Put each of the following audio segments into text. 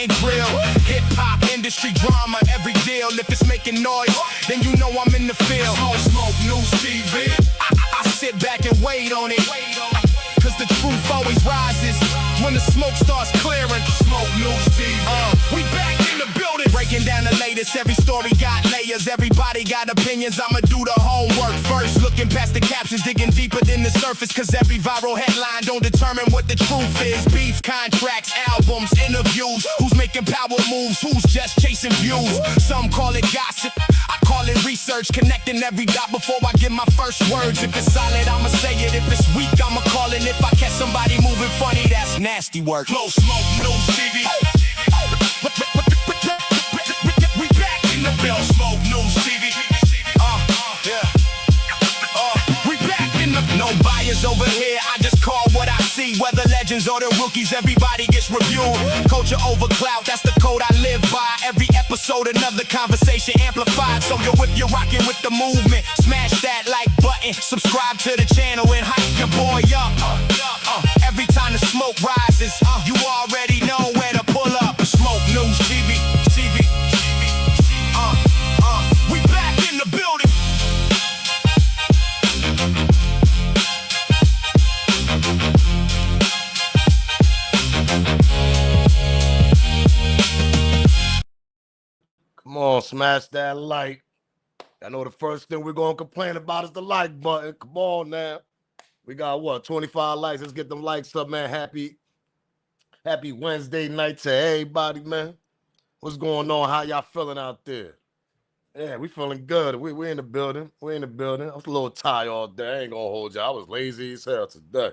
getting grilled. Hip-hop industry drama, every deal. If it's making noise, then you know I'm in the field. Smoke News TV. I sit back and wait on it, cause the truth always rises when the smoke starts clearing. Smoke News TV. We back in the building, breaking down the latest. Every story got layers, everybody got opinions. I'ma do the homework first, looking past the captions, digging deeper than the surface. Cause every viral headline don't determine what the truth is. Beef, contracts, albums, interviews. Who's making power moves, who's just chasing views. Some call it gossip, I call it research. Connecting every dot before I give my first words. If it's solid, I'ma say it. If it's weak, I'ma call it. If I catch somebody moving funny, that's nasty work. Flow Smoke News TV. We back in the bill. Smoke News TV. We back in the. No bias over here. I just call what I see. Whether legends or the rookies, everybody gets reviewed. Culture over clout, that's the code I live by. Every episode, another conversation amplified. So yo, if you're rocking with the movement, smash that like button, subscribe to the channel and hype your boy up. Every time the smoke rises, you already know where to pull up. Smoke News TV. We back in the building. Come on, smash that like. I know the first thing we're going to complain about is the like button. Come on now. We got what, 25 likes. Let's get them likes up, man. Happy Wednesday night to everybody, man. What's going on? How y'all feeling out there? Yeah, we feeling good. We in the building. I was a little tired all day. I ain't going to hold y'all. I was lazy as hell today.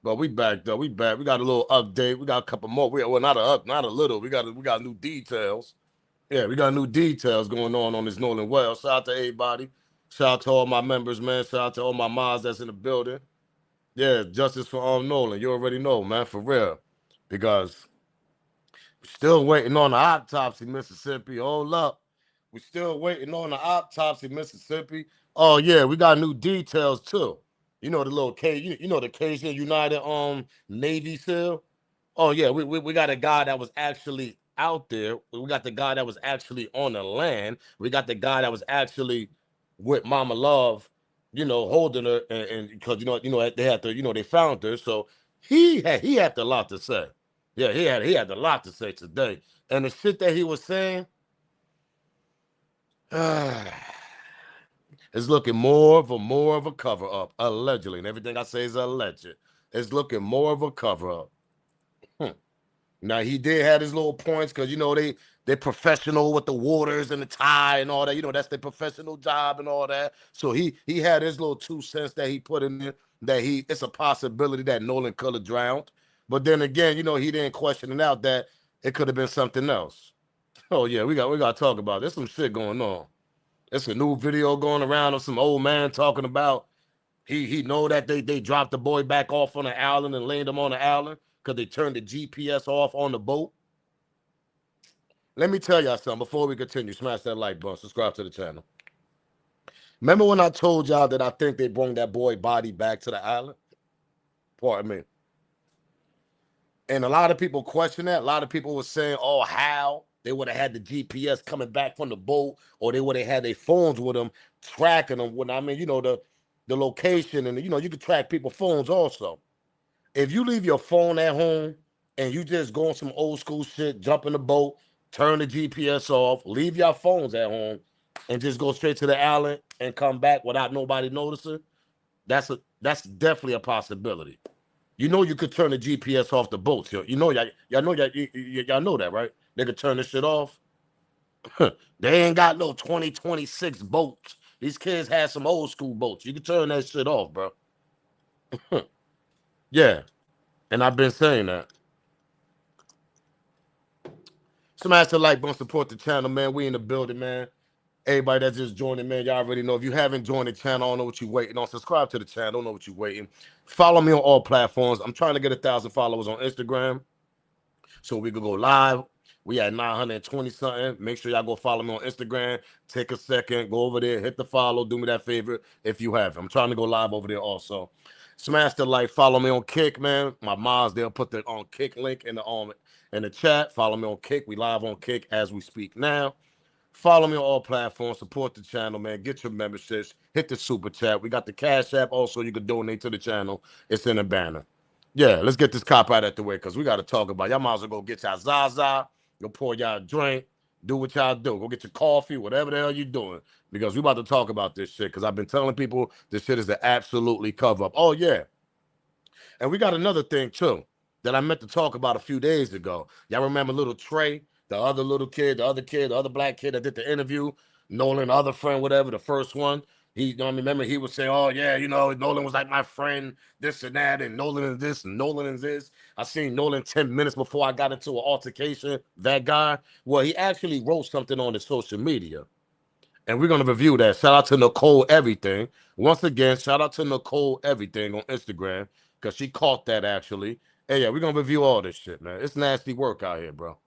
But we back though. We back. We got a little update. We got a couple more. Well, not a little. We got new details. Yeah, we got new details going on this Nolan well. Shout out to everybody. Shout out to all my members, man. Shout out to all my moms that's in the building. Yeah, justice for Nolan. You already know, man, for real. Because we're still waiting on the autopsy, Mississippi. Hold up. We're still waiting on the autopsy, Mississippi. Oh, yeah, we got new details, too. You know the little case, you know the Cajun United Navy SEAL? Oh, yeah, we got a guy that was actually out there. We got the guy that was actually on the land. We got the guy that was actually with Mama Love, holding her, and because they had to, they found her. So he had a lot to say. Yeah, he had a lot to say today. And the shit that he was saying, it's looking more of a cover up, allegedly. And everything I say is alleged. It's looking more of a cover up. Now he did have his little points because they're professional with the waters and the tie and all that. That's their professional job and all that. So he had his little 2 cents that he put in there that it's a possibility that Nolan could have drowned. But then again, he didn't question it out that it could have been something else. Oh yeah, we got to talk about it. There's some shit going on. There's a new video going around of some old man talking about he know that they dropped the boy back off on the island and laid him on the island because they turned the GPS off on the boat. Let me tell y'all something before we continue. Smash that like button. Subscribe to the channel. Remember when I told y'all that I think they brought that boy body back to the island? Pardon me. And a lot of people question that. A lot of people were saying, oh, how? They would have had the GPS coming back from the boat, or they would have had their phones with them, tracking them. The location, and you could track people's phones also. If you leave your phone at home and you just go on some old school shit, jump in the boat, turn the GPS off, leave your phones at home, and just go straight to the island and come back without nobody noticing, that's definitely a possibility. You could turn the GPS off the boats. Y'all know that, right? They could turn this shit off. They ain't got no 2026 boats. These kids had some old school boats. You can turn that shit off, bro. Yeah, and I've been saying that. Smash the like button, support the channel, man. We in the building, man. Everybody that's just joining, man, y'all already know. If you haven't joined the channel, I don't know what you're waiting on. Subscribe to the channel. I don't know what you're waiting. Follow me on all platforms. I'm trying to get 1,000 followers on Instagram so we could go live. We at 920 something. Make sure y'all go follow me on Instagram. Take a second, go over there, hit the follow, do me that favor if you have. I'm trying to go live over there also. Smash the like, follow me on Kick, man. My moms, they'll put the Kick link in in the chat. Follow me on Kick. We live on Kick as we speak now. Follow me on all platforms. Support the channel, man. Get your memberships. Hit the super chat. We got the Cash App. Also, you can donate to the channel. It's in the banner. Yeah, let's get this cop right out the way because we got to talk about. Y'all might as well go get y'all Zaza. Go pour y'all a drink. Do what y'all do. Go get your coffee, whatever the hell you're doing. Because we about to talk about this shit. Because I've been telling people this shit is an absolutely cover up. Oh, yeah. And we got another thing, too, that I meant to talk about a few days ago. Y'all remember little Trey, the other little kid, the other black kid that did the interview? Nolan, the other friend, whatever, the first one. He, you know, remember he would say, oh, yeah, you know, Nolan was like my friend, this and that, and Nolan is this, and Nolan is this. I seen Nolan 10 minutes before I got into an altercation, that guy. Well, he actually wrote something on his social media, and we're going to review that. Shout out to Nicole Everything. Once again, shout out to Nicole Everything on Instagram, because she caught that, actually. Hey, yeah, we're going to review all this shit, man. It's nasty work out here, bro.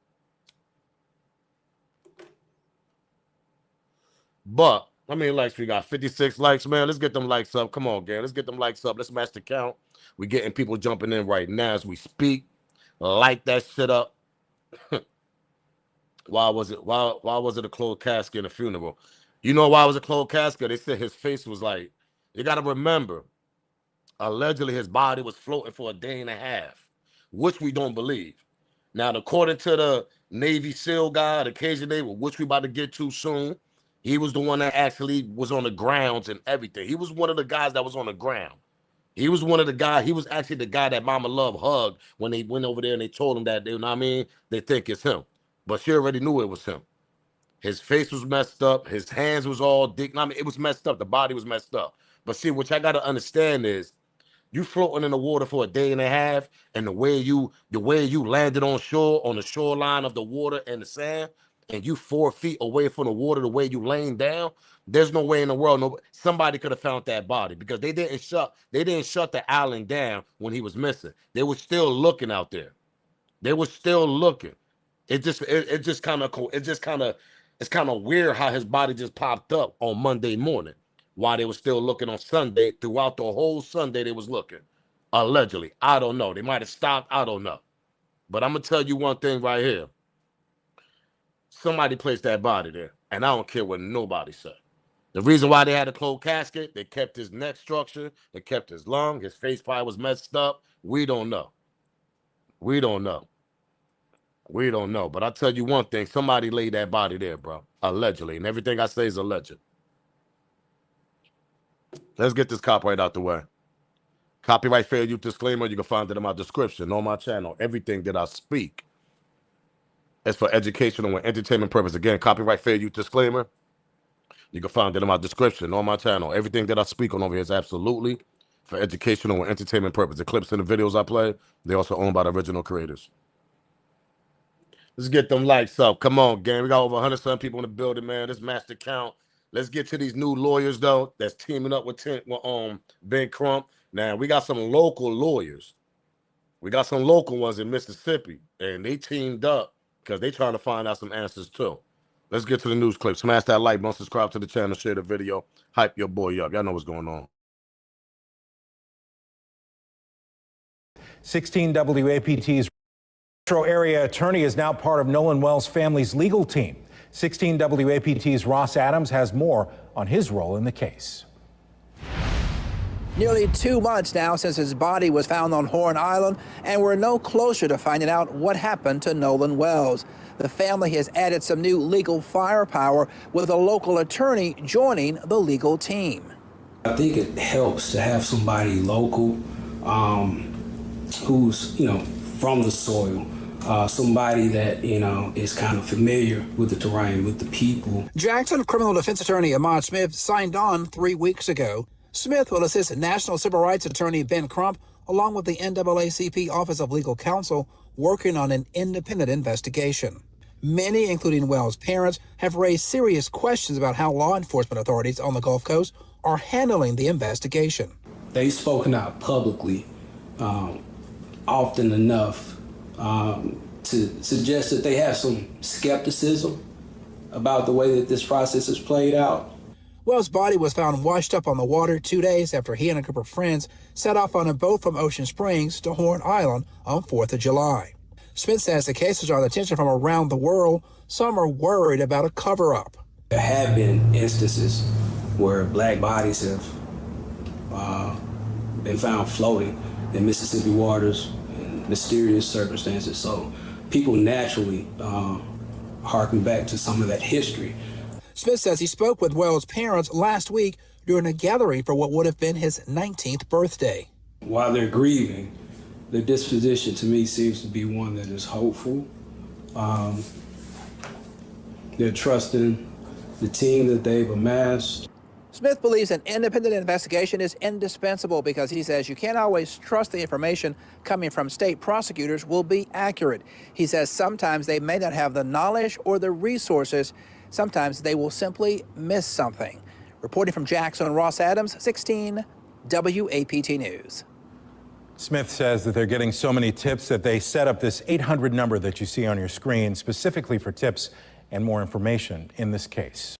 But how many likes we got? 56 likes, man. Let's get them likes up. Come on, gang. Let's get them likes up. Let's match the count. We're getting people jumping in right now as we speak. Light that shit up. Why was it a closed casket in a funeral? You know why it was a closed casket? They said his face was like, you got to remember, allegedly his body was floating for a day and a half, which we don't believe. Now, according to the Navy SEAL guy, the Cajun Navy, which we about to get to soon, he was the one that actually was on the grounds and everything. He was one of the guys that was on the ground. He was one of the guys. He was actually the guy that Mama Love hugged when they went over there and they told him that, you know what I mean? They think it's him. But she already knew it was him. His face was messed up. His hands was all dick. I mean, it was messed up. The body was messed up. But see, what I got to understand is, you floating in the water for a day and a half, and the way you landed on shore, on the shoreline of the water and the sand, and you 4 feet away from the water, the way you laying down, there's no way in the world somebody could have found that body, because they didn't shut the island down when he was missing. They were still looking out there. They were still looking. It's kind of weird how his body just popped up on Monday morning, while they were still looking on Sunday. Throughout the whole Sunday, they was looking. Allegedly. I don't know. They might have stopped. I don't know. But I'm going to tell you one thing right here. Somebody placed that body there, and I don't care what nobody said. The reason why they had a closed casket, they kept his neck structure, they kept his lung, his face probably was messed up. We don't know. We don't know. We don't know. But I'll tell you one thing. Somebody laid that body there, bro. Allegedly. And everything I say is alleged. Let's get this copyright out the way. Copyright fair use disclaimer. You can find it in my description on my channel. Everything that I speak is for educational and entertainment purpose. Again, copyright fair use disclaimer. You can find it in my description on my channel. Everything that I speak on over here is absolutely for educational and entertainment purpose. The clips and the videos I play, they're also owned by the original creators. Let's get them lights up. Come on, gang. We got over 100-some people in the building, man. This master count. Let's get to these new lawyers, though, that's teaming up with Ben Crump. Now, we got some local lawyers. We got some local ones in Mississippi, and they teamed up because they trying to find out some answers, too. Let's get to the news clip. Smash that like button, subscribe to the channel, share the video, hype your boy up. Y'all know what's going on. 16 WAPT's Metro area attorney is now part of Nolan Wells' family's legal team. 16 WAPT's Ross Adams has more on his role in the case. Nearly 2 months now since his body was found on Horn Island, and we're no closer to finding out what happened to Nolan Wells. The family has added some new legal firepower with a local attorney joining the legal team. I think it helps to have somebody local who's, from the soil. Somebody that, is kind of familiar with the terrain, with the people. Jackson criminal defense attorney Ahmad Smith signed on 3 weeks ago. Smith will assist National Civil Rights Attorney Ben Crump, along with the NAACP Office of Legal Counsel, working on an independent investigation. Many, including Wells' parents, have raised serious questions about how law enforcement authorities on the Gulf Coast are handling the investigation. They've spoken out publicly often enough to suggest that they have some skepticism about the way that this process is played out. Wells' body was found washed up on the water 2 days after he and a group of friends set off on a boat from Ocean Springs to Horn Island on 4th of July. Smith says the cases are the attention from around the world. Some are worried about a cover-up. There have been instances where black bodies have been found floating in Mississippi waters in mysterious circumstances. So people naturally harken back to some of that history. Smith says he spoke with Wells' parents last week during a gathering for what would have been his 19th birthday. While they're grieving, their disposition to me seems to be one that is hopeful. They're trusting the team that they've amassed. Smith believes an independent investigation is indispensable because he says you can't always trust the information coming from state prosecutors will be accurate. He says sometimes they may not have the knowledge or the resources. Sometimes they will simply miss something. Reporting from Jackson, Ross Adams, 16 WAPT News. Smith says that they're getting so many tips that they set up this 800 number that you see on your screen specifically for tips and more information in this case.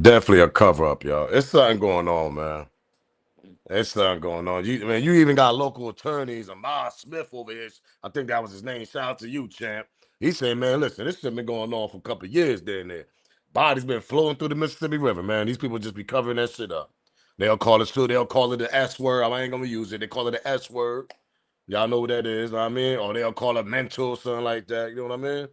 Definitely a cover up, y'all. It's something going on, man. It's something going on. You even got local attorneys, Ahmad Smith over here. I think that was his name. Shout out to you, champ. He said, man, listen, this shit been going on for a couple of years down there. Bodies been flowing through the Mississippi River, man. These people just be covering that shit up. They'll call it the S word. I ain't gonna use it. They call it the S word. Y'all know what that is, know what I mean? Or they'll call it mental or something like that. You know what I mean?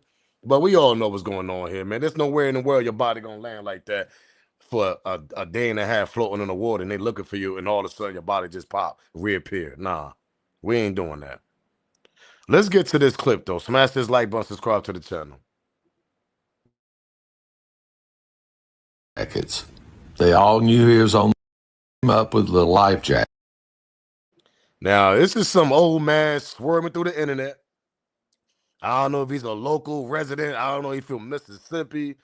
But we all know what's going on here, man. There's nowhere in the world your body gonna land like that for a day and a half floating in the water and they looking for you and all of a sudden your body just pop, reappear. Nah, we ain't doing that. Let's get to this clip though. Smash this like button, subscribe to the channel. Jackets. They all knew he was on up with the life jacket. Now, this is some old man swerving through the internet. I don't know if he's a local resident. I don't know if he's from Mississippi.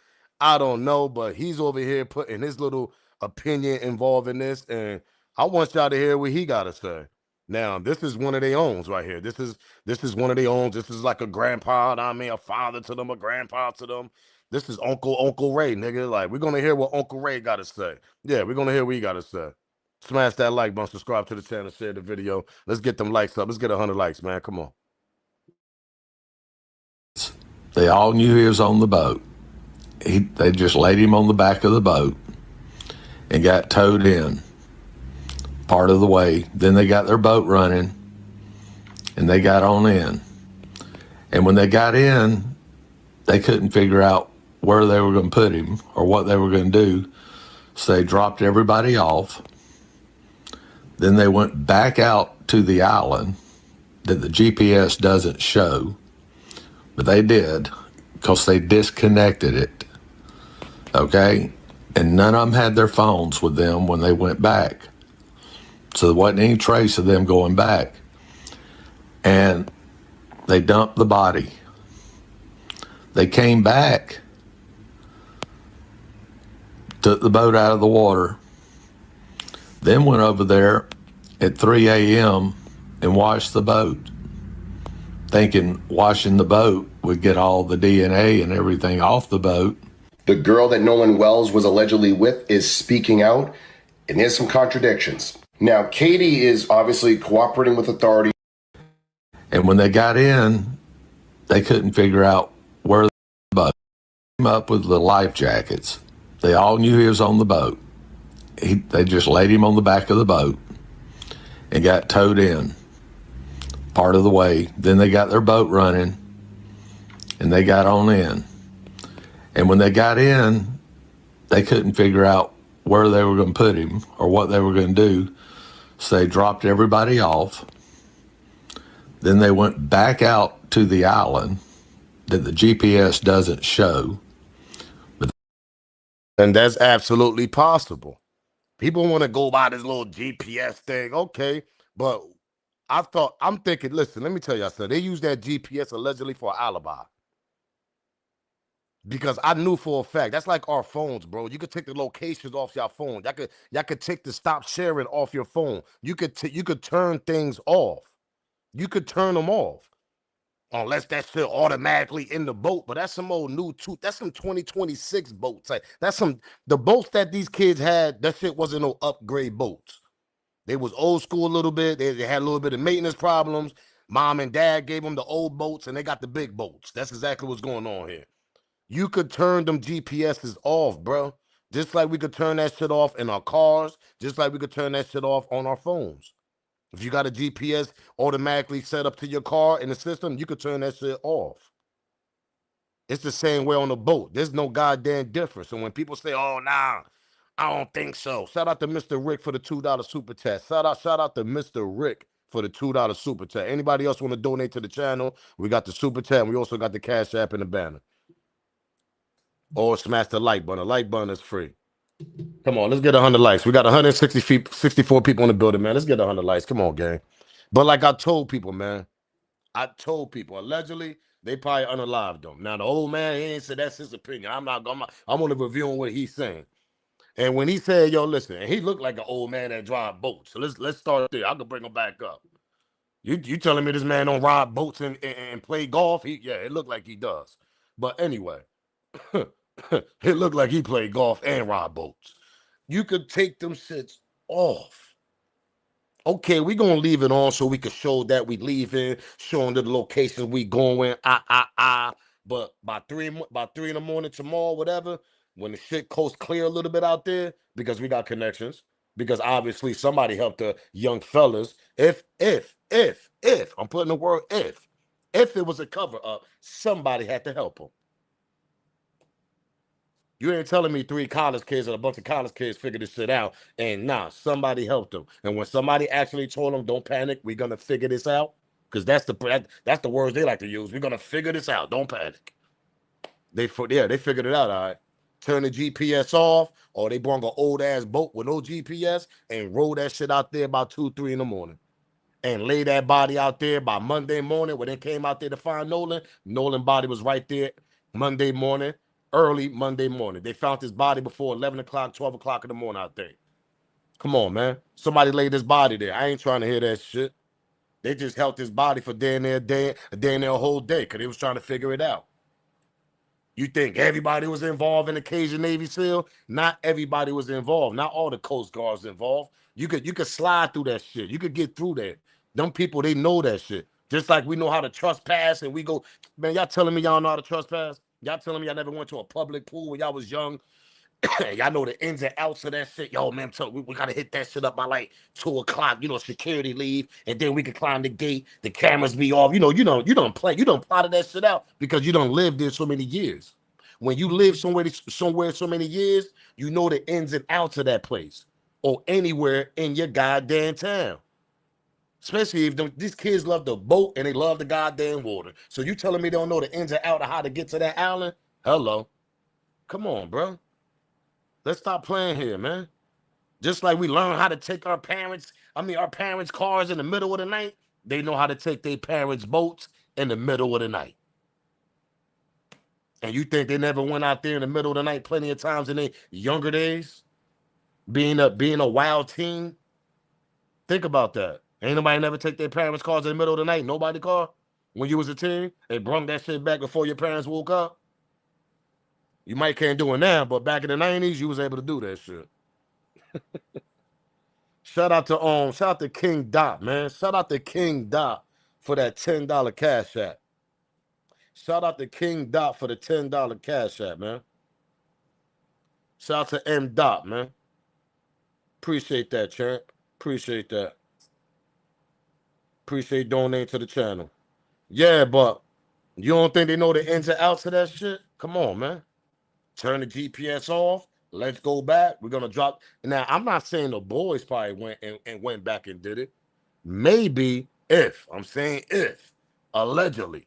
I don't know, but he's over here putting his little opinion involved in this, and I want y'all to hear what he got to say. Now, this is one of their owns right here. This is one of their owns. This is like a grandpa, I mean, a father to them, a grandpa to them. This is Uncle Ray, nigga. Like, we're gonna hear what Uncle Ray got to say. Yeah, we're gonna hear what he got to say. Smash that like button, subscribe to the channel, share the video. Let's get them likes up. Let's get 100 likes, man. Come on. They all knew he was on the boat. They just laid him on the back of the boat and got towed in part of the way. Then they got their boat running and they got on in. And when they got in, they couldn't figure out where they were going to put him or what they were going to do. So they dropped everybody off. Then they went back out to the island that the GPS doesn't show, but they did because they disconnected it, okay? And none of them had their phones with them when they went back. So there wasn't any trace of them going back. And they dumped the body. They came back, took the boat out of the water, then went over there at 3 a.m. and washed the boat, thinking washing the boat would get all the DNA and everything off the boat. The girl that Nolan Wells was allegedly with is speaking out, and there's some contradictions. Now, Katie is obviously cooperating with authorities. And when they got in, they couldn't figure out where the boat came up with the life jackets. They all knew he was on the boat. They just laid him on the back of the boat and got towed in part of the way. Then they got their boat running and they got on in. And when they got in, they couldn't figure out where they were going to put him or what they were going to do. So they dropped everybody off. Then they went back out to the island that the GPS doesn't show. And that's absolutely possible. People want to go by this little GPS thing. Okay, but I'm thinking, listen, let me tell y'all something. They use that GPS allegedly for an alibi. Because I knew for a fact, that's like our phones, bro. You could take the locations off your phone. Y'all could take the stop sharing off your phone. You could turn things off. You could turn them off. Unless that shit automatically in the boat, but that's some old that's some 2026 boats. Like, that's the boats that these kids had, that shit wasn't no upgrade boats. They was old school a little bit. They had a little bit of maintenance problems. Mom and dad gave them the old boats, and they got the big boats. That's exactly what's going on here. You could turn them GPSs off, bro. Just like we could turn that shit off in our cars. Just like we could turn that shit off on our phones. If you got a GPS automatically set up to your car in the system, you could turn that shit off. It's the same way on the boat. There's no goddamn difference. So when people say, oh, nah, I don't think so. Shout out to Mr. Rick for the $2 super chat. Shout out to Mr. Rick for the $2 super chat. Anybody else want to donate to the channel? We got the super chat, and we also got the Cash App and the banner. Or smash the like button. The like button is free. Come on, let's get 100 likes. We got 164 people in the building, man. Let's get 100 likes. Come on, gang. But like I told people, man, allegedly, they probably unalived them. Now, the old man, he ain't said that's his opinion. I'm only reviewing what he's saying. And when he said, yo, listen, and he looked like an old man that drive boats. So let's start there. I could bring him back up. You telling me this man don't ride boats and play golf? Yeah, it looked like he does. But anyway, it looked like he played golf and ride boats. You could take them shits off. Okay, we're gonna leave it on so we can show that we leaving, showing the locations we going. But by three in the morning tomorrow, whatever, when the shit coast clear a little bit out there, because we got connections, because obviously somebody helped the young fellas. If I'm putting the word if it was a cover up, somebody had to help them. You ain't telling me 3 college kids and a bunch of college kids figured this shit out, and nah, somebody helped them. And when somebody actually told them, don't panic, we're going to figure this out, because that's the words they like to use. We're going to figure this out. Don't panic. They figured it out, all right. Turn the GPS off, or they brought an old-ass boat with no GPS and roll that shit out there about 2, 3 in the morning. And lay that body out there by Monday morning when they came out there to find Nolan. Nolan's body was right there Monday morning. Early Monday morning. They found his body before 11 o'clock, 12 o'clock in the morning out there. Come on, man. Somebody laid his body there. I ain't trying to hear that shit. They just held his body for a whole day because they was trying to figure it out. You think everybody was involved in the Cajun Navy SEAL? Not everybody was involved. Not all the Coast Guards involved. You could slide through that shit. You could get through that. Them people, they know that shit. Just like we know how to trespass and we go, man, y'all telling me y'all know how to trespass? Y'all telling me y'all never went to a public pool when y'all was young? Y'all know the ins and outs of that shit. Yo, man, we got to hit that shit up by like 2 o'clock, security leave, and then we can climb the gate, the cameras be off. You don't plotted that shit out because you don't live there so many years. When you live somewhere so many years, you know the ins and outs of that place or anywhere in your goddamn town. Especially if these kids love the boat and they love the goddamn water. So you telling me they don't know the ins and outs of how to get to that island? Hello. Come on, bro. Let's stop playing here, man. Just like we learn how to take our parents' cars in the middle of the night, they know how to take their parents' boats in the middle of the night. And you think they never went out there in the middle of the night plenty of times in their younger days? Being a wild teen? Think about that. Ain't nobody never take their parents' cars in the middle of the night? Nobody car? When you was a teen? They brung that shit back before your parents woke up? You might can't do it now, but back in the 90s, you was able to do that shit. Shout out to King Dot, man. Shout out to King Dot for that $10 Cash App. Shout out to King Dot for the $10 Cash App, man. Shout out to M Dot, man. Appreciate that, champ. Appreciate that. Appreciate donating to the channel. Yeah, but you don't think they know the ins and outs of that shit? Come on, man. Turn the GPS off. Let's go back. We're gonna drop. Now, I'm not saying the boys probably went back and did it. Maybe if allegedly,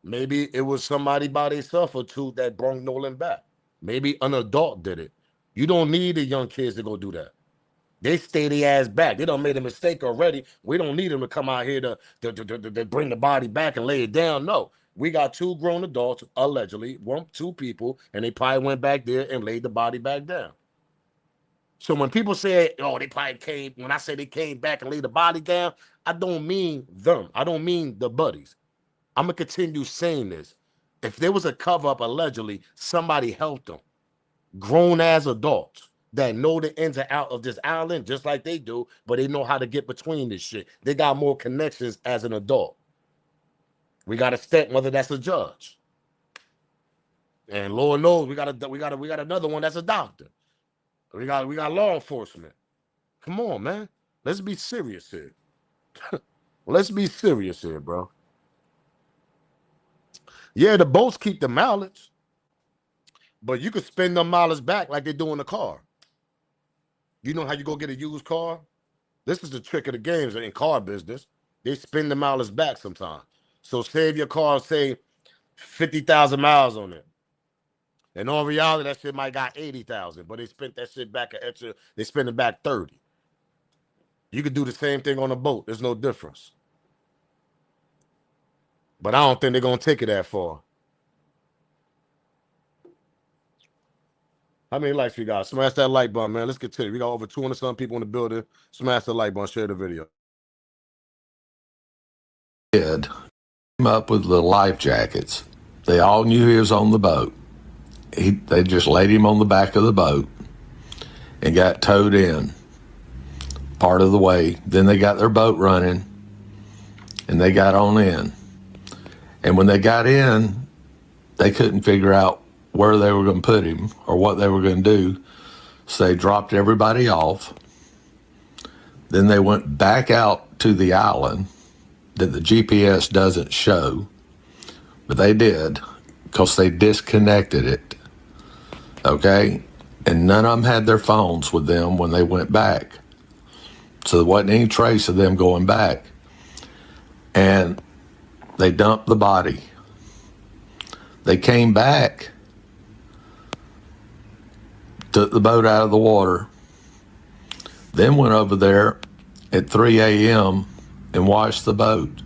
maybe it was somebody by themselves or two that brought Nolan back. Maybe an adult did it. You don't need the young kids to go do that. They stay their ass back. They done made a mistake already. We don't need them to come out here to bring the body back and lay it down. No. We got 2 grown adults, allegedly, 2 people, and they probably went back there and laid the body back down. So when people say, oh, they probably came, when I say they came back and laid the body down, I don't mean them. I don't mean the buddies. I'm going to continue saying this. If there was a cover-up, allegedly, somebody helped them. Grown-ass adults. that know the ins and out of this island just like they do, but they know how to get between this shit. They got more connections as an adult. We got a stepmother that's a judge. And Lord knows we got another one that's a doctor. We got law enforcement. Come on, man. Let's be serious here. Let's be serious here, bro. Yeah, the boats keep the mileage, but you could spend them mileage back like they do in the car. You know how you go get a used car? This is the trick of the games in car business. They spend the mileage back sometimes. So save your car, say 50,000 miles on it. In all reality, that shit might got 80,000, but they spent that shit back an extra. They spend it back 30. You could do the same thing on a boat. There's no difference. But I don't think they're gonna take it that far. How many likes we got? Smash that like button, man. Let's continue. We got over 200 some people in the building. Smash the like button. Share the video. Did came up with the life jackets. They all knew he was on the boat. They just laid him on the back of the boat and got towed in part of the way. Then they got their boat running and they got on in. And when they got in, they couldn't figure out where they were going to put him or what they were going to do. So they dropped everybody off. Then they went back out to the island that the GPS doesn't show, but they did because they disconnected it. Okay? And none of them had their phones with them when they went back. So there wasn't any trace of them going back. And they dumped the body. They came back, took the boat out of the water, then went over there at 3 a.m. and washed the boat,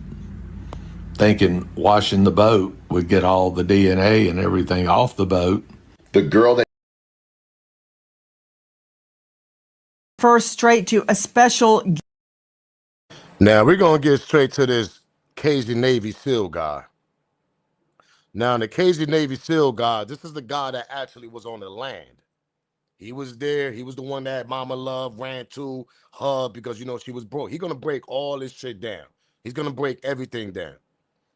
thinking washing the boat would get all the DNA and everything off the boat. The girl that First, straight to a special. Now we're gonna get straight to this KZ Navy SEAL guy. Now the KZ Navy SEAL guy, this is the guy that actually was on the land. He was there. He was the one that Mama Love ran to, hugged because, you know, she was broke. He's going to break all this shit down. He's going to break everything down.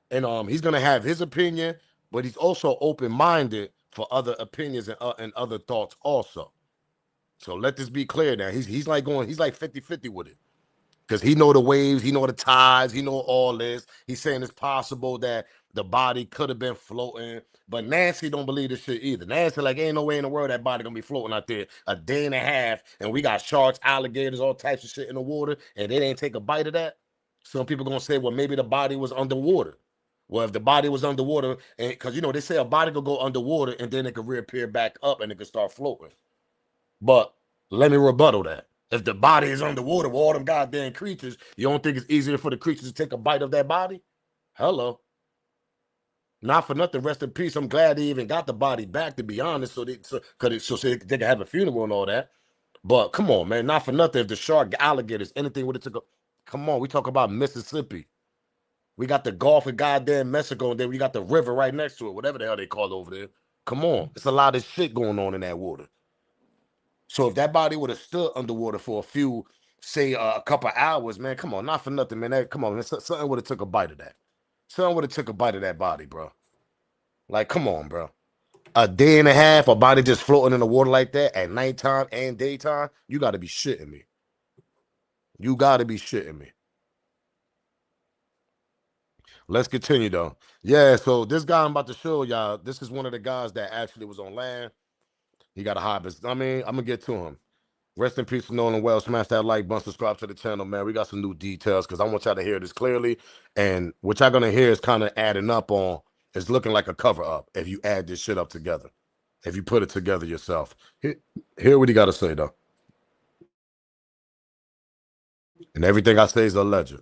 And he's going to have his opinion, but he's also open-minded for other opinions and other thoughts also. So let this be clear now. He's like 50-50 with it. Because he know the waves, he know the tides, he know all this. He's saying it's possible that the body could have been floating. But Nancy don't believe this shit either. Nancy like, ain't no way in the world that body gonna be floating out there a day and a half, and we got sharks, alligators, all types of shit in the water, and they didn't take a bite of that. Some people gonna say, well, maybe the body was underwater. Well, if the body was underwater, and because, you know, they say a body could go underwater and then it could reappear back up and it could start floating. But let me rebuttal that. If the body is underwater with all them goddamn creatures, you don't think it's easier for the creatures to take a bite of that body? Hello. Not for nothing, rest in peace. I'm glad they even got the body back, to be honest, so they can have a funeral and all that. But come on, man, not for nothing. If the shark, alligators, anything would have took a... Come on, we talk about Mississippi. We got the Gulf of goddamn Mexico, and then we got the river right next to it, whatever the hell they call it over there. Come on, it's a lot of shit going on in that water. So if that body would have stood underwater for a few, say a couple hours, man, come on, not for nothing, man. Come on, man, something would have took a bite of that. Something would have took a bite of that body, bro. Like, come on, bro. A day and a half, a body just floating in the water like that at nighttime and daytime, you got to be shitting me. You got to be shitting me. Let's continue, though. Yeah, so this guy I'm about to show y'all, this is one of the guys that actually was on land. He got a high business. I mean, I'm going to get to him. Rest in peace to Nolan Wells. Smash that like button, subscribe to the channel, man. We got some new details because I want y'all to hear this clearly. And what y'all going to hear is kind of adding up on, it's looking like a cover up if you add this shit up together. If you put it together yourself. Hear what he got to say, though. And everything I say is alleged.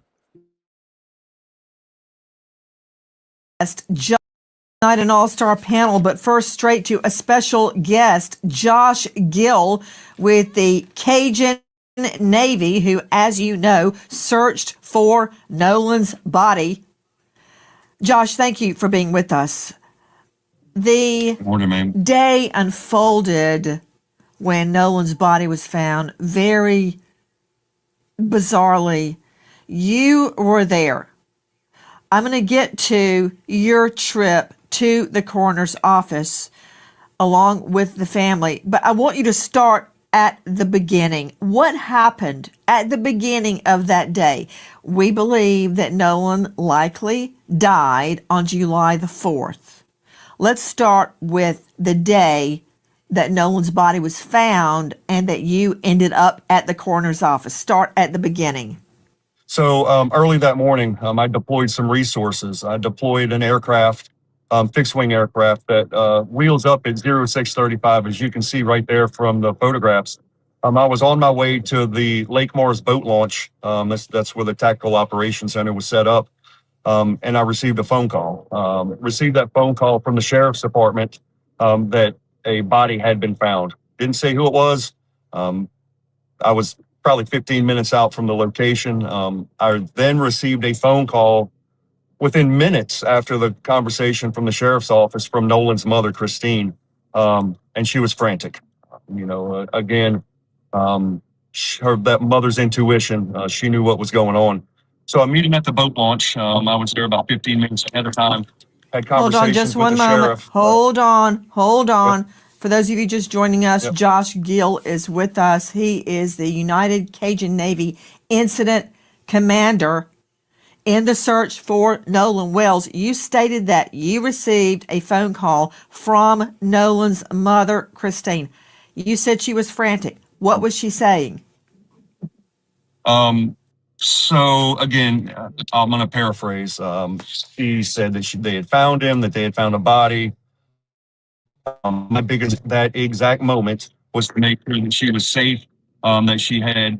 Not an all-star panel, but first straight to a special guest, Josh Gill with the Cajun Navy, who, as you know, searched for Nolan's body. Josh, thank you for being with us. The day unfolded when Nolan's body was found. Very bizarrely, you were there. I'm going to get to your trip to the coroner's office along with the family, but I want you to start at the beginning. What happened at the beginning of that day? We believe that Nolan likely died on July the 4th. Let's start with the day that Nolan's body was found and that you ended up at the coroner's office. Start at the beginning. So early that morning, I deployed some resources. I deployed an aircraft, fixed-wing aircraft that wheels up at 0635, as you can see right there from the photographs. I was on my way to the Lake Mars boat launch. That's where the Tactical Operations Center was set up. And I received a phone call. Received that phone call from the Sheriff's Department that a body had been found. Didn't say who it was. I was probably 15 minutes out from the location. I then received a phone call within minutes after the conversation from the sheriff's office from Nolan's mother, Christine, and she was frantic. Again, that mother's intuition, she knew what was going on. So I'm meeting at the boat launch. I was there about 15 minutes ahead of time. Had Hold on conversations just with one the moment. sheriff. Hold on. For those of you just joining us, Yep. Josh Gill is with us. He is the United Cajun Navy Incident Commander in the search for Nolan Wells. You stated that you received a phone call from Nolan's mother, Christine. You said she was frantic. What was she saying? So again, I'm going to paraphrase. She said that they had found him, that they had found a body. My biggest that exact moment was to make sure that she was safe, that she had,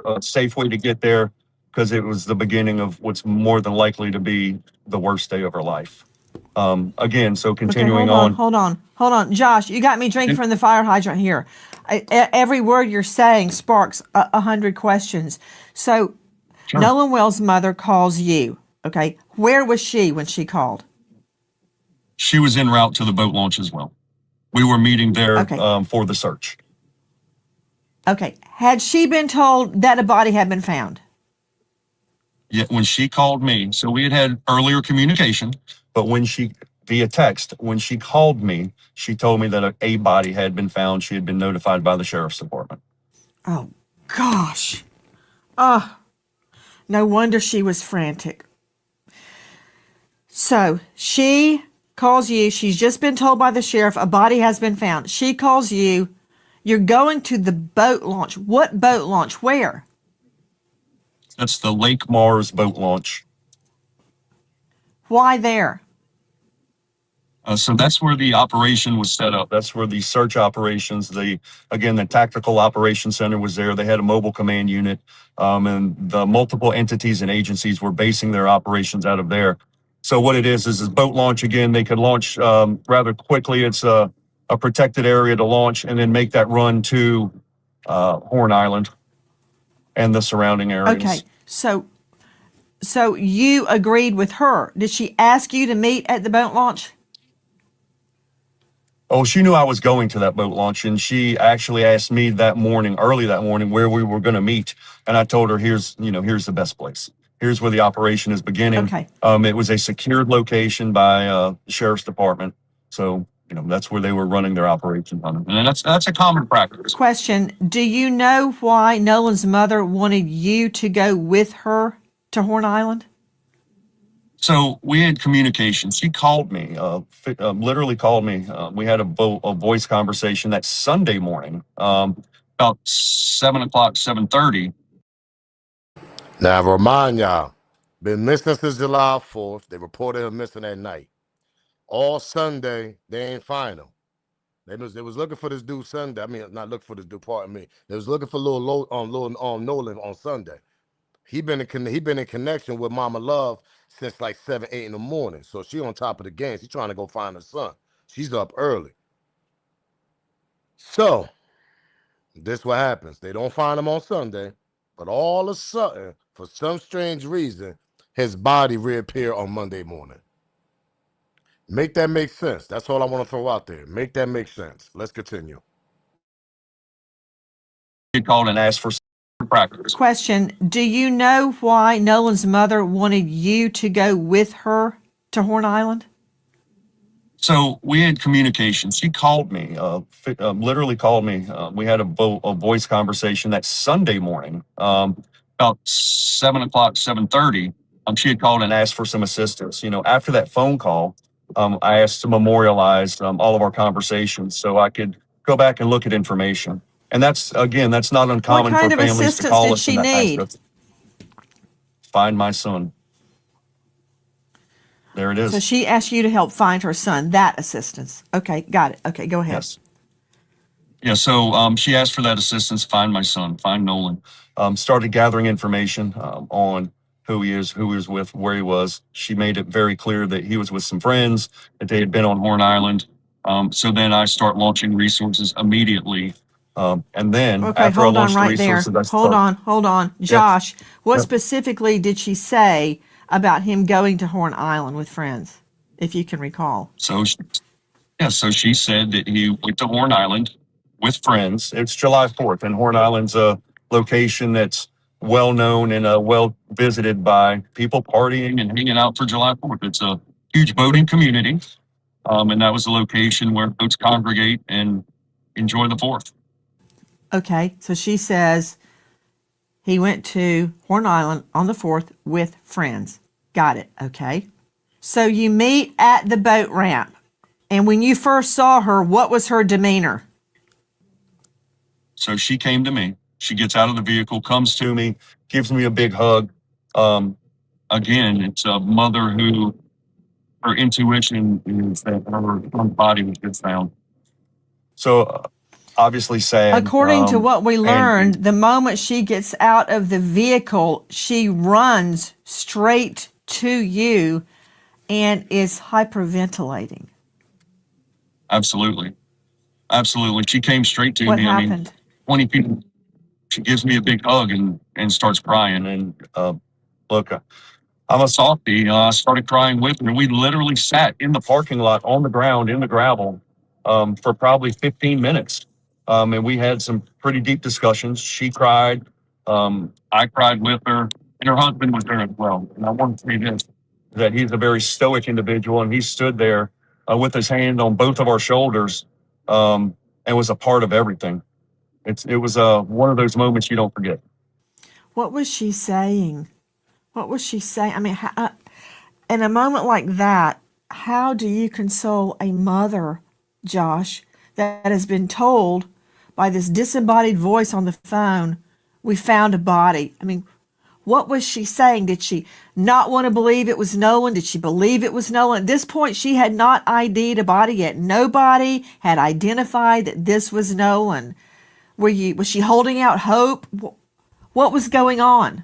a safe way to get there, because it was the beginning of what's more than likely to be the worst day of her life. Again, so Okay, continuing on. hold on. Josh, you got me drinking from the fire hydrant here. Every word you're saying sparks 100 questions. So, Sure. Nolan Wells' mother calls you. Okay, where was she when she called? She was en route to the boat launch as well. We were meeting there Okay. for the search. Okay, had she been told that a body had been found? Yeah, when she called me, so we had earlier communication, but via text, when she called me, she told me that a body had been found. She had been notified by the sheriff's department. Oh, gosh. No wonder she was frantic. So she calls you. She's just been told by the sheriff a body has been found. She calls you. You're going to the boat launch. What boat launch? Where? That's the Lake Mars boat launch. Why there? So that's where the operation was set up. That's where the search operations, the Tactical Operations Center was there. They had a mobile command unit, and the multiple entities and agencies were basing their operations out of there. So what it is boat launch. Again, they could launch rather quickly. It's a protected area to launch and then make that run to Horn Island and the surrounding areas. Okay. So you agreed with her. Did she ask you to meet at the boat launch? Oh, she knew I was going to that boat launch, and she actually asked me early that morning, where we were going to meet. And I told her, here's the best place. Here's where the operation is beginning. Okay. It was a secured location by the sheriff's department. So, that's where they were running their operation on. And that's a common practice. Question. Do you know why Nolan's mother wanted you to go with her to Horn Island? So we had communication. She called me, literally called me. We had a voice conversation that Sunday morning, about 7:00, 7:30. Now, I remind y'all, been missing since July 4th. They reported him missing that night. All Sunday, they ain't find him. They was looking for this dude Sunday. I mean, not looking for this dude, pardon me. They was looking for little Nolan on Sunday. He been in connection with Mama Love since like 7, 8 in the morning. So she on top of the game. She's trying to go find her son. She's up early. So this what happens. They don't find him on Sunday, but all of a sudden, for some strange reason, his body reappeared on Monday morning. Make that make sense. That's all I want to throw out there. Make that make sense. Let's continue. had called and asked for practice. Question: do you know why Nolan's mother wanted you to go with her to Horn Island? So we had communication. She called me, literally called me. We had a voice conversation that Sunday morning, about 7 o'clock, 7:30. She had called and asked for some assistance. After that phone call, I asked to memorialize all of our conversations so I could go back and look at information. And that's not uncommon What kind for of families to assistance call did us she and ask need? us. Find my son. There it is. So she asked you to help find her son. That assistance. Okay, got it. Okay, go ahead. Yes. Yeah, so she asked for that assistance, find my son, find Nolan. Started gathering information on who he is, who he was with, where he was. She made it very clear that he was with some friends, that they had been on Horn Island. So then I start launching resources immediately. And then Okay, after I hold on launched the right there. resources, I Hold start. on. Yep. Josh, what Yep. specifically did she say about him going to Horn Island with friends, if you can recall? So she said that he went to Horn Island with friends. It's July 4th, and Horn Island's a location that's well known and well visited by people partying and hanging out for July 4th. It's a huge boating community, and that was the location where folks congregate and enjoy the 4th. Okay, so she says he went to Horn Island on the 4th with friends. Got it. Okay. So you meet at the boat ramp. And when you first saw her, what was her demeanor? So she came to me. She gets out of the vehicle, comes to me, gives me a big hug. Again, it's a mother who her intuition is that her body was just found. So obviously sad. According to what we learned, and the moment she gets out of the vehicle, she runs straight to you and is hyperventilating. absolutely, she came straight to What me. I mean, happened? 20 people. She gives me a big hug and starts crying. And look, I'm a softie. I started crying with her. And we literally sat in the parking lot on the ground in the gravel for probably 15 minutes. And we had some pretty deep discussions. She cried. I cried with her, and her husband was there as well. And I want to say this, that he's a very stoic individual, and he stood there with his hand on both of our shoulders and was a part of everything. It was one of those moments you don't forget. What was she saying? What was she saying? I mean, in a moment like that, how do you console a mother, Josh, that has been told by this disembodied voice on the phone, we found a body? I mean, what was she saying? Did she not want to believe it was Nolan? Did she believe it was Nolan? At this point, she had not ID'd a body yet. Nobody had identified that this was Nolan. Was she holding out hope? What was going on?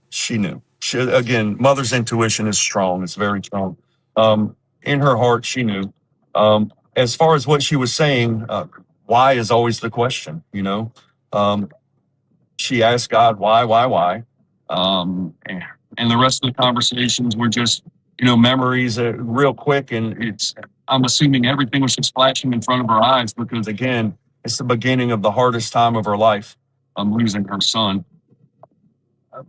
She knew. Again, mother's intuition is strong. It's very strong. In her heart, she knew. As far as what she was saying, why is always the question, She asked God, why? And the rest of the conversations were just, memories real quick. And I'm assuming everything was just flashing in front of her eyes because, again, it's the beginning of the hardest time of her life. Losing her son.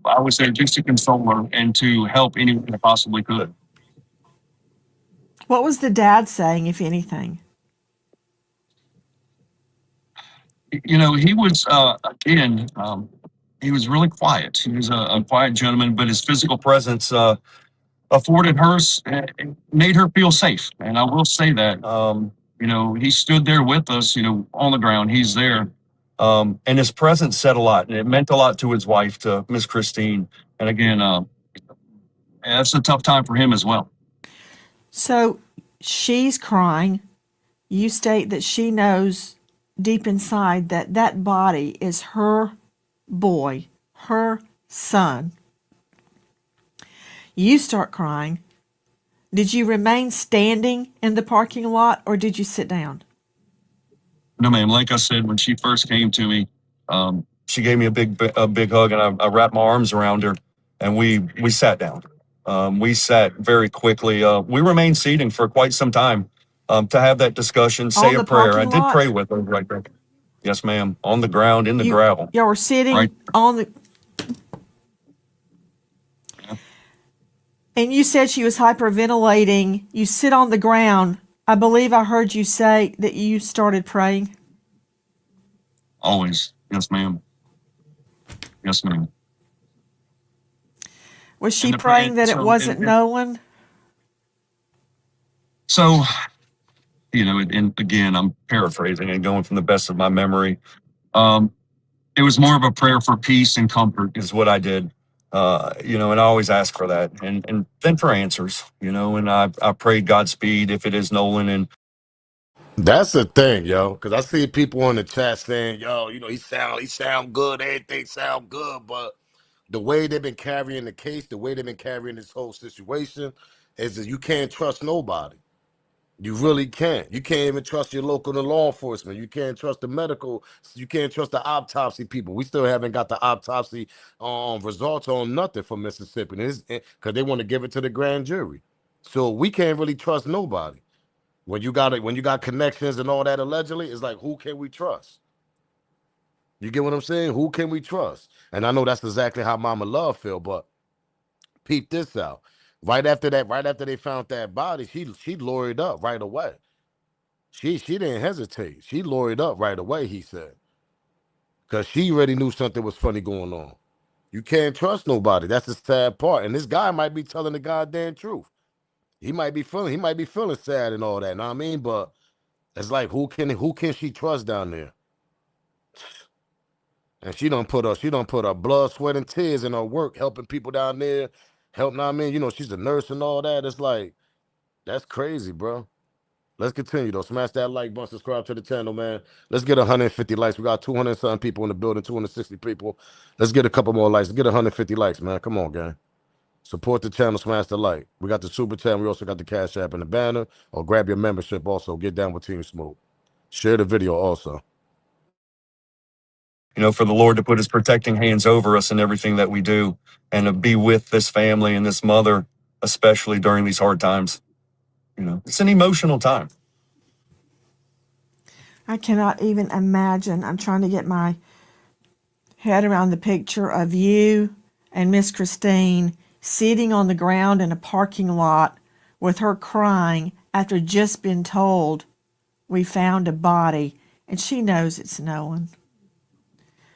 I would say just to console her and to help anyone I possibly could. What was the dad saying, if anything? He was, he was really quiet. He was a quiet gentleman, but his physical presence afforded her, made her feel safe. And I will say that, he stood there with us, on the ground. He's there. And his presence said a lot, and it meant a lot to his wife, to Miss Christine. And again, that's a tough time for him as well. So she's crying. You state that she knows deep inside that that body is her boy, her son. You start crying. Did you remain standing in the parking lot or did you sit down? No, ma'am. Like I said, when she first came to me, she gave me a big hug, and I wrapped my arms around her, and we sat down. We sat very quickly. We remained seating for quite some time to have that discussion, say On a the prayer. I parking did lot? pray with her right there. Yes, ma'am. On the ground in the gravel. Y'all were sitting Right. on the. Yeah. And you said she was hyperventilating. You sit on the ground. I believe I heard you say that you started praying. Always. Yes, ma'am. Yes, ma'am. Was she And the prayer. praying that it wasn't Nolan? So, and again, I'm paraphrasing and going from the best of my memory. Um, it was more of a prayer for peace and comfort is what I did. And I always ask for that and then for answers, and I prayed Godspeed if it is Nolan. And That's the thing, yo. Because I see people in the chat saying, yo, he sound good, everything sound good, but the way they've been carrying the case, the way they've been carrying this whole situation, is that you can't trust nobody. You really can't. You can't even trust your local law enforcement. You can't trust the medical. You can't trust the autopsy people. We still haven't got the autopsy results on nothing from Mississippi, because they want to give it to the grand jury. So we can't really trust nobody. When you got connections and all that allegedly, it's like, who can we trust? You get what I'm saying? Who can we trust? And I know that's exactly how Mama Love feel, but peep this out. Right after they found that body, she lawyered up right away. She didn't hesitate. She lawyered up right away, he said. Because she already knew something was funny going on. You can't trust nobody. That's the sad part. And this guy might be telling the goddamn truth. He might be feeling sad and all that. Know what I mean? But it's like, who can she trust down there? And she don't put her blood, sweat, and tears in her work, helping people down there. Know what I mean? She's a nurse and all that. It's like, that's crazy, bro. Let's continue though. Smash that like button, subscribe to the channel, man. Let's get 150 likes. We got 200 something people in the building, 260 people. Let's get a couple more likes. Let's get 150 likes, man. Come on, gang. Support the channel, smash the like. We got the super chat. We also got the Cash App and the banner. Or grab your membership also. Get down with Team Smoke. Share the video also. for the Lord to put his protecting hands over us in everything that we do and to be with this family and this mother, especially during these hard times. It's an emotional time. I cannot even imagine. I'm trying to get my head around the picture of you and Miss Christine sitting on the ground in a parking lot with her crying after just been told we found a body, and she knows it's Nolan.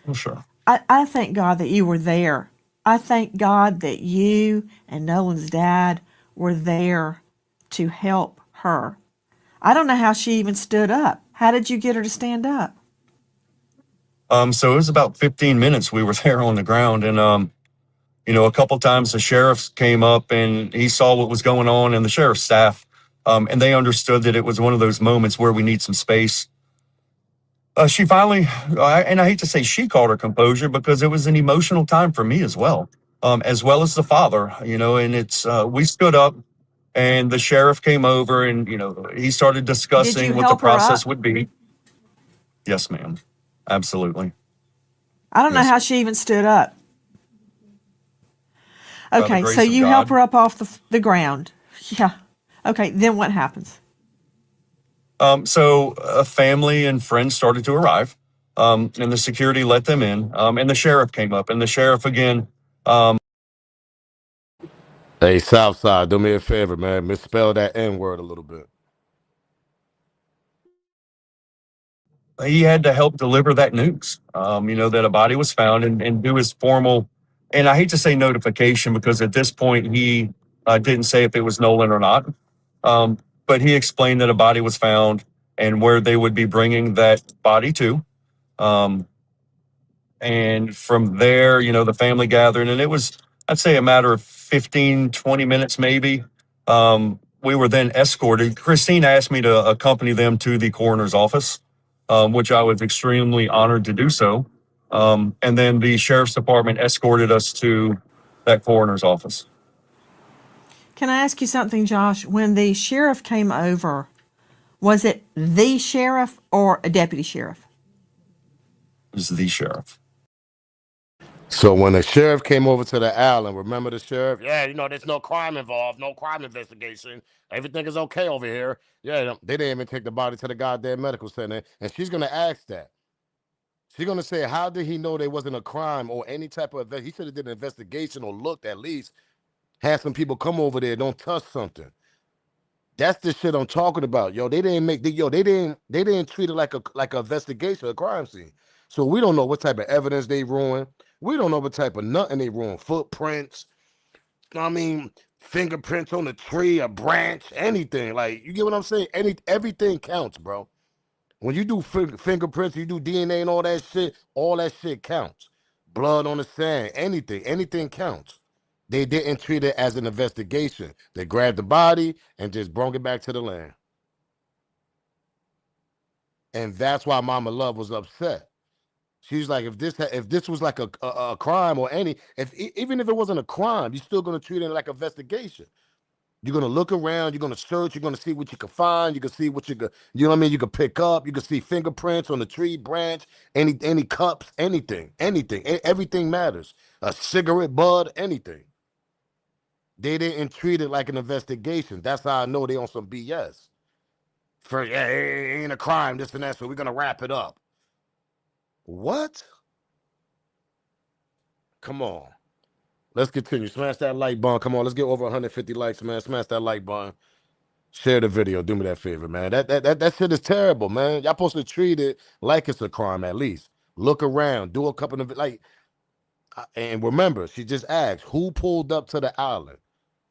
I'm sure. I thank God that you were there. I thank God that you and Nolan's dad were there to help her. I don't know how she even stood up. How did you get her to stand up? So it was about 15 minutes we were there on the ground, and a couple times the sheriff came up and he saw what was going on, and the sheriff's staff, and they understood that it was one of those moments where we need some space. She finally, and I hate to say she called her composure because it was an emotional time for me as well as the father, and it's, we stood up and the sheriff came over and, he started discussing what the process would be. Yes, ma'am. Absolutely. I don't know how she even stood up. Okay, so you help her up off the ground. Yeah. Okay, then what happens? So a family and friends started to arrive, and the security let them in, and the sheriff came up, and the sheriff again. Hey, Southside, do me a favor, man. Misspell that N-word a little bit. He had to help deliver that news, that a body was found and do his formal, and I hate to say notification because at this point he didn't say if it was Nolan or not, but he explained that a body was found and where they would be bringing that body to. And from there, the family gathered, and it was, I'd say, a matter of 15, 20 minutes maybe. We were then escorted. Christine asked me to accompany them to the coroner's office, which I was extremely honored to do so. And then the sheriff's department escorted us to that coroner's office. Can I ask you something, Josh? When the sheriff came over, was it the sheriff or a deputy sheriff? It was the sheriff. So when the sheriff came over to the island, remember the sheriff? Yeah, there's no crime involved, no crime investigation. Everything is okay over here. Yeah, they didn't even take the body to the goddamn medical center. And she's going to ask that. She's gonna say, how did he know there wasn't a crime or any type of he should have did an investigation or looked at least, had some people come over there, don't touch something. That's the shit I'm talking about. Yo, they didn't treat it like a investigation, a crime scene. So we don't know what type of evidence they ruined. We don't know what type of nothing they ruined. Footprints, I mean, fingerprints on a tree, a branch, anything. Like, you get what I'm saying? Everything counts, bro. When you do fingerprints, you do DNA and all that shit counts. Blood on the sand, anything counts. They didn't treat it as an investigation. They grabbed the body and just brought it back to the land. And that's why Mama Love was upset. She's like, if this was like a crime or even if it wasn't a crime, you're still gonna treat it like an investigation. You're gonna look around, you're gonna search, you're gonna see what you can find, you can see what you know what I mean, you can pick up, you can see fingerprints on the tree, branch, any cups, anything, everything matters. A cigarette bud, anything. They didn't treat it like an investigation. That's how I know they on some BS. For yeah, it ain't a crime, this and that, so we're gonna wrap it up. What? Come on. Let's continue. Smash that like button. Come on, let's get over 150 likes, man. Smash that like button. Share the video. Do me that favor, man. That shit is terrible, man. Y'all supposed to treat it like it's a crime at least. Look around. Do a couple of and remember, she just asked who pulled up to the island.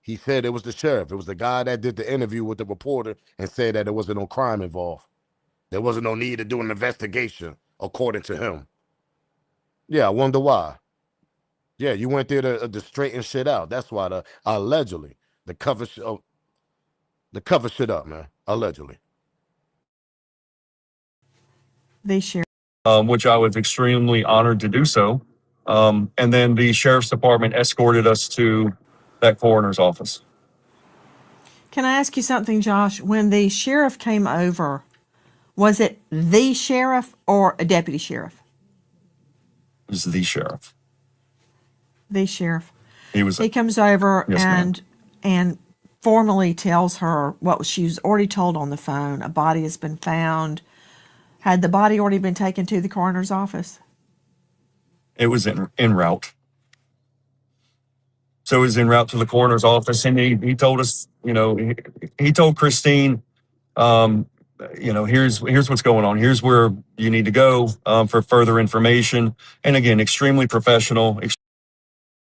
He said it was the sheriff. It was the guy that did the interview with the reporter and said that there wasn't no crime involved. There wasn't no need to do an investigation, according to him. Yeah, I wonder why. Yeah, you went there to straighten shit out. That's why allegedly the cover shit up, man. Allegedly. They share. Which I was extremely honored to do so. And then the sheriff's department escorted us to that coroner's office. Can I ask you something, Josh? When the sheriff came over, was it the sheriff or a deputy sheriff? It was the sheriff. The sheriff. He comes over Yes, and formally tells her what she was already told on the phone. A body has been found. Had the body already been taken to the coroner's office? It was en route. So it was en route to the coroner's office, and he told us, he told Christine, here's what's going on. Here's where you need to go for further information. And again, extremely professional.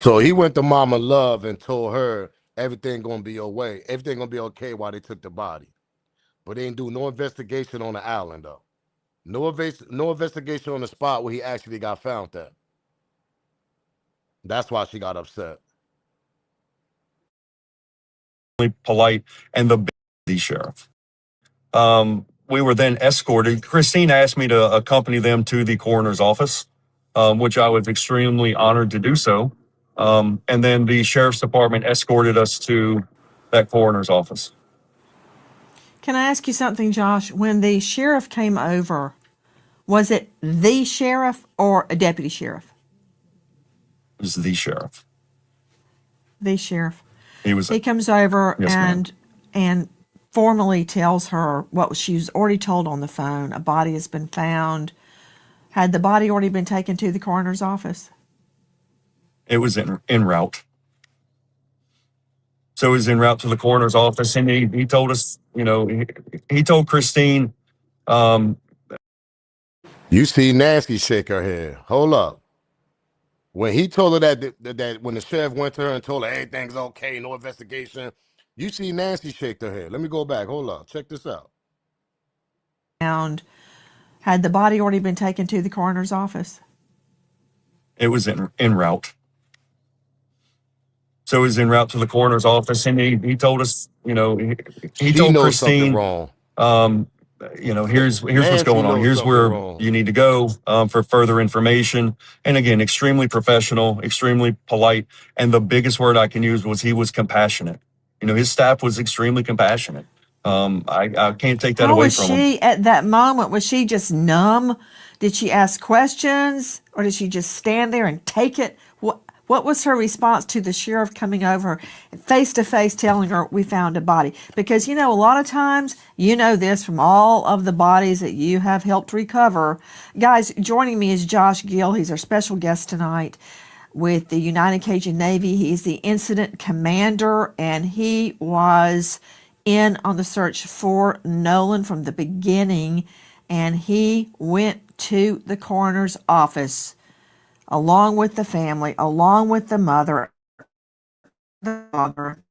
So he went to Mama Love and told her everything gonna be okay. Everything gonna be okay while they took the body. But they didn't do no investigation on the island though. No investigation on the spot where he actually got found at. That's why she got upset. Polite and the sheriff. We were then escorted. Christine asked me to accompany them to the coroner's office, which I was extremely honored to do so. And then the sheriff's department escorted us to that coroner's office. Can I ask you something, Josh? When the sheriff came over, was it the sheriff or a deputy sheriff? It was the sheriff. The sheriff. He comes over Yes, and formally tells her what she was already told on the phone. A body has been found. Had the body already been taken to the coroner's office? It was en route. So it was en route to the coroner's office, and he told us, he told Christine. You see Nancy shake her head. Hold up. When he told her that when the sheriff went to her and told her everything's okay, no investigation, you see Nancy shake her head. Let me go back. Hold up. Check this out. Found. Had the body already been taken to the coroner's office? It was en route. So he was en route to the coroner's office, and he told us, he told Christine, wrong. here's what's going on. Here's where you need to go for further information. And again, extremely professional, extremely polite. And the biggest word I can use was he was compassionate. His staff was extremely compassionate. I can't take that away from him. How was she at that moment? Was she just numb? Did she ask questions, or did she just stand there and take it? What was her response to the sheriff coming over face to face telling her we found a body? Because, a lot of times, this from all of the bodies that you have helped recover. Guys, joining me is Josh Gill. He's our special guest tonight with the United Cajun Navy. He's the incident commander, and he was in on the search for Nolan from the beginning, and he went to the coroner's office along with the family, along with the mother, the father,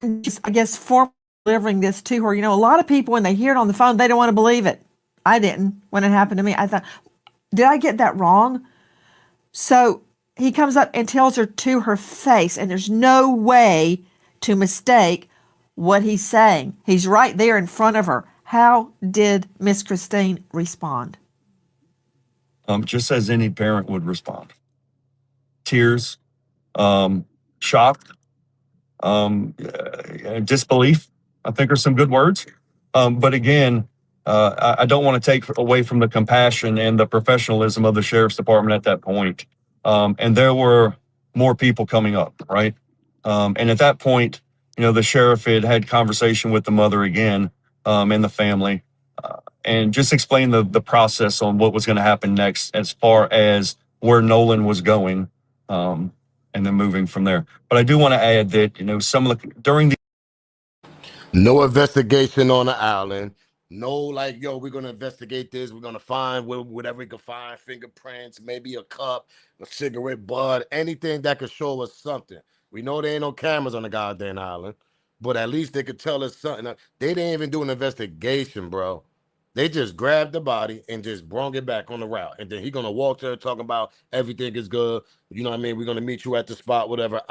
and just, I guess, for delivering this to her. A lot of people, when they hear it on the phone, they don't want to believe it. I didn't when it happened to me. I thought, did I get that wrong? So he comes up and tells her to her face, and there's no way to mistake what he's saying. He's right there in front of her. How did Miss Christine respond? Just as any parent would respond. Tears, shock, disbelief, I think are some good words. But again, I don't want to take away from the compassion and the professionalism of the sheriff's department at that point. And there were more people coming up, right? And at that point, the sheriff had conversation with the mother again, and the family, and just explained the process on what was going to happen next as far as where Nolan was going, and then moving from there. But I do want to add that, some of the, during the No investigation on the island. No, like, yo, we're going to investigate this. We're going to find whatever we can find, fingerprints, maybe a cup, a cigarette butt, anything that could show us something. We know there ain't no cameras on the goddamn island, but at least they could tell us something. They didn't even do an investigation, bro. They just grabbed the body and just brung it back on the route. And then he going to walk there talking about everything is good. You know what I mean? We're going to meet you at the spot, whatever.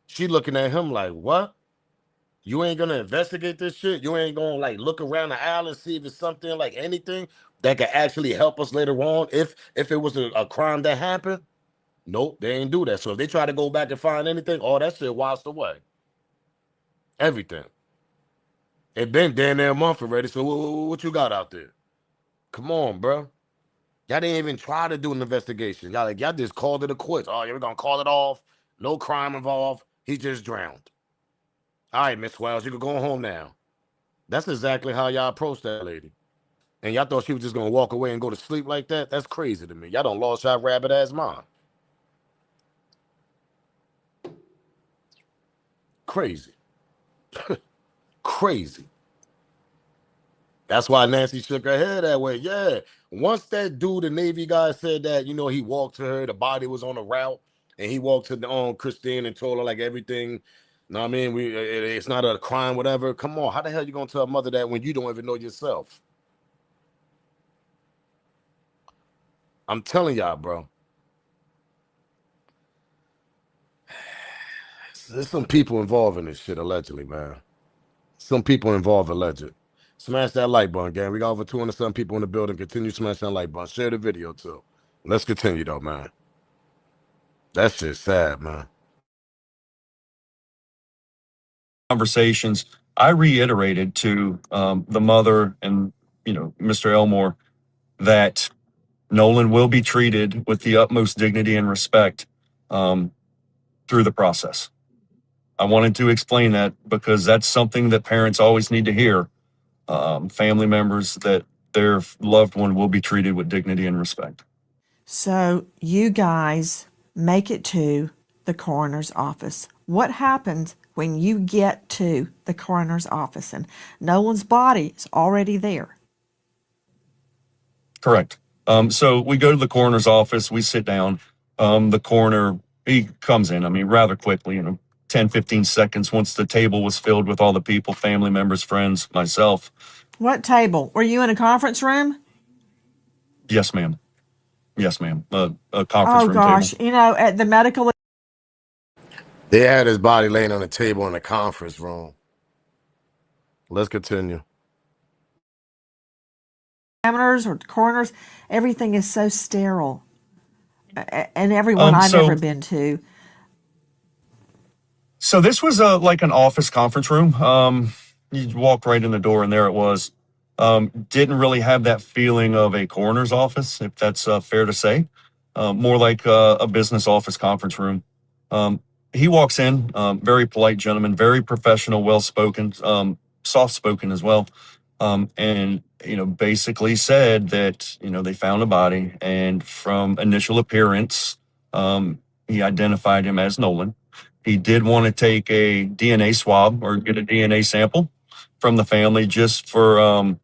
She looking at him like, what? You ain't gonna investigate this shit. You ain't gonna like look around the island, see if it's something like anything that could actually help us later on. If it was a crime that happened, nope, they ain't do that. So if they try to go back and find anything, all that shit washed away. Everything. It been damn near a month already. So what you got out there? Come on, bro. Y'all didn't even try to do an investigation. Y'all just called it a quits. Oh yeah, we're gonna call it off. No crime involved. He just drowned. All right, Miss Wells, you can go home now. That's exactly how y'all approached that lady. And y'all thought she was just going to walk away and go to sleep like that? That's crazy to me. Y'all done lost y'all rabbit-ass mind. Crazy. Crazy. That's why Nancy shook her head that way. Yeah. Once that dude, the Navy guy, said that, he walked to her, the body was on the route, and he walked to Christine and told her like everything. Know what I mean? It's not a crime, whatever. Come on. How the hell you going to tell a mother that when you don't even know yourself? I'm telling y'all, bro. There's some people involved in this shit, allegedly, man. Some people involved, alleged. Smash that like button, gang. We got over 200-something people in the building. Continue smashing that like button. Share the video, too. Let's continue, though, man. That shit's sad, man. conversations, I reiterated to the mother and, Mr. Elmore, that Nolan will be treated with the utmost dignity and respect through the process. I wanted to explain that because that's something that parents always need to hear. Family members, that their loved one will be treated with dignity and respect. So you guys make it to the coroner's office. What happens when you get to the coroner's office and Nolan's body is already there? Correct. So we go to the coroner's office, we sit down. The coroner, he comes in, rather quickly, 10, 15 seconds once the table was filled with all the people, family members, friends, myself. What table? Were you in a conference room? Yes, ma'am. Yes, ma'am. A conference room gosh, table. At the medical They had his body laying on the table in the conference room. Let's continue. examiners or coroners, everything is so sterile. And everyone I've ever been to. So this was like an office conference room. You walk right in the door and there it was. Didn't really have that feeling of a coroner's office, if that's fair to say. more like a business office conference room. Um, he walks in, very polite gentleman, very professional, well spoken, soft spoken as well. And, basically said that, they found a body, and from initial appearance, he identified him as Nolan. He did want to take a DNA swab or get a DNA sample from the family just for,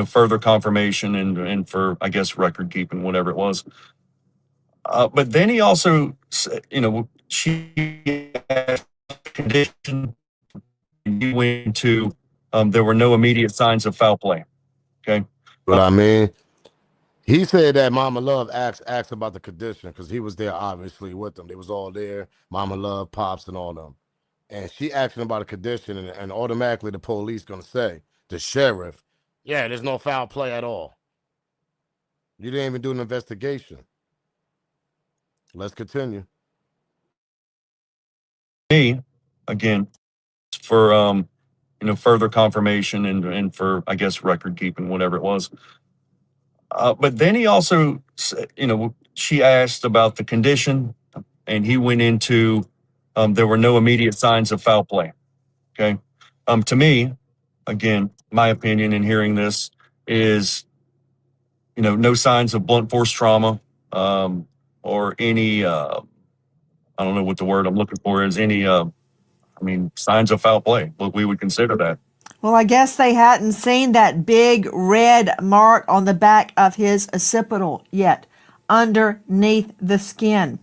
further confirmation and for, I guess, record keeping, whatever it was. But then he also, she asked condition, and he went into, there were no immediate signs of foul play. Okay. What I mean, he said that Mama Love asked about the condition because he was there obviously with them. They was all there, Mama Love, Pops, and all them. And she asked him about a condition, and automatically the police gonna say, the sheriff, yeah, there's no foul play at all. You didn't even do an investigation. Let's continue. Me, again, for, further confirmation and for, I guess, record keeping, whatever it was. But then he also, she asked about the condition, and he went into, there were no immediate signs of foul play. Okay. To me, again, my opinion in hearing this is, no signs of blunt force trauma, or any, I don't know what the word I'm looking for is, any, signs of foul play. What we would consider that. Well, I guess they hadn't seen that big red mark on the back of his occipital yet, underneath the skin.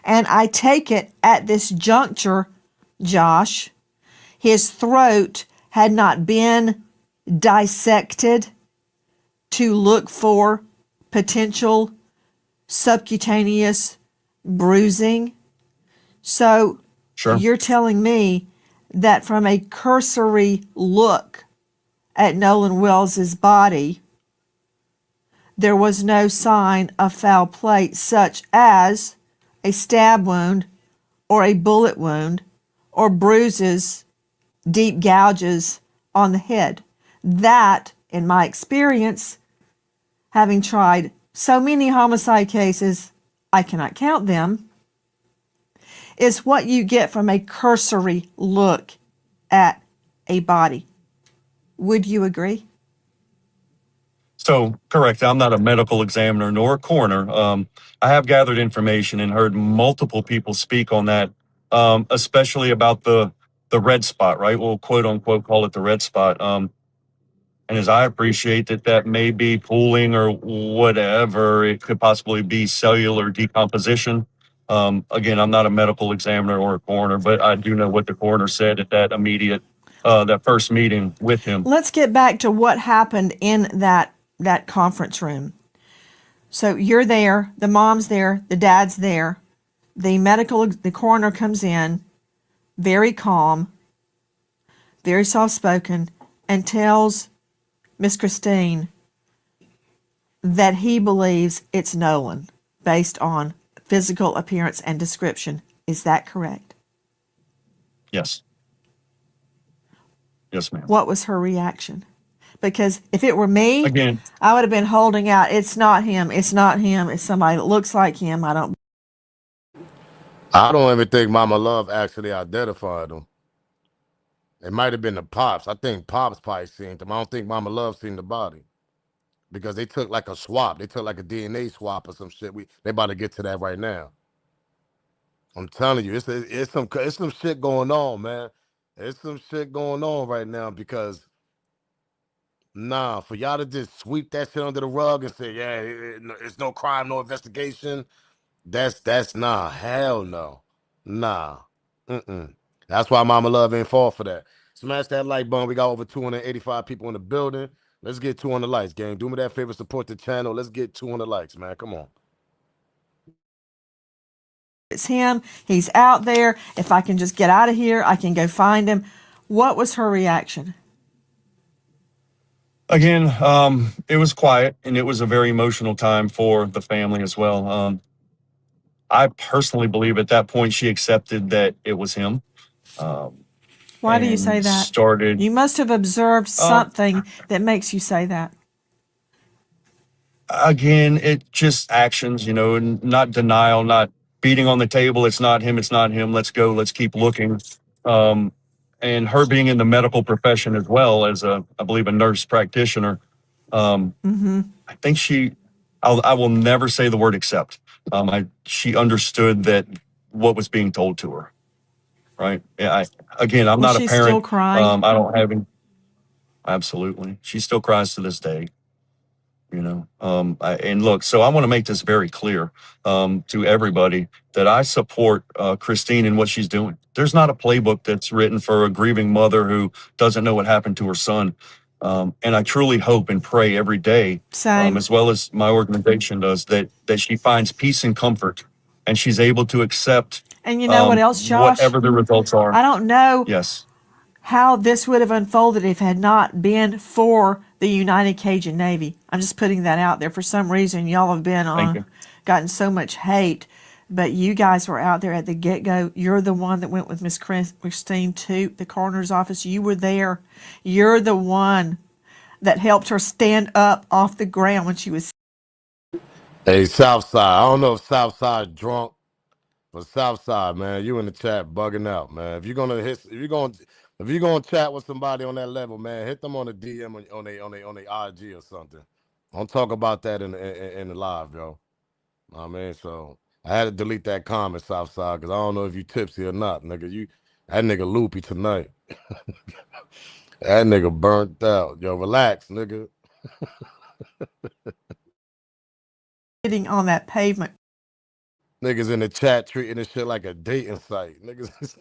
And I take it at this juncture, Josh, his throat had not been dissected to look for potential subcutaneous bruising. So Sure. you're telling me that from a cursory look at Nolan Wells's body, there was no sign of foul play, such as a stab wound or a bullet wound or bruises, deep gouges on the head. That, in my experience, having tried so many homicide cases, I cannot count them, is what you get from a cursory look at a body. Would you agree? So, correct. I'm not a medical examiner nor a coroner. I have gathered information and heard multiple people speak on that, especially about the red spot, right? We'll quote unquote call it the red spot. And as I appreciate that may be pooling or whatever, it could possibly be cellular decomposition. Again, I'm not a medical examiner or a coroner, but I do know what the coroner said at that immediate, that first meeting with him. Let's get back to what happened in that conference room. So you're there, the mom's there, the dad's there, the coroner comes in, very calm, very soft-spoken, and tells Miss Christine that he believes it's Nolan based on physical appearance and description. Is that correct? Yes. Yes, ma'am. What was her reaction? Because if it were me, Again, I would have been holding out. It's not him. It's not him. It's somebody that looks like him. I don't even think Mama Love actually identified him. It might have been the Pops. I think Pops probably seen him. I don't think Mama Love seen the body because they took like a swap. They took like a DNA swap or some shit. They about to get to that right now. I'm telling you, it's some shit going on, man. It's some shit going on right now because for y'all to just sweep that shit under the rug and say, yeah, it's no crime, no investigation. That's hell no. Nah. That's why Mama Love ain't fall for that. Smash that like button. We got over 285 people in the building. Let's get 200 likes, gang. Do me that favor, support the channel. Let's get 200 likes, man. Come on. It's him. He's out there. If I can just get out of here, I can go find him. What was her reaction? Again, it was quiet and it was a very emotional time for the family as well. I personally believe at that point she accepted that it was him. Why do you say that? You must have observed something that makes you say that. Again, it just actions, and not denial, not beating on the table. It's not him. It's not him. Let's go. Let's keep looking. Um, and her being in the medical profession as well as I believe, a nurse practitioner. I think I will never say the word accept. She understood that what was being told to her. Right. Yeah. I'm Was not a she still parent. crying? I don't have any. Absolutely. She still cries to this day. And look, so I want to make this very clear to everybody that I support Christine in what she's doing. There's not a playbook that's written for a grieving mother who doesn't know what happened to her son. And I truly hope and pray every day, Same. as well as my organization does, that she finds peace and comfort, and she's able to accept And you know what else, Josh? whatever the results are. I don't know Yes. how this would have unfolded if it had not been for the United Cajun Navy. I'm just putting that out there. For some reason, y'all have been Thank you. gotten so much hate, but you guys were out there at the get-go. You're the one that went with Miss Christine to the coroner's office. You were there. You're the one that helped her stand up off the ground when she was. Hey, Southside. I don't know if Southside drunk, but Southside, man, you in the chat bugging out, man. If you're gonna chat with somebody on that level, man, hit them on the DM on the IG or something. Don't talk about that in the live, yo. I mean, so I had to delete that comment, Southside, because I don't know if you tipsy or not, nigga. That nigga loopy tonight. That nigga burnt out. Yo, relax, nigga. Sitting on that pavement. Niggas in the chat treating this shit like a dating site. Niggas.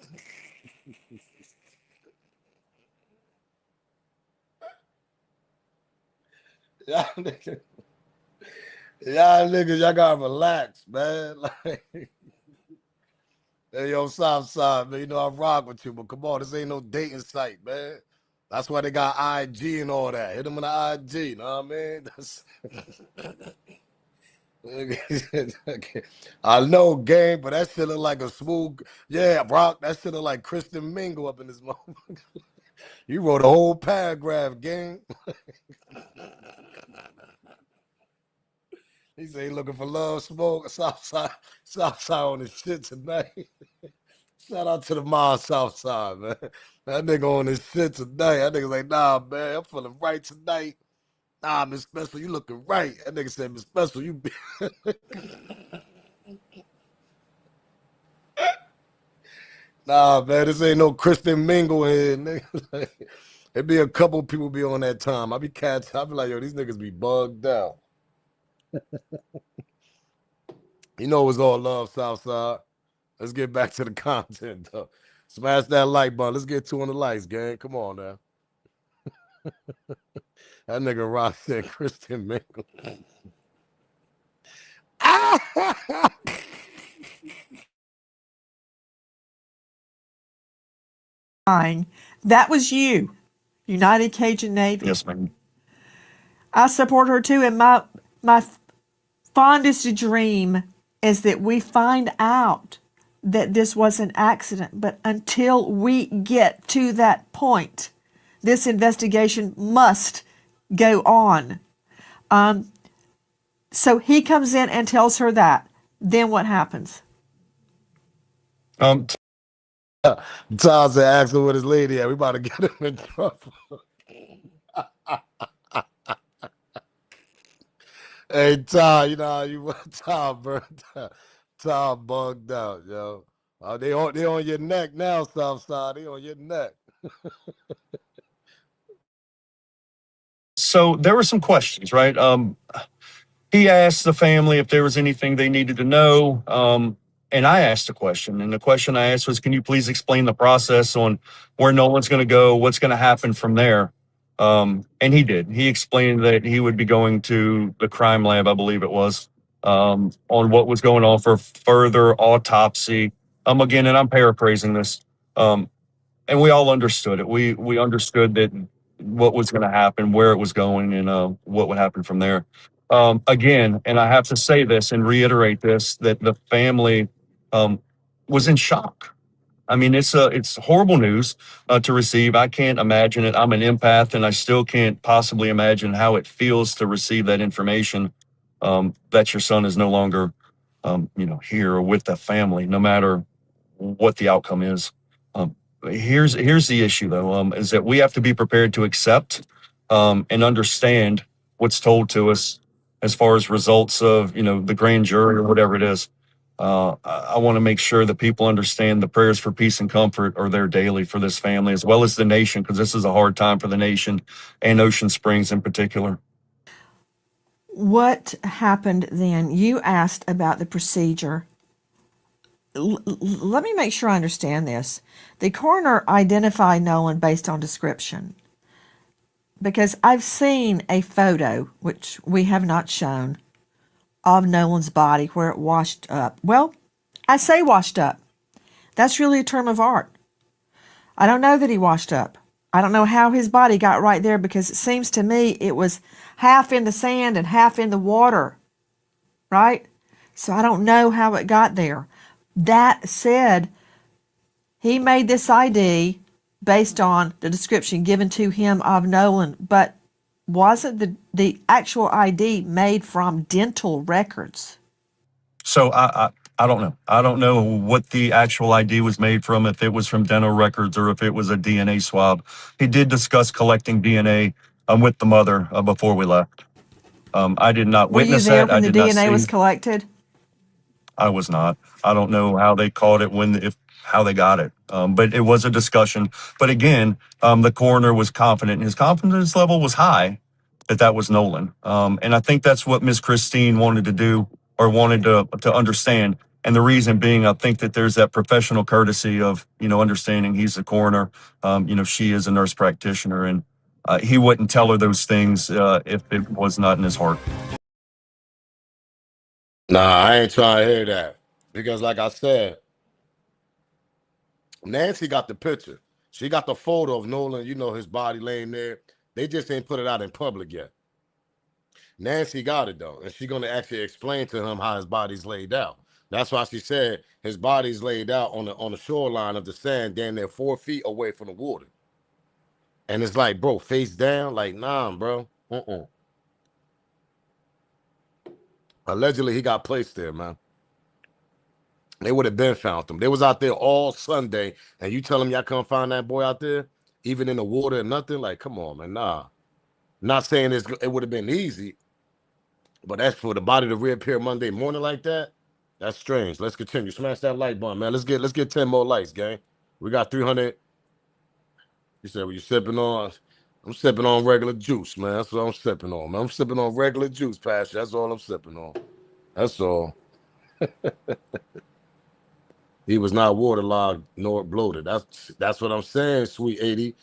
y'all gotta relax, man. Like, hey, yo, Southside, man, I rock with you, but come on, this ain't no dating site, man. That's why they got IG and all that. Hit them on the IG, you know what I mean? I know, gang, but that shit look like a smooth. Yeah, Brock, that shit look like Kristen Mingle up in this moment. You wrote a whole paragraph, gang. He said he looking for love, smoke. Southside on his shit tonight. Shout out to the Mile Southside, man. That nigga on his shit tonight. That nigga like, nah, man, I'm feeling right tonight. Nah, Miss Special, you looking right. That nigga said, Miss Special, you be. Nah, man, this ain't no Kristen Mingle here, nigga. It be a couple people be on that time. I be like, yo, these niggas be bugged out. You know it's all love, Southside. Let's get back to the content, though. Smash that like button. Let's get 200 likes, gang. Come on now. That nigga Rock said Kristen Mingle. That was you, United Cajun Navy. Yes, ma'am. I support her too, and my fondest dream is that we find out that this was an accident. But until we get to that point, this investigation must go on. So he comes in and tells her that. Then what happens? Todd said, ask him with his lady at. We about to get him in trouble. Hey, Todd, you know how you want Todd burnt out. Todd bugged out, yo. They on your neck now, Southside. They on your neck. So there were some questions, right? He asked the family if there was anything they needed to know. And I asked a question. And the question I asked was, can you please explain the process on where Nolan's going to go, what's going to happen from there? And he did. He explained that he would be going to the crime lab, I believe it was, on what was going on for further autopsy. Again, and I'm paraphrasing this. And we all understood it. We understood that what was going to happen, where it was going, and what would happen from there. Again, and I have to say this and reiterate this, that the family was in shock. I mean, it's horrible news to receive. I can't imagine it. I'm an empath, and I still can't possibly imagine how it feels to receive that information. that your son is no longer, here or with the family, no matter what the outcome is. Here's the issue though, is that we have to be prepared to accept and understand what's told to us as far as results of the grand jury or whatever it is. I want to make sure that people understand the prayers for peace and comfort are there daily for this family as well as the nation, because this is a hard time for the nation and Ocean Springs in particular. What happened then? You asked about the procedure. Let me make sure I understand this. The coroner identified Nolan based on description, because I've seen a photo, which we have not shown, of Nolan's body where it washed up. Well, I say washed up. That's really a term of art. I don't know that he washed up. I don't know how his body got right there, because it seems to me it was half in the sand and half in the water, right? So I don't know how it got there. That said, he made this ID based on the description given to him of Nolan, but wasn't the actual ID made from dental records? So I don't know. I don't know what the actual ID was made from, if it was from dental records or if it was a DNA swab. He did discuss collecting DNA with the mother before we left. I did not Were you witness there that. I when the did not DNA was see. collected? I was not. I don't know how they caught it, how they got it. But it was a discussion. But again, the coroner was confident, and his confidence level was high that was Nolan. And I think that's what Miss Christine wanted to do, or wanted to understand. And the reason being, I think that there's that professional courtesy of, understanding he's the coroner. She is a nurse practitioner, and he wouldn't tell her those things if it was not in his heart. Nah, I ain't trying to hear that. Because like I said, Nancy got the picture. She got the photo of Nolan, his body laying there. They just ain't put it out in public yet. Nancy got it though, and she's gonna actually explain to him how his body's laid out. That's why she said his body's laid out on the shoreline of the sand, down there 4 feet away from the water. And it's like, bro, face down, like, nah, bro. Allegedly, he got placed there, man. They would have been found him. They was out there all Sunday, and you tell them y'all couldn't find that boy out there, even in the water and nothing. Like, come on, man, nah. Not saying it would have been easy, but that's for the body to reappear Monday morning like that. That's strange. Let's continue. Smash that like button, man. Let's get 10 more likes, gang. We got 300. You said, what you sipping on? I'm sipping on regular juice, man. That's what I'm sipping on, man. I'm sipping on regular juice, Pastor. That's all I'm sipping on. That's all. He was not waterlogged nor bloated. That's what I'm saying, Sweet 80.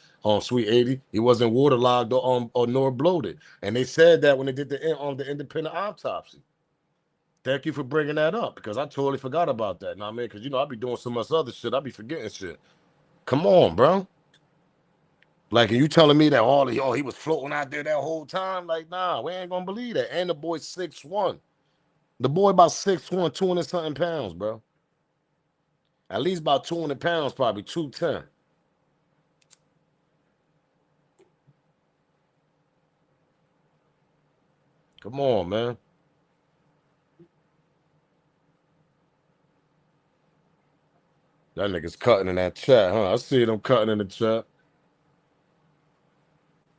Sweet 80. He wasn't waterlogged or nor bloated. And they said that when they did the independent autopsy. Thank you for bringing that up, because I totally forgot about that. Know what I mean? Because I be doing so much other shit. I be forgetting shit. Come on, bro. Like, are you telling me that he was floating out there that whole time? Like, nah, we ain't gonna believe that. And the boy 6'1". The boy about 6'1", 200 something pounds, bro. At least about 200 pounds, probably 210. Come on, man. That nigga's cutting in that chat, huh? I see them cutting in the chat.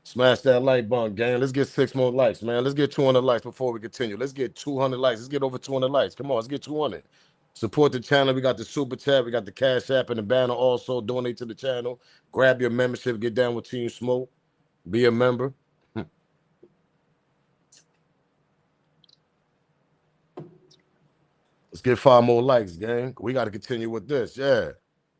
Smash that like button, gang. Let's get 6 more likes, man. Let's get 200 likes before we continue. Let's get 200 likes. Let's get over 200 likes. Come on, let's get 200. Support the channel. We got the super chat. We got the Cash App and the banner also. Donate to the channel. Grab your membership. Get down with Team Smoke. Be a member. Let's get 5 more likes, gang. We got to continue with this, yeah.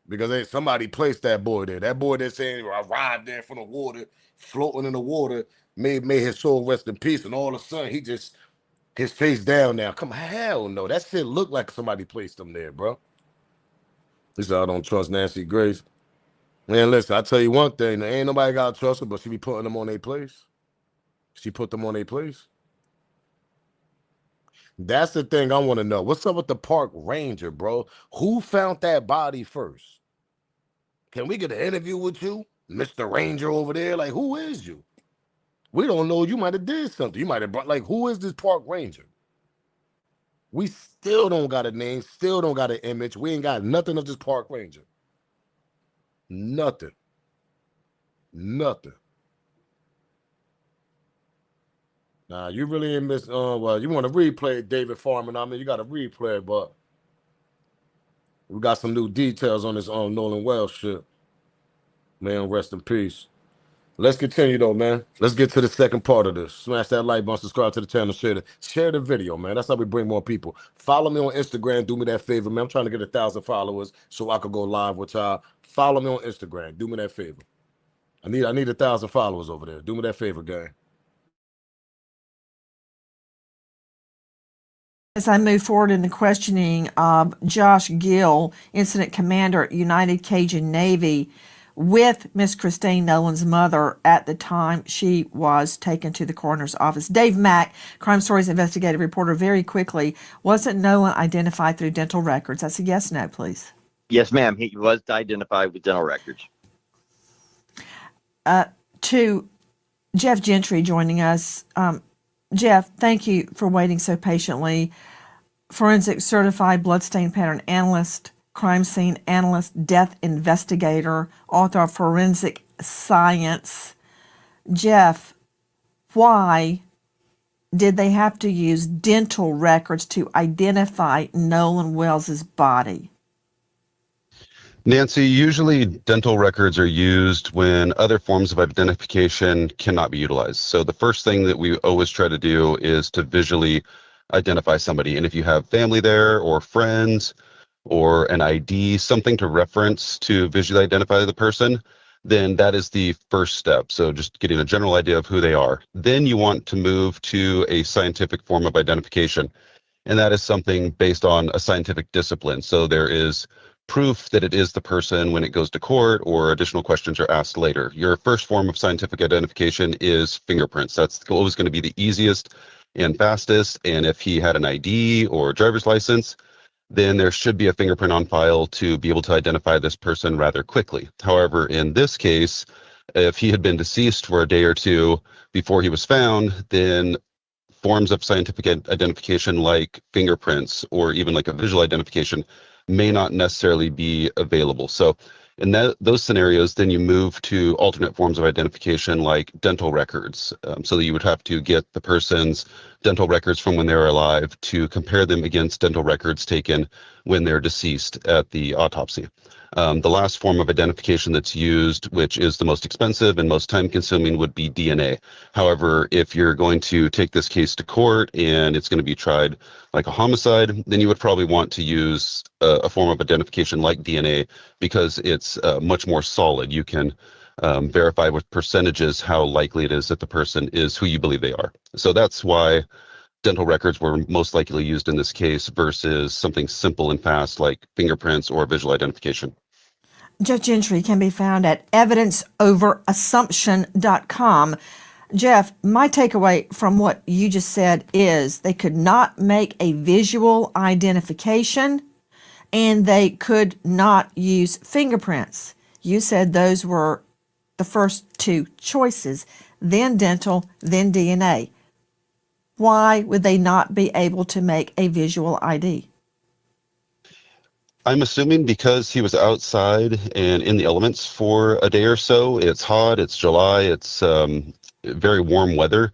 Because somebody placed that boy there. That boy that saying arrived there from the water, floating in the water, made his soul rest in peace. And all of a sudden, his face down now. Come hell no. That shit looked like somebody placed him there, bro. He said, I don't trust Nancy Grace. Man, listen, I tell you one thing. There ain't nobody got to trust her, but she be putting them on their place. She put them on their place. That's the thing I want to know. What's up with the park ranger, bro? Who found that body first? Can we get an interview with you, Mr. Ranger over there? Like, who is you? We don't know. You might have did something. You might have brought, like, who is this park ranger? We still don't got a name, still don't got an image. We ain't got nothing of this park ranger. Nothing. Nothing. Nah, you really ain't miss. Well, you want to replay David Farman. I mean, you got to replay it, but we got some new details on this Nolan Wells shit. Man, rest in peace. Let's continue though, man. Let's get to the second part of this. Smash that like button, subscribe to the channel, share the video, man. That's how we bring more people. Follow me on Instagram. Do me that favor, man. I'm trying to get 1,000 followers so I could go live with y'all. Follow me on Instagram. Do me that favor. I need 1,000 followers over there. Do me that favor, gang. As I move forward in the questioning of Josh Gill, incident commander at United Cajun Navy, with Miss Christine Nolan's mother at the time she was taken to the coroner's office. Dave Mack, Crime Stories investigative reporter, very quickly, wasn't Nolan identified through dental records? That's a yes, no, please. Yes, ma'am. He was identified with dental records. To Jeff Gentry joining us. Jeff, thank you for waiting so patiently. Forensic certified bloodstain pattern analyst, crime scene analyst, death investigator, author of Forensic Science. Jeff, why did they have to use dental records to identify Nolan Wells's body? Nancy, usually dental records are used when other forms of identification cannot be utilized. So the first thing that we always try to do is to visually identify somebody. And if you have family there or friends or an ID, something to reference to visually identify the person, then that is the first step. So just getting a general idea of who they are. Then you want to move to a scientific form of identification. And that is something based on a scientific discipline. So there is proof that it is the person when it goes to court or additional questions are asked later. Your first form of scientific identification is fingerprints. That's always going to be the easiest and fastest. And if he had an ID or driver's license, then there should be a fingerprint on file to be able to identify this person rather quickly. However, in this case, if he had been deceased for a day or two before he was found, then forms of scientific identification like fingerprints or even like a visual identification may not necessarily be available. So in those scenarios, then you move to alternate forms of identification like dental records. So that you would have to get the person's dental records from when they were alive to compare them against dental records taken when they're deceased at the autopsy. The last form of identification that's used, which is the most expensive and most time consuming, would be DNA. However, if you're going to take this case to court and it's going to be tried like a homicide, then you would probably want to use a form of identification like DNA because it's much more solid. You can verify with percentages how likely it is that the person is who you believe they are. So that's why dental records were most likely used in this case versus something simple and fast like fingerprints or visual identification. Jeff Gentry can be found at evidenceoverassumption.com. Jeff, my takeaway from what you just said is they could not make a visual identification and they could not use fingerprints. You said those were the first two choices, then dental, then DNA. Why would they not be able to make a visual ID? I'm assuming because he was outside and in the elements for a day or so. It's hot, it's July, it's very warm weather.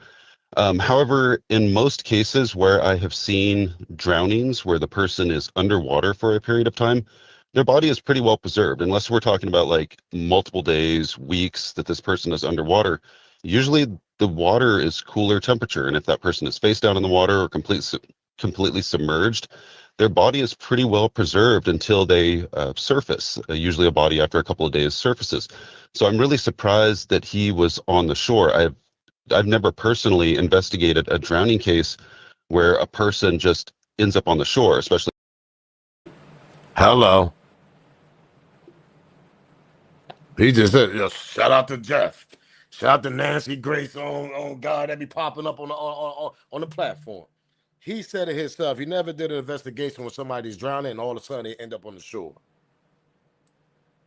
However, in most cases where I have seen drownings where the person is underwater for a period of time, their body is pretty well preserved, unless we're talking about like multiple days, weeks that this person is underwater. Usually the water is cooler temperature, and if that person is face down in the water or completely submerged, their body is pretty well preserved until they surface. Usually a body after a couple of days surfaces. So I'm really surprised that he was on the shore. I've never personally investigated a drowning case where a person just ends up on the shore, especially. Hello. He just said, shout out to Jeff. Shout out to Nancy Grace on God that be popping up on the platform. He said it himself. He never did an investigation when somebody's drowning and all of a sudden they end up on the shore.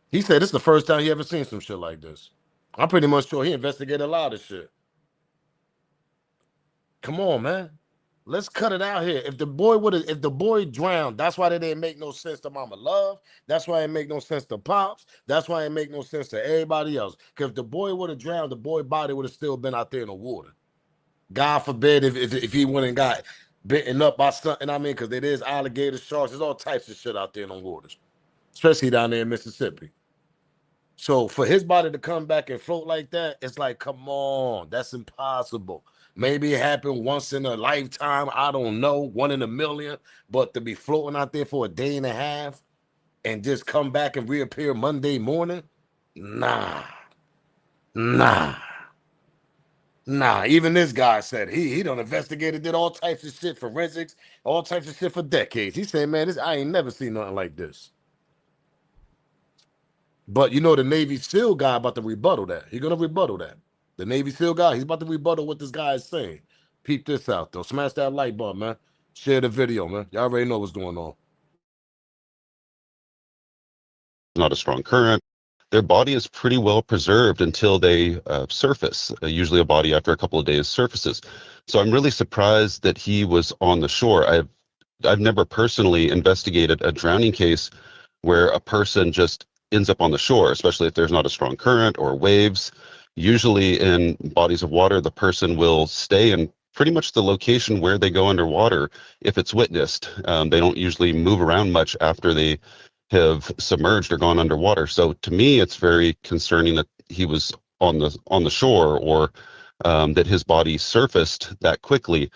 He said this is the first time he ever seen some shit like this. I'm pretty much sure he investigated a lot of shit. Come on, man. Let's cut it out here. If the boy drowned, that's why they didn't make no sense to Mama Love. That's why it make no sense to Pops. That's why it make no sense to everybody else. Because if the boy would have drowned, the boy body would have still been out there in the water. God forbid if he went and got bitten up by something. I mean, because there is alligator sharks. There's all types of shit out there in the waters, especially down there in Mississippi. So for his body to come back and float like that, it's like, come on, that's impossible. Maybe it happened once in a lifetime. I don't know, 1 in a million. But to be floating out there for a day and a half and just come back and reappear Monday morning, nah. Even this guy said he done investigated, did all types of shit, forensics, all types of shit for decades. He said, man, I ain't never seen nothing like this. But you know, the Navy SEAL guy about to rebuttal that. He's gonna rebuttal that. The Navy SEAL guy, he's about to rebuttal what this guy is saying. Peep this out though. Smash that like button, man. Share the video, man. Y'all already know what's going on. Not a strong current. Their body is pretty well preserved until they surface. Usually a body after a couple of days surfaces. So I'm really surprised that he was on the shore. I've never personally investigated a drowning case where a person just ends up on the shore, especially if there's not a strong current or waves. Usually in bodies of water, the person will stay in pretty much the location where they go underwater if it's witnessed. They don't usually move around much after they have submerged or gone underwater. So to me, it's very concerning that he was on the shore, or that his body surfaced that quickly.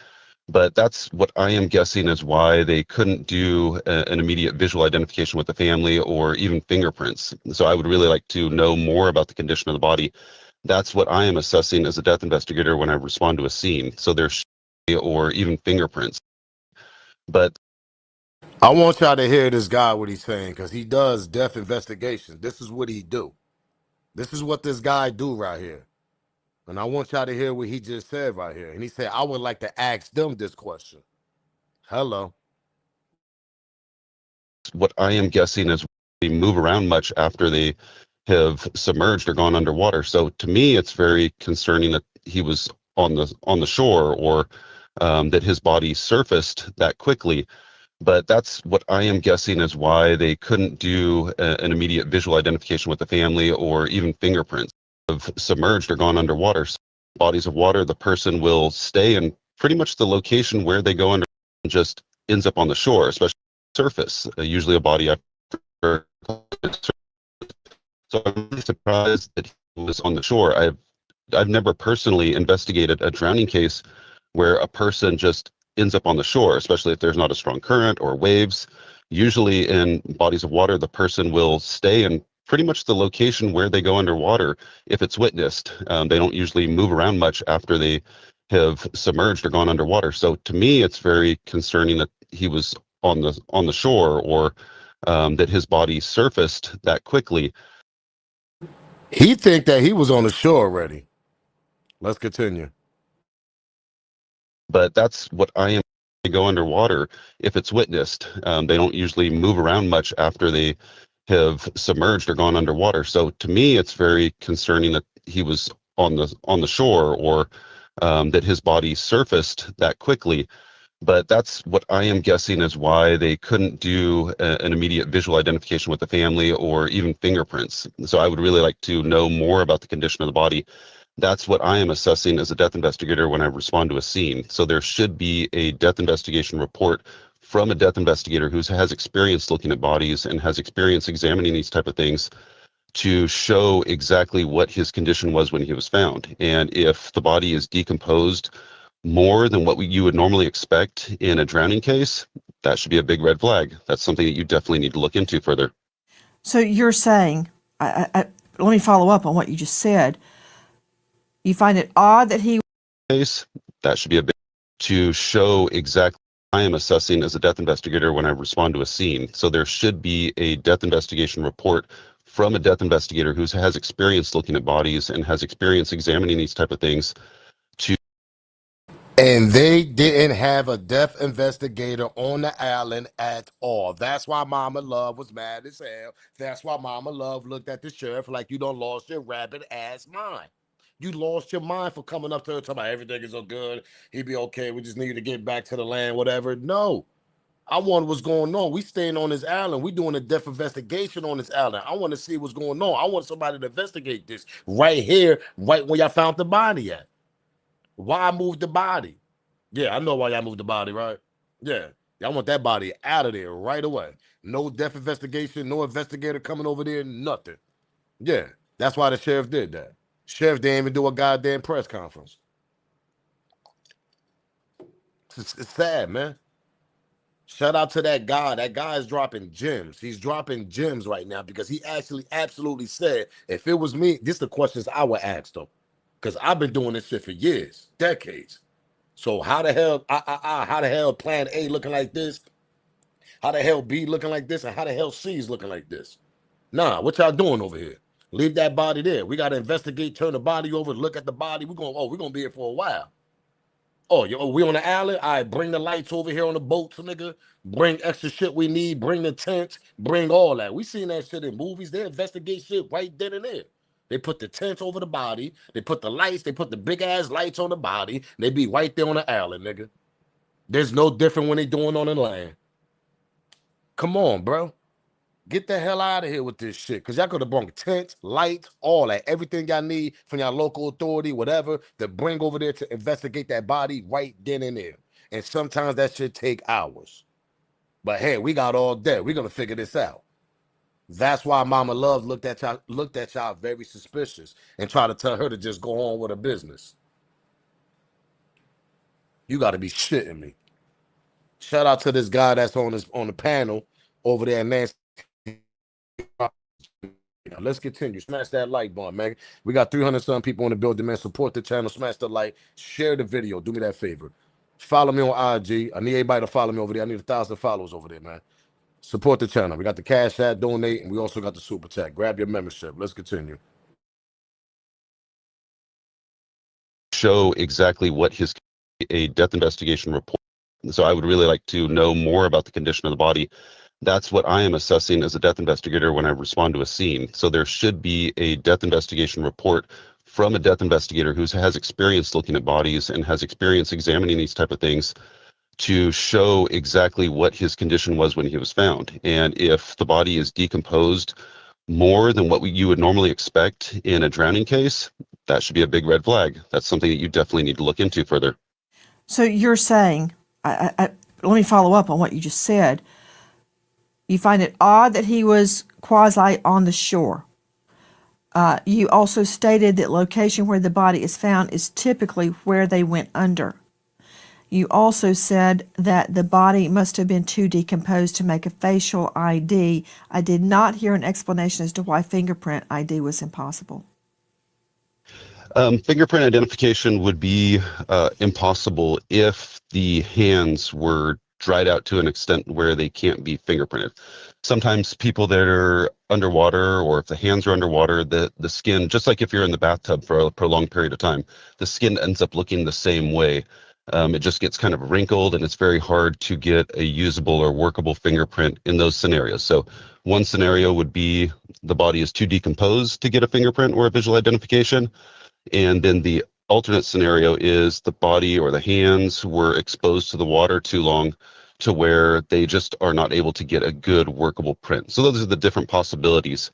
But that's what I am guessing is why they couldn't do an immediate visual identification with the family or even fingerprints. So I would really like to know more about the condition of the body. That's what I am assessing as a death investigator when I respond to a scene. So there's or even fingerprints. But I want y'all to hear this guy what he's saying, because he does death investigations. This is what he do. This is what this guy do right here. And I want y'all to hear what he just said right here. And he said, I would like to ask them this question. Hello. what I am guessing is they move around much after they have submerged or gone underwater. So to me, it's very concerning that he was on the shore, or that his body surfaced that quickly. But that's what I am guessing is why they couldn't do an immediate visual identification with the family or even fingerprints. Have submerged or gone underwater. So bodies of water, the person will stay in pretty much the location where they go under and just ends up on the shore, especially surface. Usually a body after. So I'm really surprised that he was on the shore. I've never personally investigated a drowning case where a person just ends up on the shore, especially if there's not a strong current or waves. Usually in bodies of water, the person will stay in pretty much the location where they go underwater if it's witnessed. They don't usually move around much after they have submerged or gone underwater. So to me, it's very concerning that he was on the shore, or that his body surfaced that quickly. He think that he was on the shore already. Let's continue. But that's what I am. They go underwater if it's witnessed. They don't usually move around much after they have submerged or gone underwater. So to me, it's very concerning that he was on the shore, or that his body surfaced that quickly. But that's what I am guessing is why they couldn't do an immediate visual identification with the family or even fingerprints. So I would really like to know more about the condition of the body. That's what I am assessing as a death investigator when I respond to a scene. So there should be a death investigation report from a death investigator who has experience looking at bodies and has experience examining these type of things, to show exactly what his condition was when he was found. And if the body is decomposed more than what you would normally expect in a drowning case, that should be a big red flag. That's something that you definitely need to look into further. So you're saying, let me follow up on what you just said. You find it odd that he Case, that should be a big, to show exactly I am assessing as a death investigator when I respond to a scene. So there should be a death investigation report from a death investigator who has experience looking at bodies and has experience examining these type of things. And they didn't have a death investigator on the island at all. That's why Mama Love was mad as hell. That's why Mama Love looked at the sheriff like, you done lost your rabbit ass mind. You lost your mind for coming up to her talking about everything is so good. He'd be okay. We just need to get back to the land, whatever. No. I wonder what's going on. We staying on this island. We doing a death investigation on this island. I want to see what's going on. I want somebody to investigate this right here, right where y'all found the body at. Why move the body? Yeah, I know why y'all moved the body, right? Yeah. Y'all want that body out of there right away. No death investigation, no investigator coming over there, nothing. Yeah, that's why the sheriff did that. Sheriff didn't even do a goddamn press conference. It's sad, man. Shout out to that guy. That guy is dropping gems. He's dropping gems right now because he actually absolutely said, if it was me, this is the questions I would ask them. Because I've been doing this shit for years, decades. So how the hell, how the hell plan A looking like this? How the hell B looking like this? And how the hell C is looking like this? Nah, what y'all doing over here? Leave that body there. We got to investigate, turn the body over, look at the body. We're going to be here for a while. Oh, we on the island? All right, bring the lights over here on the boats, nigga. Bring extra shit we need. Bring the tents. Bring all that. We seen that shit in movies. They investigate shit right then and there. They put the tent over the body. They put the lights. They put the big-ass lights on the body. They be right there on the island, nigga. There's no different when they doing on the land. Come on, bro. Get the hell out of here with this shit. Because y'all could have brought tents, lights, all that. Everything y'all need from your local authority, whatever, to bring over there to investigate that body right then and there. And sometimes that shit take hours. But hey, we got all day. We're going to figure this out. That's why Mama Love looked at y'all very suspicious and tried to tell her to just go on with her business. You got to be shitting me. Shout out to this guy that's on the panel over there in Nancy. Let's continue. Smash that like button, man. We got 300-some people on the building, man. Support the channel. Smash the like. Share the video. Do me that favor. Follow me on IG. I need everybody to follow me over there. I need 1,000 followers over there, man. Support the channel. We got the Cash App, donate, and we also got the Super Chat. Grab your membership. Let's continue. Show exactly what a death investigation report. So I would really like to know more about the condition of the body. That's what I am assessing as a death investigator when I respond to a scene. So there should be a death investigation report from a death investigator who has experience looking at bodies and has experience examining these type of things to show exactly what his condition was when he was found. And if the body is decomposed more than what you would normally expect in a drowning case, that should be a big red flag. That's something that you definitely need to look into further. So you're saying, let me follow up on what you just said. You find it odd that he was quasi on the shore. You also stated that location where the body is found is typically where they went under. You also said that the body must have been too decomposed to make a facial ID. I did not hear an explanation as to why fingerprint ID was impossible. Fingerprint identification would be impossible if the hands were dried out to an extent where they can't be fingerprinted. Sometimes people that are underwater, or if the hands are underwater, the skin, just like if you're in the bathtub for a prolonged period of time, the skin ends up looking the same way. It just gets kind of wrinkled, and it's very hard to get a usable or workable fingerprint in those scenarios. So one scenario would be the body is too decomposed to get a fingerprint or a visual identification. And then the alternate scenario is the body or the hands were exposed to the water too long to where they just are not able to get a good workable print. So those are the different possibilities.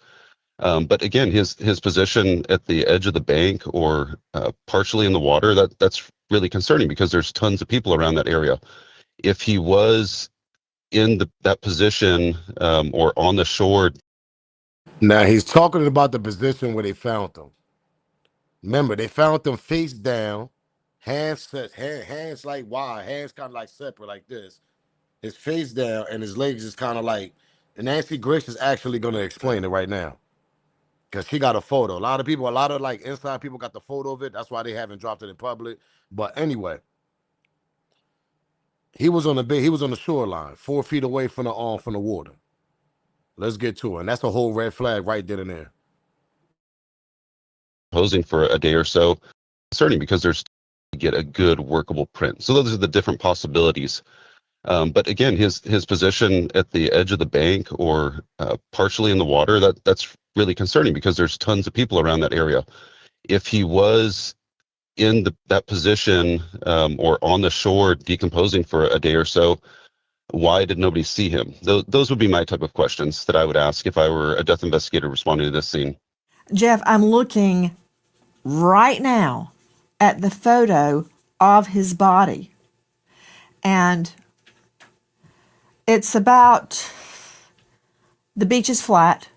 But again, his position at the edge of the bank or partially in the water, that's really concerning because there's tons of people around that area. If he was in that position or on the shore. Now he's talking about the position where they found them. Remember, they found them face down, hands like wide, hands kind of like separate like this. His face down and his legs is kind of like, and Nancy Grace is actually going to explain it right now. Because she got a photo. A lot of like inside people got the photo of it. That's why they haven't dropped it in public. But anyway, he was on the shoreline, 4 feet away from the water. Let's get to it. And that's a whole red flag right then and there. Posing for a day or so, concerning because there's to get a good workable print. So those are the different possibilities. But again, his position at the edge of the bank or partially in the water, that's really concerning because there's tons of people around that area. If he was in that position or on the shore decomposing for a day or so, why did nobody see him? Those would be my type of questions that I would ask if I were a death investigator responding to this scene. Jeff, I'm looking right now at the photo of his body, and it's about, the beach is flat,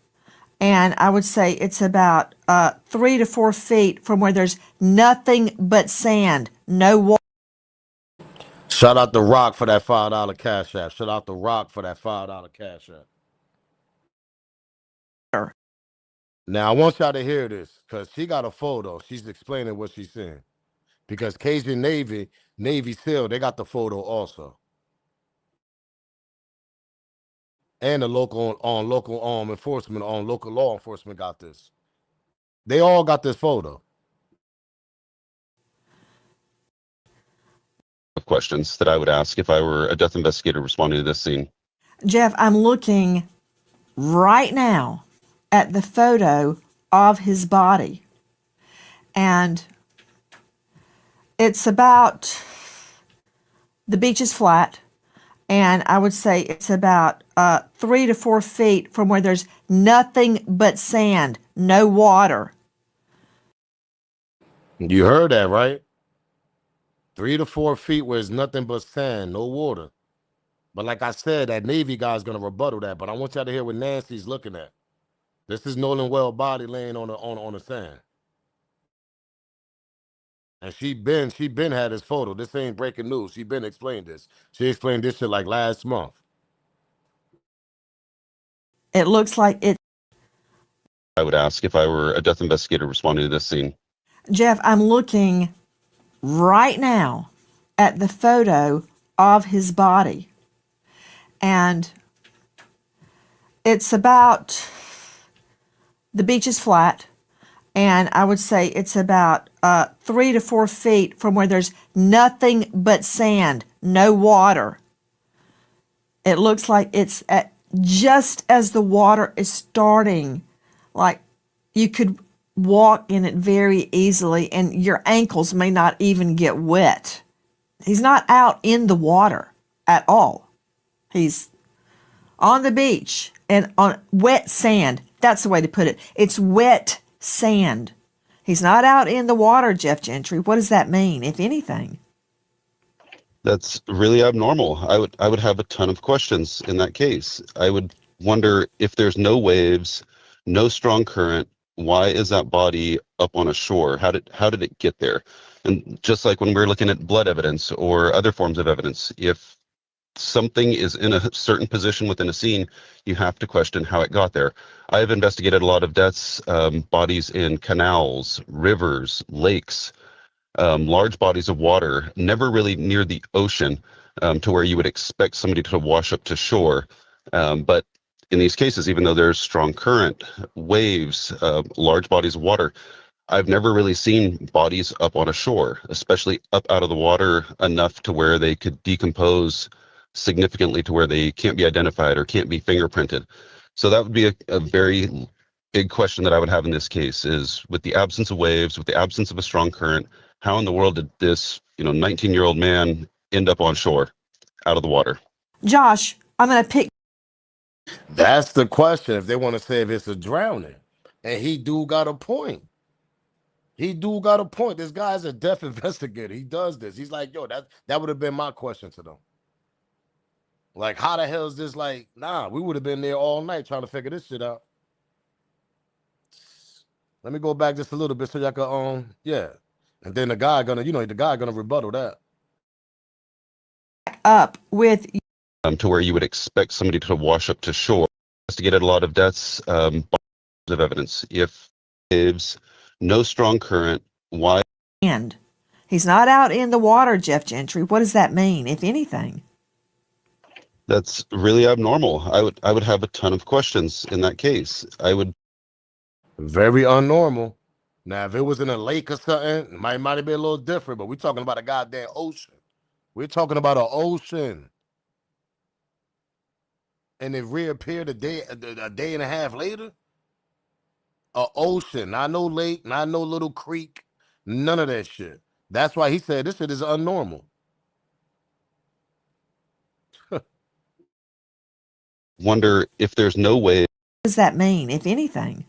and I would say it's about 3 to 4 feet from where there's nothing but sand, no water. Shout out The Rock for that $5 cash app. Shout out The Rock for that $5 cash app. Now, I want y'all to hear this because she got a photo. She's explaining what she's saying. Because Cajun Navy SEAL, they got the photo also. And the local enforcement, local law enforcement got this. They all got this photo. Questions that I would ask if I were a death investigator responding to this scene. Jeff, I'm looking right now at the photo of his body, and it's about, the beach is flat, and I would say it's about 3 to 4 feet from where there's nothing but sand, no water. You heard that, right? 3 to 4 feet where it's nothing but sand, no water. But like I said, that Navy guy's going to rebuttal that. But I want y'all to hear what Nancy's looking at. This is Nolan Well body laying on the sand. And she been had this photo. This ain't breaking news. She been explained this. She explained this shit like last month. It looks like it. I would ask if I were a death investigator responding to this scene. Jeff, I'm looking right now at the photo of his body, and it's about, the beach is flat, and I would say it's about 3 to 4 feet from where there's nothing but sand, no water. It looks like it's at, just as the water is starting, like you could walk in it very easily and your ankles may not even get wet. He's not out in the water at all. He's on the beach and on wet sand. That's the way to put it. It's wet sand. He's not out in the water, Jeff Gentry. What does that mean, if anything? That's really abnormal. I would have a ton of questions in that case. I would wonder if there's no waves, no strong current, why is that body up on a shore? How did it get there? And just like when we're looking at blood evidence or other forms of evidence, if something is in a certain position within a scene, you have to question how it got there. I have investigated a lot of deaths, bodies in canals, rivers, lakes, large bodies of water, never really near the ocean, to where you would expect somebody to wash up to shore. But in these cases, even though there's strong current, waves, large bodies of water, I've never really seen bodies up on a shore, especially up out of the water enough to where they could decompose significantly to where they can't be identified or can't be fingerprinted. So that would be a very big question that I would have in this case is, with the absence of waves, with the absence of a strong current, how in the world did this 19-year-old man end up on shore out of the water? Josh, I'm going to pick. That's the question. If they want to say if it's a drowning. And he do got a point. He do got a point. This guy's a death investigator. He does this. He's like, yo, that would have been my question to them. Like, how the hell is this? Like, nah, we would have been there all night trying to figure this shit out. Let me go back just a little bit so y'all can, yeah. And then the guy gonna rebuttal that. Up with to where you would expect somebody to wash up to shore. Investigated a lot of deaths, of evidence. If waves, no strong current, why? And he's not out in the water, Jeff Gentry. What does that mean, if anything? That's really abnormal. I would have a ton of questions in that case. I would. Very unnormal. Now, if it was in a lake or something, it might have been a little different, but we're talking about a goddamn ocean. We're talking about an ocean. And it reappeared a day and a half later? a ocean, not no lake, not no little creek, none of that shit. That's why he said this shit is unnormal. Wonder if there's no way What does that mean, if anything?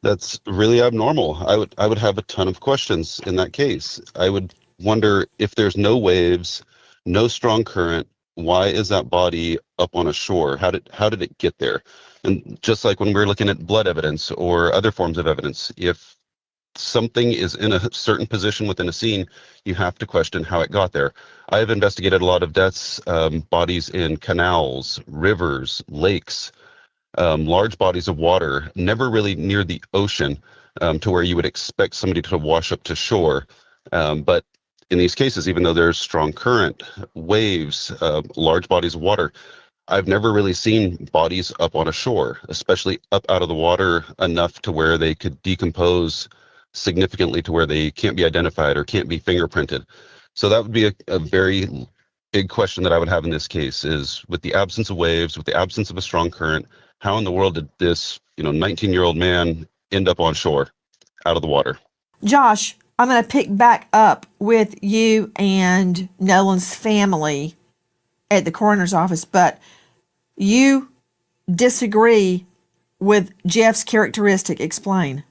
that's really abnormal. I would have a ton of questions in that case. I would wonder if there's no waves, no strong current, why is that body up on a shore? How did it get there? And just like when we're looking at blood evidence or other forms of evidence, if something is in a certain position within a scene, you have to question how it got there. I have investigated a lot of deaths, bodies in canals, rivers, lakes, large bodies of water, never really near the ocean, to where you would expect somebody to wash up to shore. But in these cases, even though there's strong current, waves, large bodies of water, I've never really seen bodies up on a shore, especially up out of the water enough to where they could decompose significantly to where they can't be identified or can't be fingerprinted. So that would be a very big question that I would have in this case is, with the absence of waves, with the absence of a strong current, how in the world did this, 19-year-old man end up on shore out of the water? Josh, I'm going to pick back up with you and Nolan's family at the coroner's office, but you disagree with Jeff's characteristic. Explain.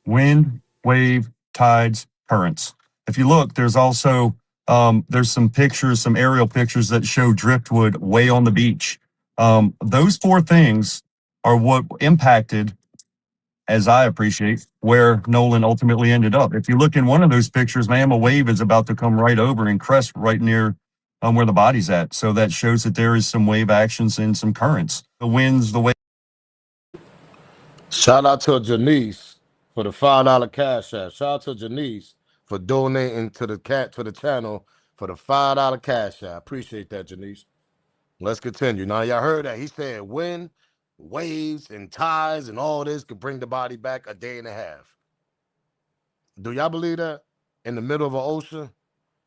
Wind, wave, tides, currents. If you look, there's also there's some pictures, some aerial pictures that show driftwood way on the beach. Those four things are what impacted, as I appreciate, where Nolan ultimately ended up. If you look in one of those pictures, man, a wave is about to come right over and crest right near where the body's at. So that shows that there is some wave actions and some currents. The winds, the wave. Shout out to Janice for the $5 cash app. Shout out to Janice for donating to the channel for the $5 cash app. Appreciate that, Janice. Let's continue. Now y'all heard that he said wind, waves, and tides and all this could bring the body back a day and a half. Do y'all believe that? In the middle of an ocean?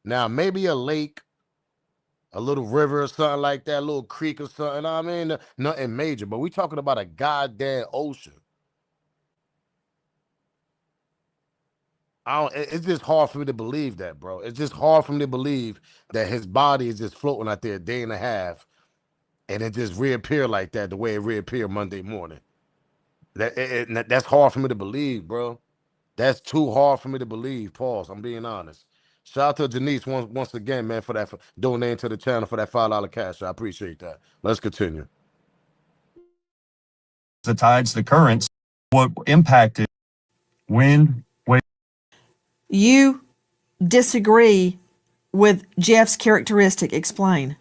Now maybe a lake, a little river or something like that, a little creek or something. I mean, nothing major, but we talking about a goddamn ocean. It's just hard for me to believe that, bro. It's just hard for me to believe that his body is just floating out there a day and a half and it just reappear like that, the way it reappeared Monday morning. That's hard for me to believe, bro. That's too hard for me to believe. Pause. I'm being honest. Shout out to Janice once again, man, for donating to the channel for that $5 cash. I appreciate that. Let's continue. The tides, the currents, what impacted wind, wave. You disagree with Jeff's characteristic. Explain.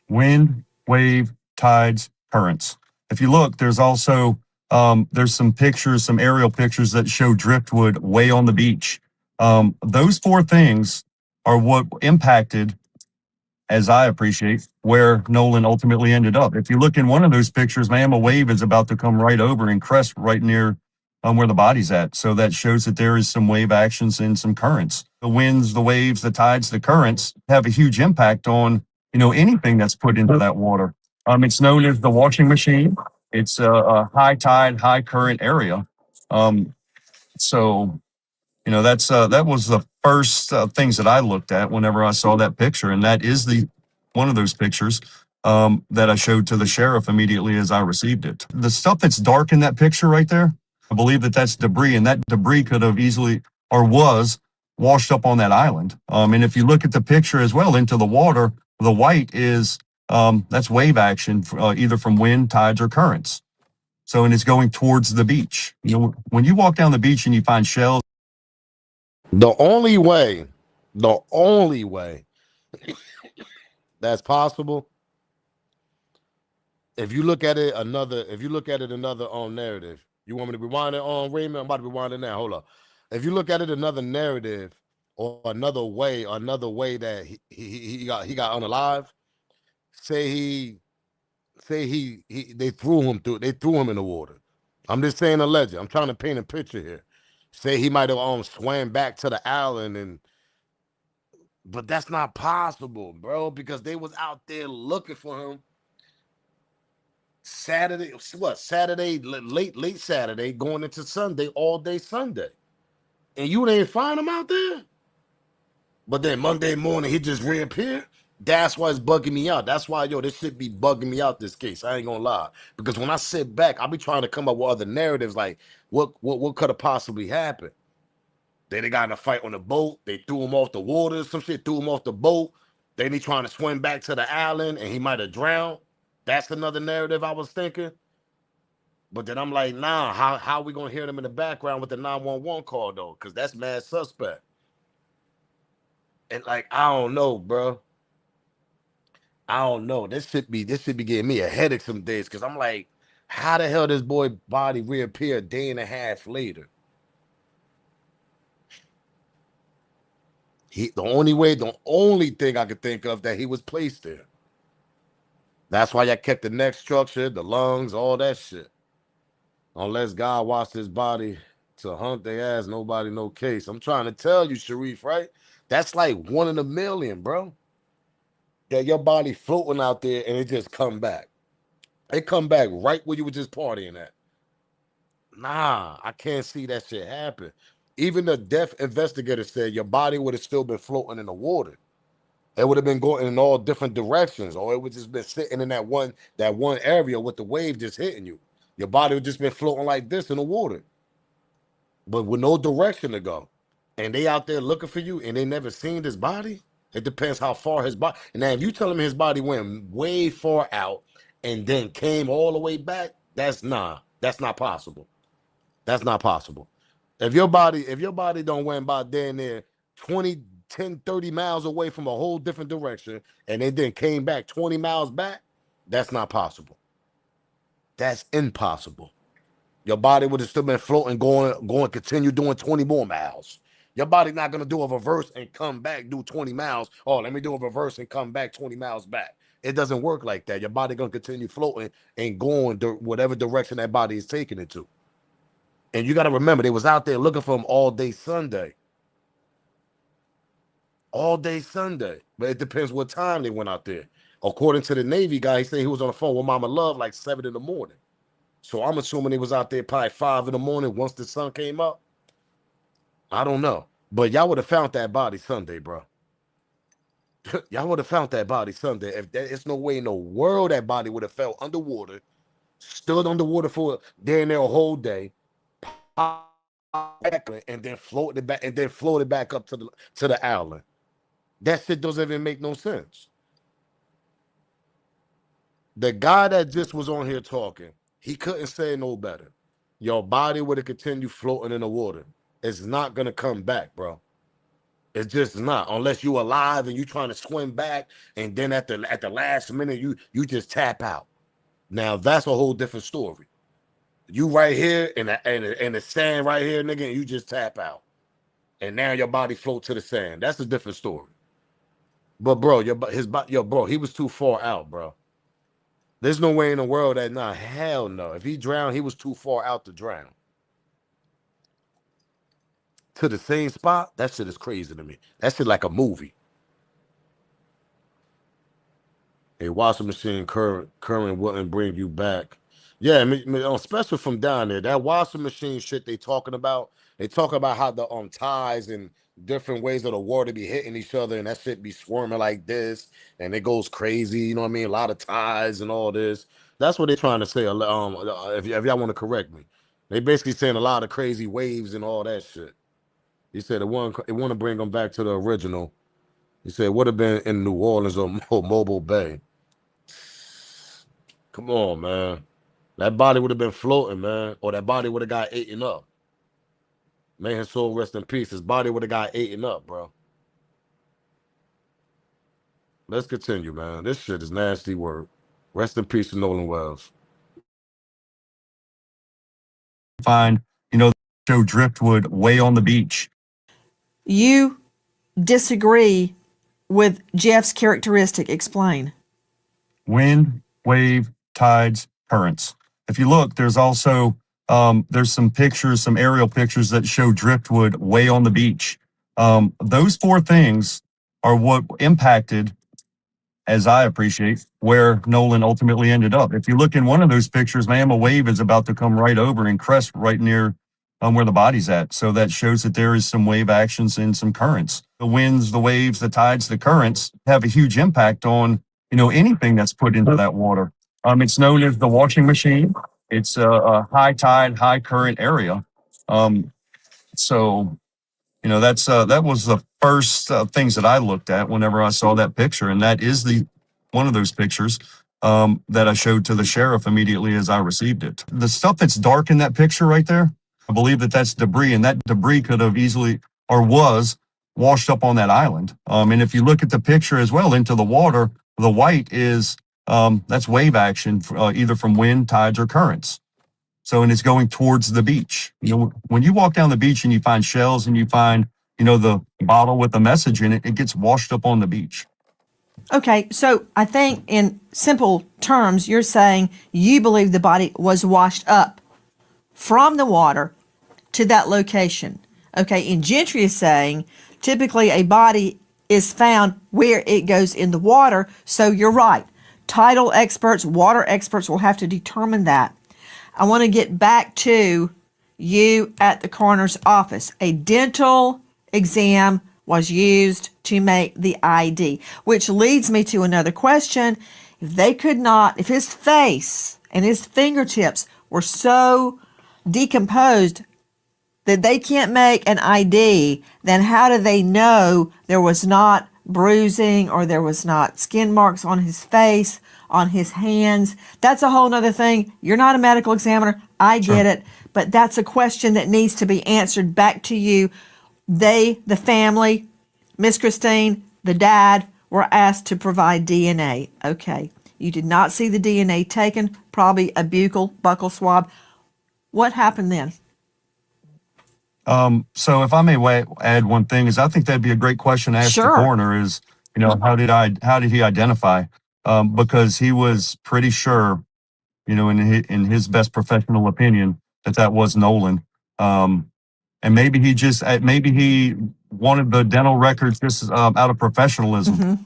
Wind, wave, tides, currents. If you look, there's also there's some pictures, some aerial pictures that show driftwood way on the beach. Those four things are what impacted, as I appreciate, where Nolan ultimately ended up. If you look in one of those pictures, man, a wave is about to come right over and crest right near where the body's at. So that shows that there is some wave actions and some currents. The winds, the waves, the tides, the currents have a huge impact on, anything that's put into that water. It's known as the washing machine. It's a high tide, high current area. So that was the first things that I looked at whenever I saw that picture, and that is one of those pictures that I showed to the sheriff immediately as I received it. The stuff that's dark in that picture right there, I believe that's debris, and that debris could have easily or was washed up on that island. And if you look at the picture as well into the water, the white is that's wave action, either from wind, tides, or currents. So, and it's going towards the beach. When you walk down the beach and you find shells. The only way that's possible, if you look at it another narrative. You want me to rewind it on Raymond? I'm about to rewind it now. Hold up. If you look at it another narrative or another way that he got unalive, say they threw him in the water. I'm just saying alleged. I'm trying to paint a picture here. Say he might have swam back to the island but that's not possible, bro, because they was out there looking for him Saturday, what? Saturday, late Saturday, going into Sunday, all day Sunday, and you didn't find him out there. But then Monday morning, he just reappeared. That's why it's bugging me out. That's why, yo, this shit be bugging me out, this case. I ain't gonna lie. Because when I sit back, I'll be trying to come up with other narratives like what could have possibly happened. They got in a fight on the boat. They threw him off the water. Some shit threw him off the boat. Then he trying to swim back to the island and he might have drowned. That's another narrative I was thinking. But then I'm like, nah, how we gonna hear them in the background with the 911 call though? Because that's mad suspect. And like, I don't know, bro. I don't know. This should be getting me a headache some days because I'm like, how the hell this boy body reappear a day and a half later? The only thing I could think of that he was placed there. That's why I kept the neck structure, the lungs, all that shit. Unless God washed his body to hunt their ass, nobody no case. I'm trying to tell you, Sharif, right? That's like 1 in a million, bro. That your body floating out there and it just come back. It come back right where you were just partying at. Nah, I can't see that shit happen. Even the death investigator said your body would have still been floating in the water. It would have been going in all different directions, or it would just been sitting in that one area with the wave just hitting you. Your body would just been floating like this in the water, but with no direction to go. And they out there looking for you, and they never seen this body. It depends how far his body. Now, if you tell him his body went way far out and then came all the way back, that's not possible. That's not possible. If your body don't went about down there 20, 10, 30 miles away from a whole different direction and it then came back 20 miles back, that's not possible. That's impossible. Your body would have still been floating, going, continue doing 20 more miles. Your body not gonna do a reverse and come back, do 20 miles. Oh, let me do a reverse and come back 20 miles back. It doesn't work like that. Your body gonna continue floating and going whatever direction that body is taking it to. And you got to remember, they was out there looking for him all day Sunday. All day Sunday. But it depends what time they went out there. According to the Navy guy, he said he was on the phone with Mama Love like 7 in the morning. So I'm assuming he was out there probably 5 in the morning once the sun came up. I don't know. But y'all would have found that body Sunday, bro. Y'all would have found that body Sunday. It's no way in the world that body would have fell underwater, stood underwater for there a whole day, and then floated back up to the island. That shit doesn't even make no sense. The guy that just was on here talking, he couldn't say no better. Your body would have continued floating in the water. It's not gonna come back, bro. It's just not, unless you alive and you trying to swim back, and then at the last minute you just tap out. Now that's a whole different story. You right here in the sand right here, nigga, and you just tap out. And now your body float to the sand. That's a different story. But bro, he was too far out, bro. There's no way in the world that hell no. If he drowned, he was too far out to drown. To the same spot, that shit is crazy to me. That shit like a movie. A washing machine current wouldn't bring you back. Yeah, I mean, on special from down there, that washing machine shit they talking about. They talk about how the ties and different ways of the water be hitting each other, and that shit be swarming like this, and it goes crazy. You know what I mean? A lot of ties and all this. That's what they're trying to say. If y'all want to correct me, they basically saying a lot of crazy waves and all that shit. He said it want to bring them back to the original. He said it would have been in New Orleans or Mobile Bay. Come on, man. That body would have been floating, man. Or that body would have got eaten up. May his soul rest in peace. His body would have got eaten up, bro. Let's continue, man. This shit is nasty work. Rest in peace to Nolan Wells. Find, show driftwood way on the beach. You disagree with Jeff's characteristic. Explain. Wind, wave, tides, currents. If you look, there's also there's some aerial pictures that show driftwood way on the beach. Those 4 things are what impacted as I appreciate, where Nolan ultimately ended up. If you look in one of those pictures, ma'am, a wave is about to come right over and crest right near where the body's at. So that shows that there is some wave actions and some currents. The winds, the waves, the tides, the currents have a huge impact on, anything that's put into that water. It's known as the washing machine. It's a high tide, high current area. So that was the first things that I looked at whenever I saw that picture, and that is one of those pictures that I showed to the sheriff immediately as I received it. The stuff that's dark in that picture right there, I believe that that's debris, and that debris could have easily or was washed up on that island. And if you look at the picture as well into the water, the white is that's wave action, either from wind, tides, or currents. So, and it's going towards the beach. When you walk down the beach and you find shells and you find, the bottle with the message in it, it gets washed up on the beach. Okay, so I think in simple terms, you're saying you believe the body was washed up from the water to that location. Okay, and Gentry is saying typically a body is found where it goes in the water. So you're right. Tidal experts, water experts will have to determine that. I want to get back to you at the coroner's office. A dental exam was used to make the ID, which leads me to another question. If his face and his fingertips were so decomposed that they can't make an ID, then how do they know there was not bruising or there was not skin marks on his face, on his hands? That's a whole nother thing. You're not a medical examiner. I get it. But that's a question that needs to be answered back to you. The family, Miss Christine, the dad, were asked to provide DNA. Okay. You did not see the DNA taken, probably a buccal swab. What happened then? So if I may add one thing, is I think that'd be a great question to ask the coroner is, how did he identify? Because he was pretty sure, in his best professional opinion, that was Nolan. And maybe he wanted the dental records just out of professionalism. Mm-hmm.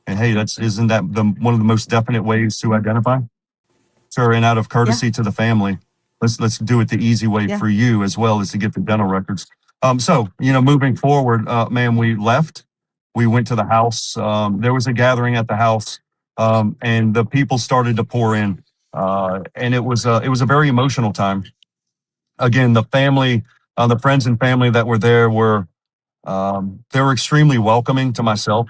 And hey, isn't that one of the most definite ways to identify? Sure, and out of courtesy to the family, let's do it the easy way for you as well as to get the dental records. So moving forward, ma'am, we left. We went to the house. There was a gathering at the house, and the people started to pour in, and it was a very emotional time. Again, the family, the friends and family that were there they were extremely welcoming to myself.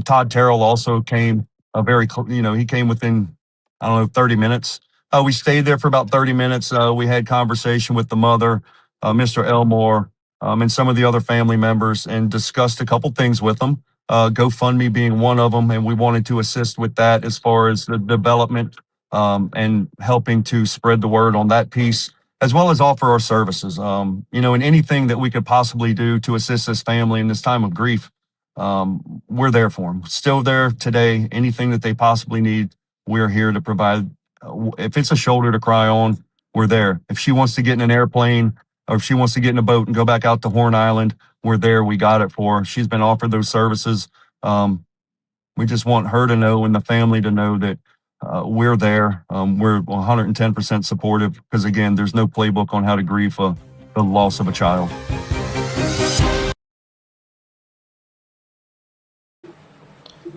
Todd Terrell also came he came within, 30 minutes. We stayed there for about 30 minutes. We had conversation with the mother, Mr. Elmore, and some of the other family members and discussed a couple things with them. GoFundMe being one of them. And we wanted to assist with that as far as the development and helping to spread the word on that piece, as well as offer our services, and anything that we could possibly do to assist this family in this time of grief. We're there for them. Still there today. Anything that they possibly need, we're here to provide. If it's a shoulder to cry on, we're there. If she wants to get in an airplane or if she wants to get in a boat and go back out to Horn Island, we're there. We got it for her. She's been offered those services. We just want her to know and the family to know that we're there. We're 110% supportive because, again, there's no playbook on how to grieve the loss of a child.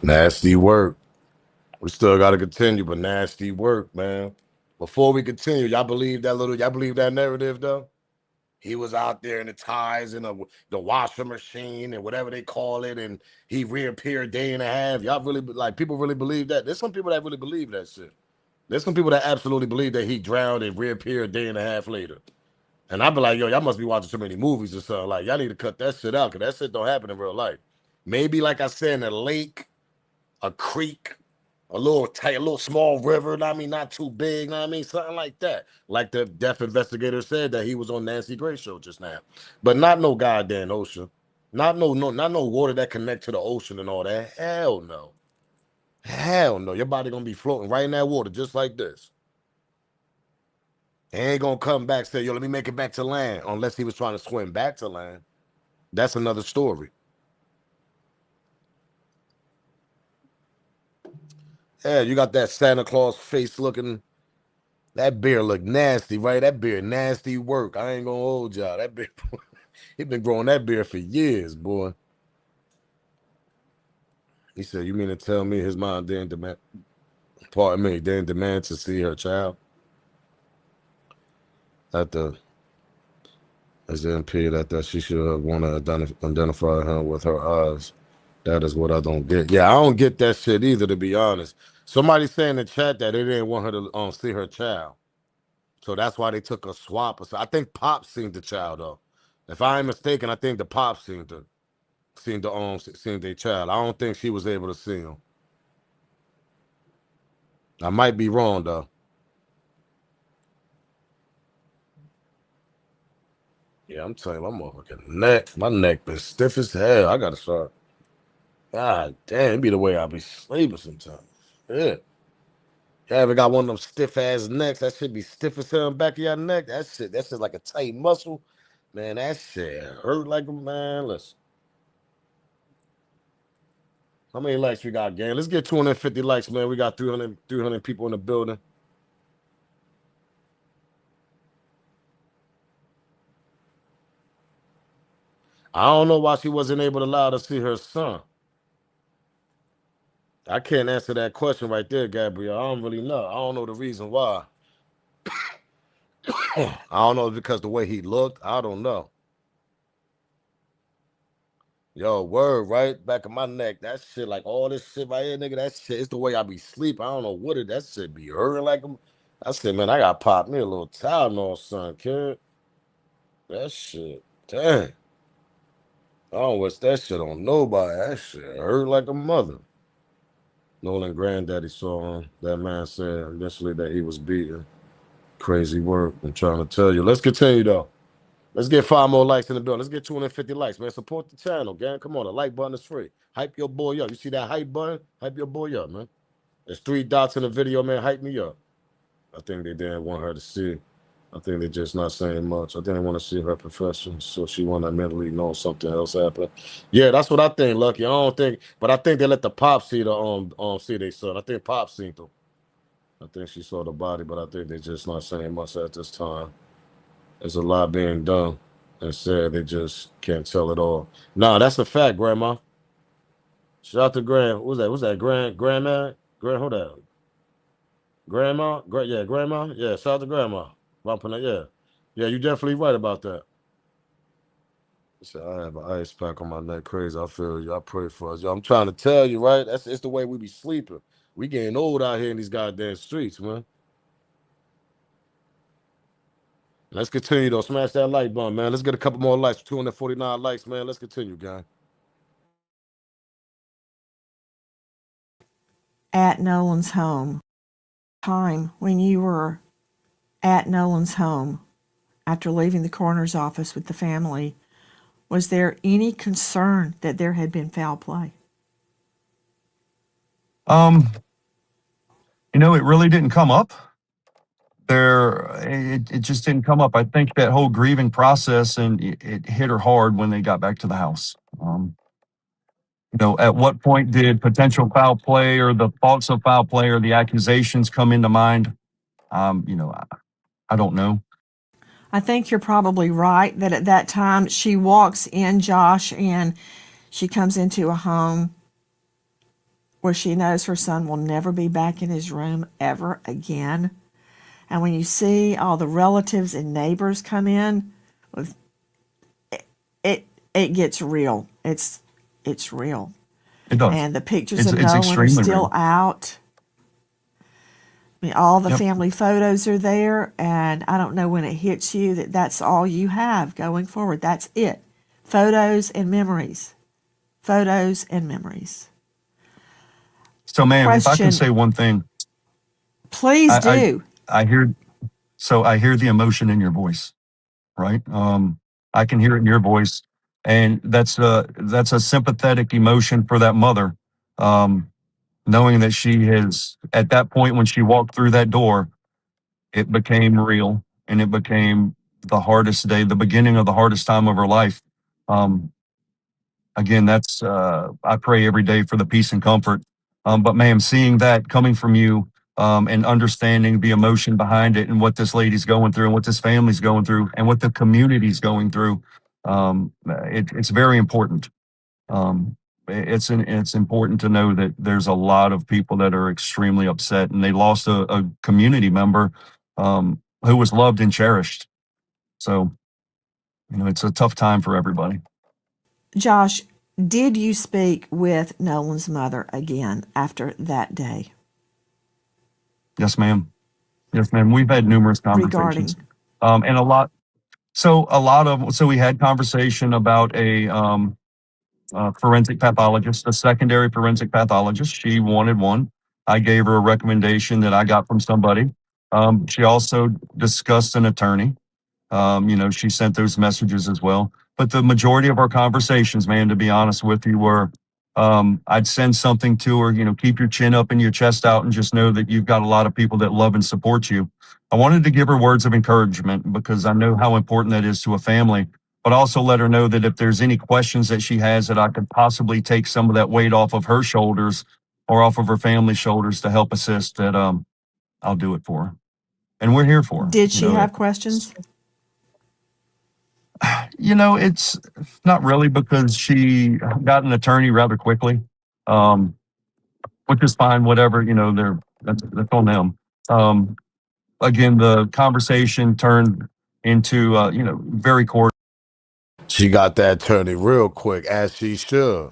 Nasty work. We still got to continue, but nasty work, man. Before we continue, y'all believe that narrative, though? He was out there in the ties and the washer machine and whatever they call it, and he reappeared day and a half. Y'all really, people really believe that? There's some people that really believe that shit. There's some people that absolutely believe that he drowned and reappeared a day and a half later. And I'd be like, yo, y'all must be watching too many movies or something. Like, y'all need to cut that shit out because that shit don't happen in real life. Maybe, like I said, in a lake, a creek, a little small river, not too big, something like that. Like the death investigator said that he was on Nancy Grace show just now. But not no goddamn ocean. Not no water that connect to the ocean and all that. Hell no. Hell no. Your body gonna be floating right in that water just like this. He ain't gonna come back and say, yo, let me make it back to land, unless he was trying to swim back to land. That's another story. Yeah, you got that Santa Claus face looking. That beard look nasty, right? That beard nasty work. I ain't gonna hold y'all. That beard, he been growing that beard for years, boy. He said, "You mean to tell me his mom didn't demand? Pardon me, didn't demand to see her child at the as the MP that she should want to identify him with her eyes. That is what I don't get. Yeah, I don't get that shit either, to be honest. Somebody saying in the chat that they didn't want her to see her child. So that's why they took a swap. So I think Pop seen the child though. If I ain't mistaken, I think the Pop seen their child. I don't think she was able to see him. I might be wrong though. Yeah, I'm telling you, my motherfucking neck. My neck been stiff as hell. I gotta start. God damn, it be the way I be sleeping sometimes. Yeah. You ever got one of them stiff ass necks? That shit be stiff as hell in the back of your neck. That shit like a tight muscle. Man, that shit hurt like a man. Listen. How many likes we got, gang? Let's get 250 likes, man. We got 300 people in the building. I don't know why she wasn't able to allow to see her son. I can't answer that question right there, Gabriel. I don't really know. I don't know the reason why. I don't know if it's because the way he looked. I don't know. Yo, word, right? Back of my neck. That shit, like all this shit right here, nigga. That shit, it's the way I be sleep. I don't know what it, that shit be hurting like him. I said, man, I got to pop me a little Tylenol, son, kid. That shit, dang. I don't wish that shit on nobody. That shit hurt like a mother. Nolan granddaddy saw him. That man said initially that he was beaten. Crazy work. I'm trying to tell you. Let's continue though. Let's get 5 more likes in the building. Let's get 250 likes, man. Support the channel, gang. Come on, the like button is free. Hype your boy up. You see that hype button? Hype your boy up, man. There's 3 dots in the video, man. Hype me up. I think they didn't want her to see. I think they're just not saying much. I didn't want to see her profession, so she want to mentally know something else happened. Yeah, that's what I think, Lucky. I don't think, but I think they let the Pop see see their son. I think Pop seen them. I think she saw the body, but I think they're just not saying much at this time. There's a lot being done and said. They just can't tell it all. Nah, that's a fact, Grandma. Shout out to Grand. What's that? What's that? Grandma? Hold on. Grandma? Yeah, Grandma? Yeah, shout out to Grandma. Yeah. Yeah, you definitely right about that. So I have an ice pack on my neck. Crazy. I feel you. I pray for us. Yo, I'm trying to tell you, right? It's the way we be sleeping. We getting old out here in these goddamn streets, man. Let's continue though. Smash that like button, man. Let's get a couple more likes. 249 likes, man. Let's continue, gang. At Nolan's home, time when you were at Nolan's home after leaving the coroner's office with the family, was there any concern that there had been foul play? It really didn't come up. It just didn't come up. I think that whole grieving process and it hit her hard when they got back to the house. At what point did potential foul play or the thoughts of foul play or the accusations come into mind? I don't know. I think you're probably right that at that time she walks in, Josh, and she comes into a home where she knows her son will never be back in his room ever again. And when you see all the relatives and neighbors come in, it gets real. It's real. It does. And the pictures of It's Nolan are still real. out. I mean, all the family photos are there, and I don't know when it hits you that that's all you have going forward. That's it. Photos and memories. Photos and memories. So, ma'am, if I can say one thing. Please do. I hear the emotion in your voice, right? I can hear it in your voice, and that's a sympathetic emotion for that mother, knowing that she has, at that point when she walked through that door, it became real, and it became the hardest day, the beginning of the hardest time of her life. Again, I pray every day for the peace and comfort But ma'am, seeing that coming from you, and understanding the emotion behind it and what this lady's going through and what this family's going through and what the community's going through, it's very important. Um, it's important to know that there's a lot of people that are extremely upset, and they lost a community member who was loved and cherished. So, it's a tough time for everybody. Josh, did you speak with Nolan's mother again after that day Yes, ma'am. Yes, ma'am. We've had numerous conversations, regarding? and so we had conversation about a forensic pathologist, a secondary forensic pathologist. She wanted one. I gave her a recommendation that I got from somebody. She also discussed an attorney. She sent those messages as well. But the majority of our conversations, man, to be honest with you, were I'd send something to her, keep your chin up and your chest out and just know that you've got a lot of people that love and support you. I wanted to give her words of encouragement because I know how important that is to a family, but also let her know that if there's any questions that she has, that I could possibly take some of that weight off of her shoulders or off of her family's shoulders to help assist, that I'll do it for her. And we're here for her. Did she have questions? It's not really, because she got an attorney rather quickly, which is fine, whatever, that's on them. Again, the conversation turned into, very cordial. She got that attorney real quick, as she should,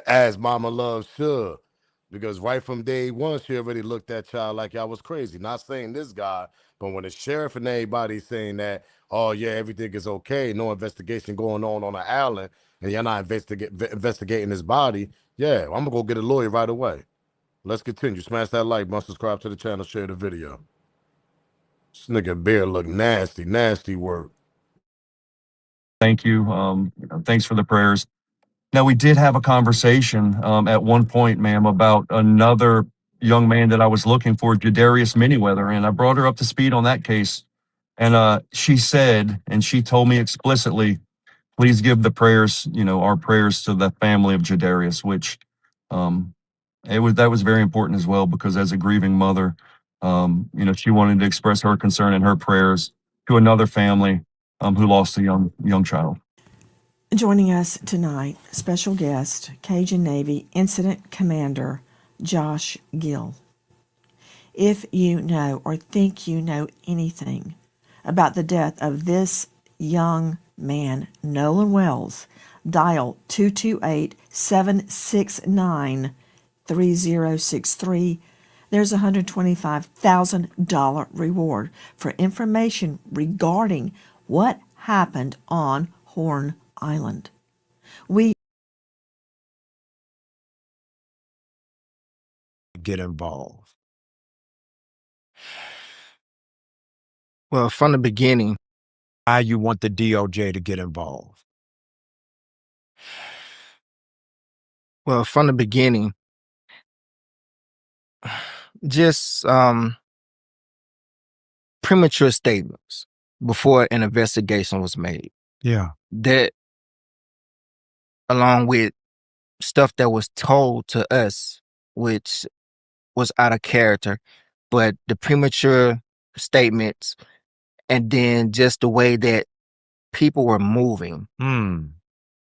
as Mama Love should, because right from day one, she already looked at child like y'all was crazy. Not saying this guy, but when the sheriff and everybody saying that, oh yeah, everything is okay, no investigation going on the island, and you're not investigating his body, yeah, I'm gonna go get a lawyer right away. Let's continue. Smash that like button, subscribe to the channel, share the video. This nigga Bear look nasty, nasty work. Thank you. Thanks for the prayers. Now, we did have a conversation at one point, ma'am, about another young man that I was looking for, Jadarius Manyweather, and I brought her up to speed on that case. And she said, and she told me explicitly, please give the prayers, our prayers to the family of Jadarius, which that was very important as well, because as a grieving mother, she wanted to express her concern and her prayers to another family who lost a young child. Joining us tonight, special guest, Cajun Navy Incident Commander Josh Gill. If you know or think you know anything about the death of this young man, Nolan Wells, dial 228-769-3063. There's a $125,000 reward for information regarding what happened on Horn Island. We get involved. Well, from the beginning, why you want the DOJ to get involved? Well, from the beginning, just premature statements before an investigation was made. Yeah. That, along with stuff that was told to us, which was out of character, but the premature statements and then just the way that people were moving,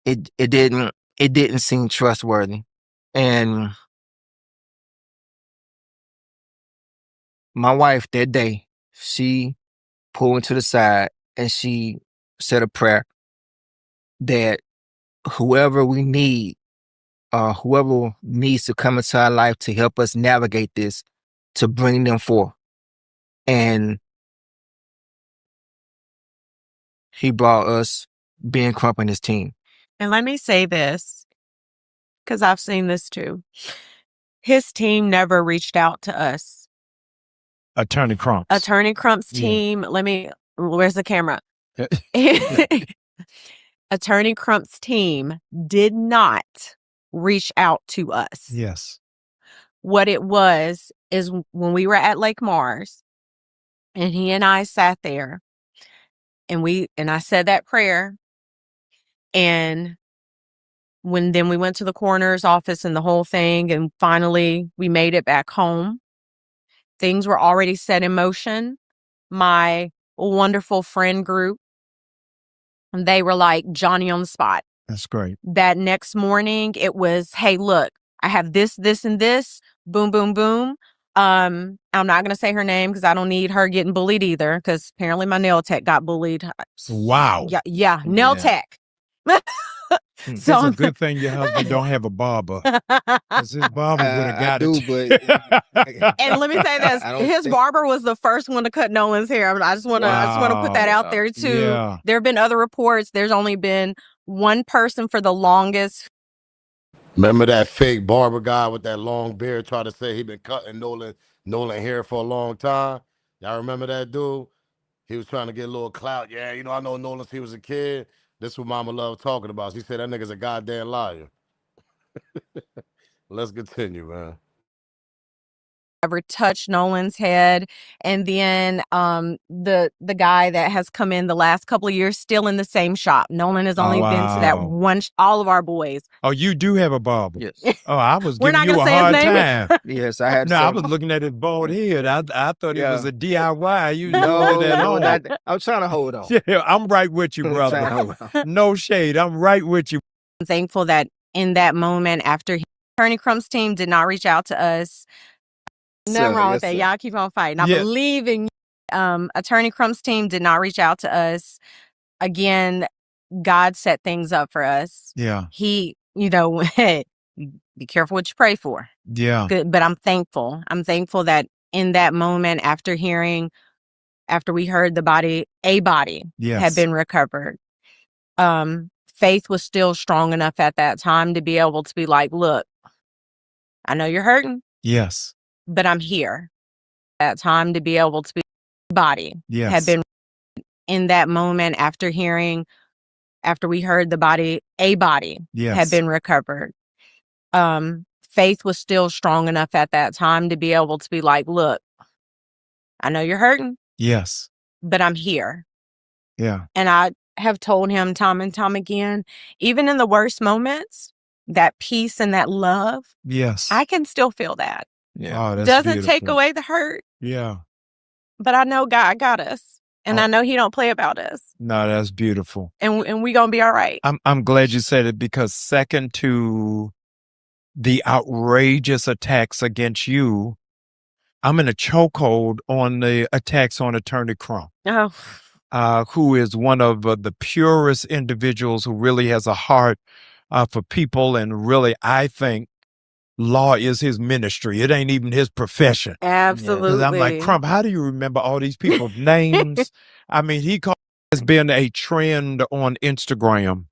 it didn't seem trustworthy. And my wife that day, she pulled me to the side and she said a prayer that whoever we need, whoever needs to come into our life to help us navigate this, to bring them forth. And he brought us Ben Crump and his team. And let me say this, because I've seen this too. His team never reached out to us. Attorney Crump. Attorney Crump's team, where's the camera? Attorney Crump's team did not reach out to us. Yes. What it was is when we were at Lake Mars and he and I sat there and I said that prayer, and Then we went to the coroner's office and the whole thing, and finally we made it back home. Things were already set in motion. My wonderful friend group, they were like Johnny on the spot. That's great. That next morning, it was, hey, look, I have this, this, and this. Boom, boom, boom. I'm not going to say her name because I don't need her getting bullied either, because apparently my nail tech got bullied. Wow. Yeah, nail tech. It's a good thing your husband don't have a barber, because his barber would have got it. And let me say this: his barber was the first one to cut Nolan's hair. I just want to put that out there too. Yeah. There have been other reports. There's only been one person for the longest. Remember that fake barber guy with that long beard tried to say he been cutting Nolan hair for a long time? Y'all remember that dude? He was trying to get a little clout. Yeah, you know, I know Nolan since he was a kid. This is what Mama loved talking about. She said that nigga's a goddamn liar. Let's continue, man. Ever touched Nolan's head, and then the guy that has come in the last couple of years still in the same shop. Nolan has only been to that one. All of our boys. Oh, you do have a barber? Yes. Oh, I was We're giving not you a gonna say hard his name. time. Yes, I had. No, I was looking at his bald head. I thought it was a DIY. You No, that no, on. not that. I'm trying to hold on. Yeah, I'm right with you, I'm trying to brother. hold on. No shade. I'm right with you. I'm thankful that in that moment, after Attorney Crump's team did not reach out to us. Nothing wrong with that. Y'all keep on fighting. I believe in you. Attorney Crump's team did not reach out to us. Again, God set things up for us. Yeah. He, you know, be careful what you pray for. Yeah. Good, but I'm thankful. I'm thankful that in that moment, after we heard a body had been recovered. Faith was still strong enough at that time to be able to be like, look, I know you're hurting. Yes. But I'm here. That time to be able to be had been in that moment after we heard a body had been recovered. Faith was still strong enough at that time to be able to be like, look, I know you're hurting. Yes. But I'm here. Yeah. And I have told him time and time again, even in the worst moments, that peace and that love, Yes. I can still feel that. Yeah. Oh, that's Doesn't take beautiful. away the hurt. Yeah. But I know God got us. And I know he don't play about us. No, that's beautiful. And we gonna be all right. I'm glad you said it, because second to the outrageous attacks against you, I'm in a chokehold on the attacks on Attorney Crump, who is one of the purest individuals who really has a heart for people. And really, I think law is his ministry. It ain't even his profession. Absolutely. 'Cause I'm like, Crump, how do you remember all these people's names? I mean, has been a trend on Instagram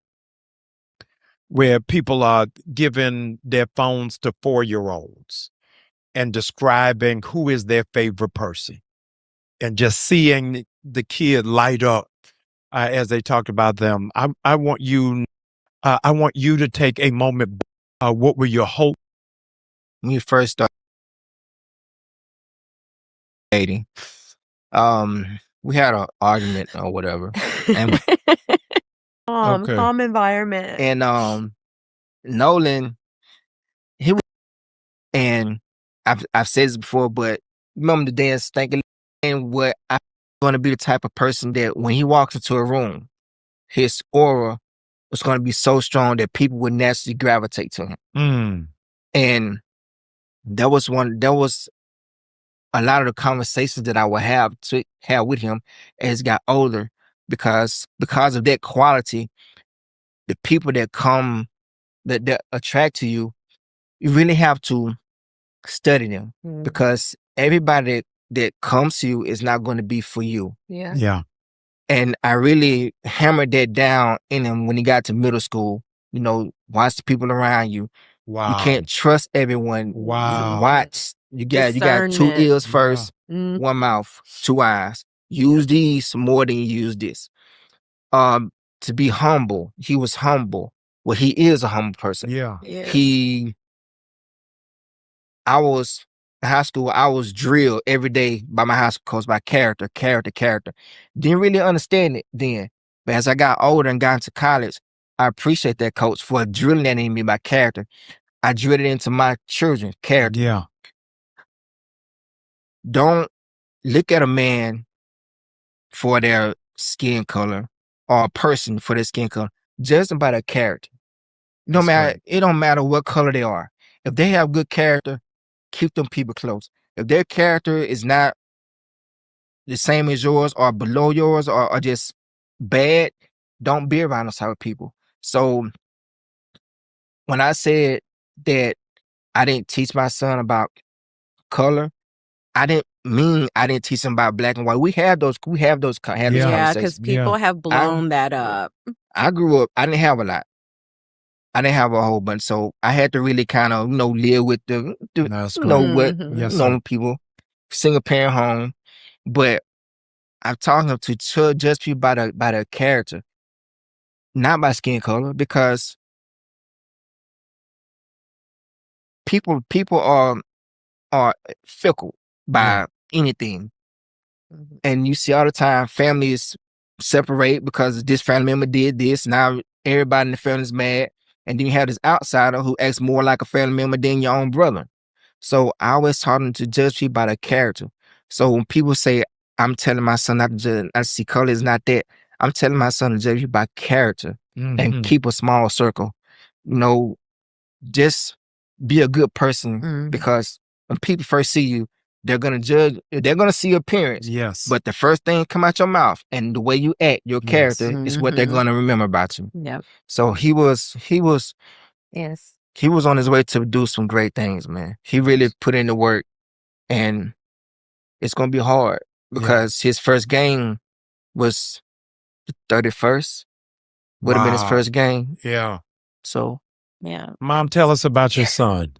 where people are giving their phones to 4-year-olds and describing who is their favorite person, and just seeing the kid light up as they talked about them. I want you to take a moment. What were your hopes When you first started dating? We had an argument or whatever, and Calm environment. and Nolan, and I've said this before, but remember the dance thinking, and what I'm going to be the type of person that when he walks into a room, his aura was going to be so strong that people would naturally gravitate to him. And that was a lot of the conversations that I would have with him as he got older, because of that quality, the people that come that attract to you, you really have to study them, because everybody that comes to you is not going to be for you. Yeah. Yeah. And I really hammered that down in him when he got to middle school. You know, watch the people around you. Wow. You can't trust everyone. Wow. Watch. You got 2 Discernment. ears first, 1 mouth, 2 eyes. Use these more than you use this. To be humble. He was humble. Well, he is a humble person. Yeah. Yes. I was in high school, I was drilled every day by my high school coach by character. Didn't really understand it then. But as I got older and got into college, I appreciate that, coach, for drilling that in me by character. I drilled it into my children, character. Yeah. Don't look at a man for their skin color or a person for their skin color. Judge them by their character. No That's matter, right. it don't matter what color they are. If they have good character, keep them people close. If their character is not the same as yours or below yours or just bad, don't be around those type of people. So when I said that I didn't teach my son about color, I didn't mean I didn't teach him about black and white. We have those Yeah. Yeah, because conversations. people have blown that up. I grew up, I didn't have a lot. I didn't have a whole bunch. So I had to really kind of, live with the That's you know great. what, Yes, sir. people, single parent home. But I'm talking to judge people by their character, not by skin color, because people are fickle by anything. And you see all the time families separate because this family member did this. Now everybody in the family is mad. And then you have this outsider who acts more like a family member than your own brother. So I always taught them to judge people by their character. So when people say, I'm telling my son not to judge, I see color is not that. I'm telling my son to judge you by character and keep a small circle. Just be a good person because when people first see you, they're gonna judge. They're gonna see appearance. Yes. But the first thing come out your mouth and the way you act, your character is what they're gonna remember about you. Yep. So he was Yes. he was on his way to do some great things, man. He really put in the work, and it's gonna be hard because his first game was the 31st. Would have been his Wow. first game. Yeah. So Yeah. Mom, tell us about your son.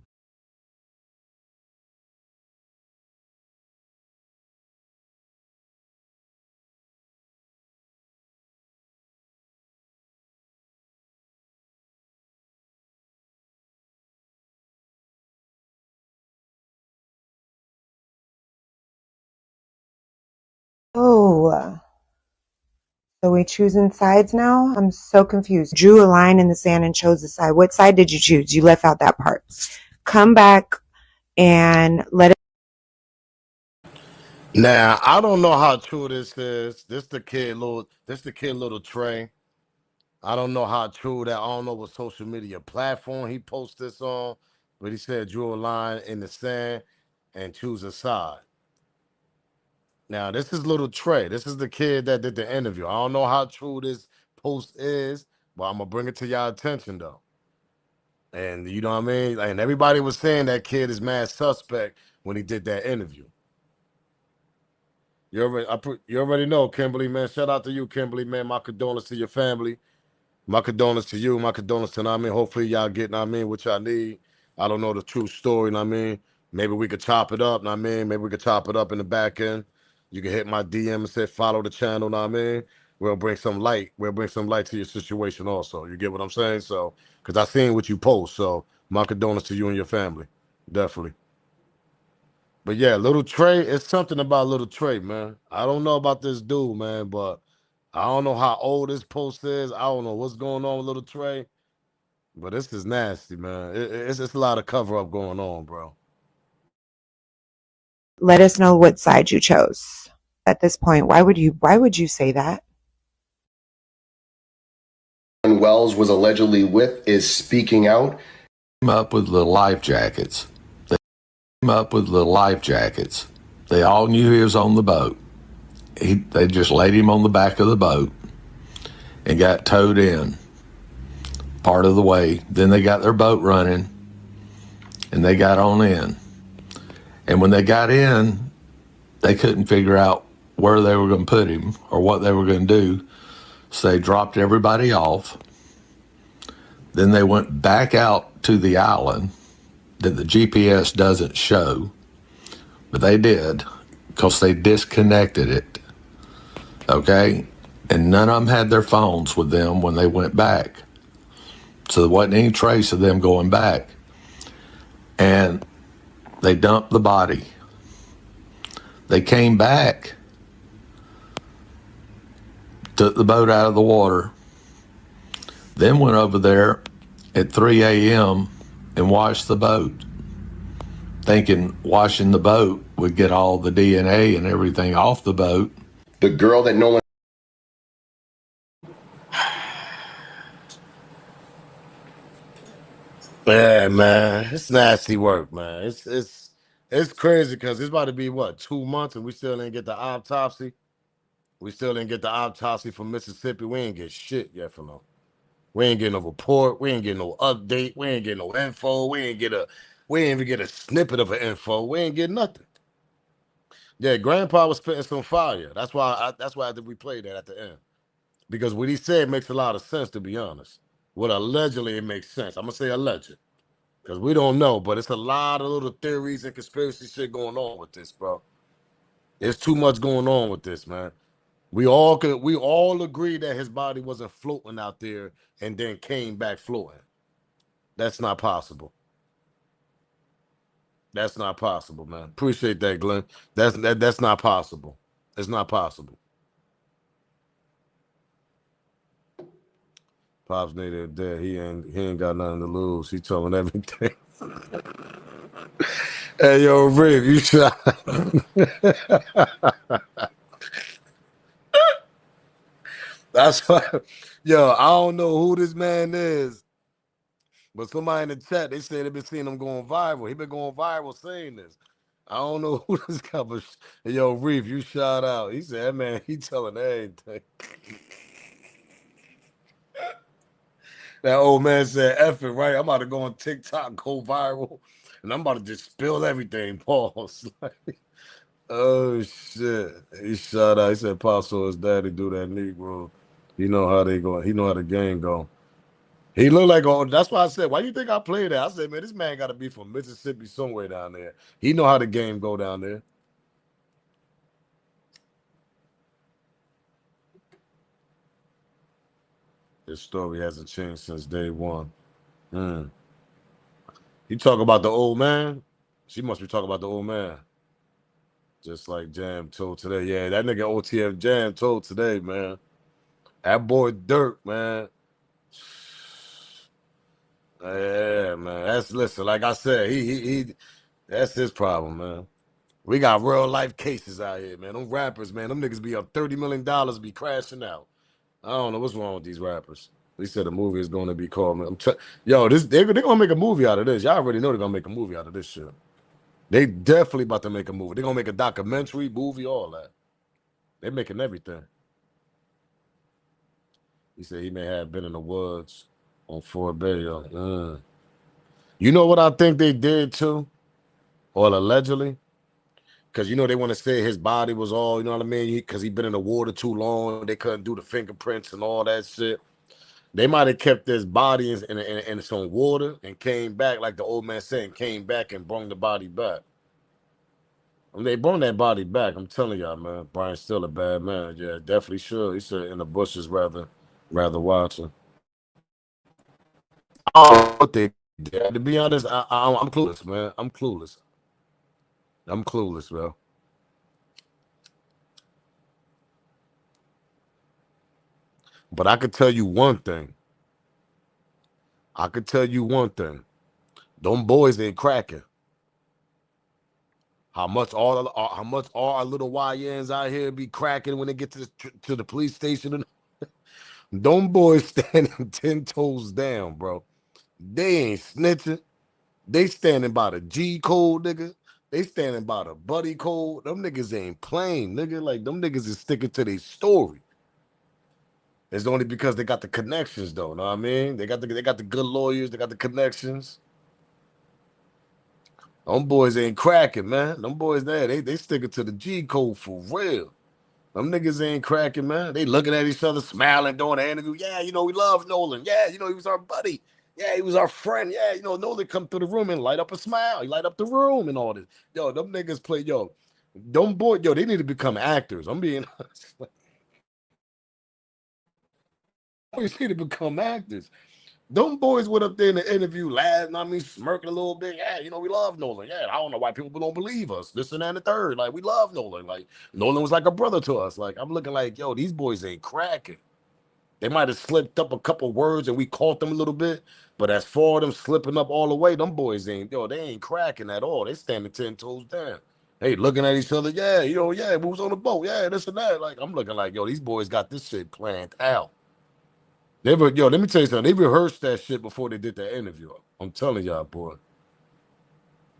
Oh, so we choosing sides now? I'm so confused. Drew a line in the sand and chose a side. What side did you choose? You left out that part. Come back and let it. Now I don't know how true this is. This the kid little Trey. I don't know how true that. I don't know what social media platform he posted this on, but he said drew a line in the sand and choose a side. Now this is little Trey. This is the kid that did the interview. I don't know how true this post is, but I'm gonna bring it to y'all attention though. And you know what I mean? And everybody was saying that kid is mad suspect when he did that interview. You already know, Kimberly, man. Shout out to you, Kimberly, man. My condolences to your family. My condolences to you. My condolences to, I mean, hopefully y'all get, I mean, what y'all need. I don't know the true story, I mean. Maybe we could chop it up, I mean. Maybe we could chop it up in the back end. You can hit my DM and say, follow the channel, I mean. We'll bring some light. We'll bring some light to your situation also. You get what I'm saying? So, because I seen what you post. So, my condolences to you and your family. Definitely. But yeah, little Trey, it's something about little Trey, man. I don't know about this dude, man, but I don't know how old this post is. I don't know what's going on with little Trey, but this is nasty, man. It's a lot of cover up going on, bro. Let us know what side you chose. At this point, why would you say that? Wells was allegedly with is speaking out. Came up with the life jackets. They came up with the life jackets. They all knew he was on the boat. They just laid him on the back of the boat and got towed in part of the way. Then they got their boat running and they got on in. And when they got in, they couldn't figure out where they were going to put him or what they were going to do. So they dropped everybody off. Then they went back out to the island that the GPS doesn't show, but they did because they disconnected it. Okay? And none of them had their phones with them when they went back. So there wasn't any trace of them going back. And they dumped the body. They came back, took the boat out of the water, Then went over there at 3 a.m. and washed the boat, thinking washing the boat would get all the DNA and everything off the boat. The girl that Nolan. Yeah, man, it's nasty work, man. It's crazy because it's about to be what, 2 months and we still didn't get the autopsy. We still didn't get the autopsy from Mississippi. We ain't get shit yet from them. We ain't getting no report. We ain't getting no update. We ain't getting no info. We ain't even get a snippet of an info. We ain't getting nothing. Yeah, Grandpa was spitting some fire. That's why I did replay that at the end. Because what he said makes a lot of sense, to be honest. What allegedly it makes sense. I'm gonna say alleged. Because we don't know, but it's a lot of little theories and conspiracy shit going on with this, bro. There's too much going on with this, man. We all agree that his body wasn't floating out there and then came back floating. That's not possible. That's not possible, man. Appreciate that, Glenn. That's not possible. It's not possible. Pops native dead. He ain't got nothing to lose. He telling everything. Hey, yo, Rick, you shot. That's why, yo, I don't know who this man is, but somebody in the chat, they say they've been seeing him going viral. He been going viral saying this. I don't know who this guy was. Yo, Reef, you shout out. He said, man, he telling everything. That old man said, F it, right? I'm about to go on TikTok, go viral, and I'm about to just spill everything. Pause. Oh, shit. He shout out. He said, Pop saw his daddy do that Negro. He know how they go. He know how the game go. He looked like, oh, that's why I said, why you think I play that? I said, man, this man got to be from Mississippi somewhere down there. He know how the game go down there. This story hasn't changed since day one. You talk about the old man? She must be talking about the old man. Just like Jam told today. Yeah, that nigga OTF Jam told today, man. That boy Dirk, man. Yeah, man. Listen, like I said, he that's his problem, man. We got real life cases out here, man. Them rappers, man, them niggas be up $30 million, be crashing out. I don't know what's wrong with these rappers. They said the movie is going to be called, man. Yo, they're going to make a movie out of this. Y'all already know they're going to make a movie out of this shit. They definitely about to make a movie. They're going to make a documentary, movie, all that. They're making everything. He said he may have been in the woods on Fort Bay. You know what I think they did too? Or allegedly? Because, you know, they want to say his body was all, you know what I mean? Because he been in the water too long. They couldn't do the fingerprints and all that shit. They might have kept his body in some water and came back, like the old man said, came back and brought the body back. When they brought that body back, I'm telling y'all, man, Brian's still a bad man. Yeah, definitely should. He should in the bushes rather watching. Oh, what they did. To be honest, I'm clueless, man. I'm clueless. Bro. But I could tell you one thing. Them boys ain't cracking. How much all our little YNs out here be cracking when they get to the police station? Them boys standing 10 toes down, bro. They ain't snitching. They standing by the G code, nigga. They standing by the buddy code. Them niggas ain't playing, nigga. Like, them niggas is sticking to their story. It's only because they got the connections, though. Know what I mean? They got the good lawyers. They got the connections. Them boys ain't cracking, man. Them boys there, they sticking to the G code for real. Them niggas ain't cracking, man. They looking at each other, smiling, doing the interview. Yeah, you know, we love Nolan. Yeah, you know, he was our buddy. Yeah, he was our friend. Yeah, you know, Nolan come through the room and light up a smile. He light up the room and all this. Yo, them niggas play, yo. Them boys, yo, they need to become actors. I'm being honest. Boys need to become actors. Them boys went up there in the interview laughing, I mean, smirking a little bit. Yeah, you know, we love Nolan. Yeah, I don't know why people don't believe us. This and that and the third. Like, we love Nolan. Like, Nolan was like a brother to us. Like, I'm looking like, yo, these boys ain't cracking. They might have slipped up a couple words and we caught them a little bit. But as far as them slipping up all the way, them boys they ain't cracking at all. They standing 10 toes down. Hey, looking at each other, yeah, yeah, we was on the boat, yeah, this and that. Like, I'm looking like, yo, these boys got this shit planned out. Let me tell you something. They rehearsed that shit before they did that interview. I'm telling y'all, boy.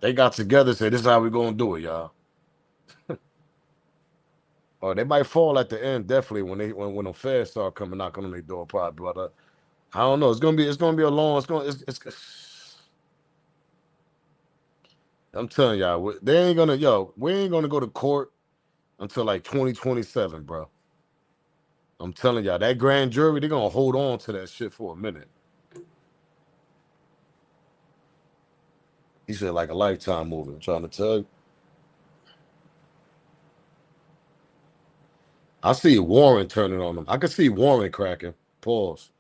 They got together and said, this is how we gonna do it, y'all. Or they might fall at the end, definitely, when the feds start coming knocking on their door, probably. But I don't know. It's gonna be a long. I'm telling y'all, we ain't gonna go to court until like 2027, bro. I'm telling y'all, that grand jury, they're gonna hold on to that shit for a minute. He said like a Lifetime movie. I'm trying to tell you. I see Warren turning on them. I can see Warren cracking. Pause.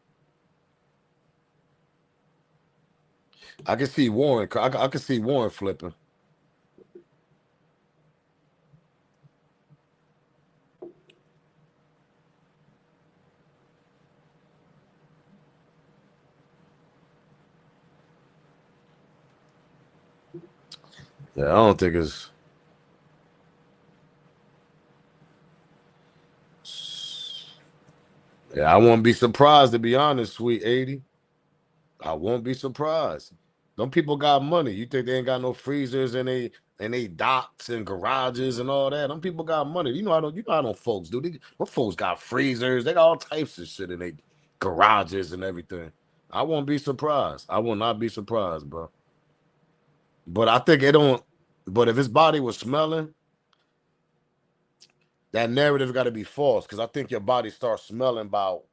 I can see Warren. I can see Warren flipping. Yeah, I don't think it's. Yeah, I won't be surprised, to be honest, sweet 80. I won't be surprised. Them people got money. You think they ain't got no freezers and they docks and garages and all that? Them people got money. You know how them folks do. Them folks got freezers. They got all types of shit in their garages and everything. I won't be surprised. I will not be surprised, bro. But I think it don't. But if his body was smelling, that narrative got to be false, because I think your body starts smelling about.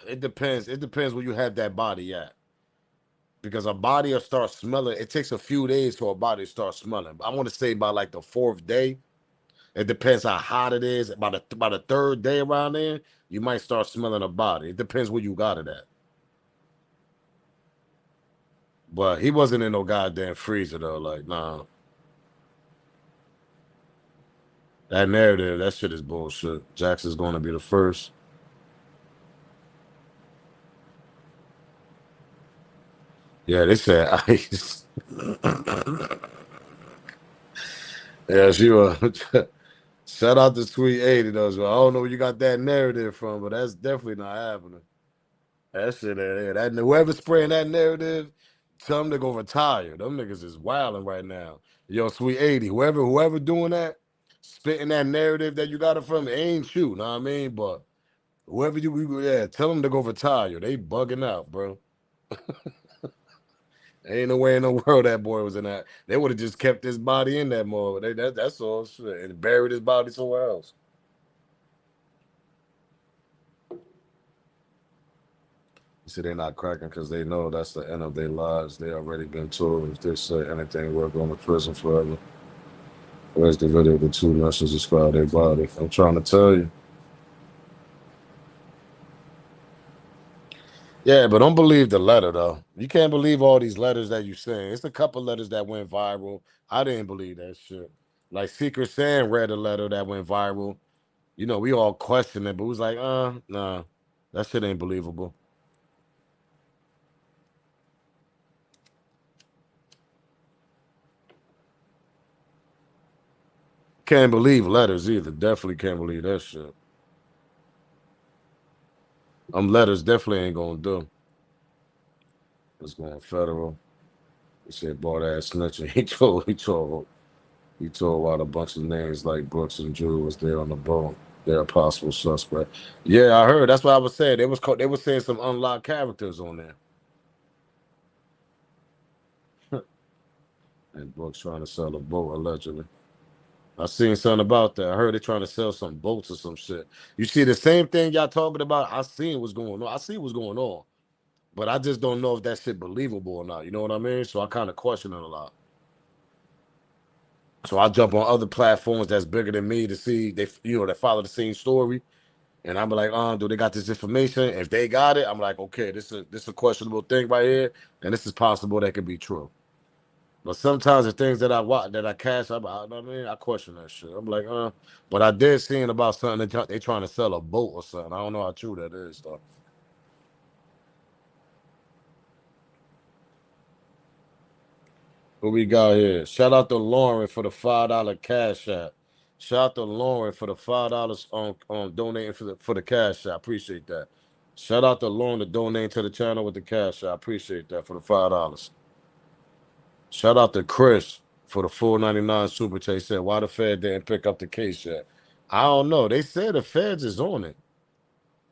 It depends. It depends where you have that body at. Because a body will start smelling. It takes a few days for a body to start smelling. I want to say by like the 4th day. It depends how hot it is. By the 3rd day around there, you might start smelling a body. It depends where you got it at. But he wasn't in no goddamn freezer though. Like, nah. That narrative, that shit is bullshit. Jackson's going to be the first. Yeah, they said ice. Yeah, she was. Shout out to Sweet 80 though. So I don't know where you got that narrative from, but that's definitely not happening. That shit, that whoever's spraying that narrative, tell them to go retire. Them niggas is wilding right now. Yo, Sweet 80, whoever doing that, spitting that narrative that you got it from, it ain't you, know what I mean? But whoever tell them to go retire. They bugging out, bro. Ain't no way in the world that boy was in that. They would have just kept his body in that mode. That's all shit. And buried his body somewhere else. You see, they're not cracking because they know that's the end of their lives. They already been told if they say anything, we're going to prison forever. Where's the video of the 2 nurses describe their body? I'm trying to tell you. Yeah, but don't believe the letter, though. You can't believe all these letters that you saying. It's a couple letters that went viral. I didn't believe that shit. Like Secret Sam read a letter that went viral. You know, we all questioned it, but it was like, nah, that shit ain't believable. Can't believe letters either. Definitely can't believe that shit. Letters definitely ain't gonna do. It's going federal. He said, "Bought ass snitching." He told out a bunch of names like Brooks and Drew was there on the boat. They're a possible suspect. Yeah, I heard. That's what I was saying. They was saying some unlocked characters on there. And Brooks trying to sell a boat allegedly. I seen something about that. I heard they trying to sell some boats or some shit. You see the same thing y'all talking about? I seen what's going on. I see what's going on. But I just don't know if that shit believable or not. You know what I mean? So I kind of question it a lot. So I jump on other platforms that's bigger than me to see they follow the same story. And I'm like, do they got this information? If they got it, I'm like, okay, this is a questionable thing right here, and this is possible that could be true. But sometimes the things that I watch, that I catch, I mean, I question that shit. I'm like, But I did seeing about something they trying to sell a boat or something. I don't know how true that is, though. What we got here? Shout out to Lauren for the $5 cash app. Shout out to Lauren for the $5 on donating for the cash app. Appreciate that. Shout out to Lauren to donate to the channel with the cash app. Appreciate that for the $5. Shout out to Chris for the $4.99 super chat. He said, why the Fed didn't pick up the case yet? I don't know. They said the Feds is on it.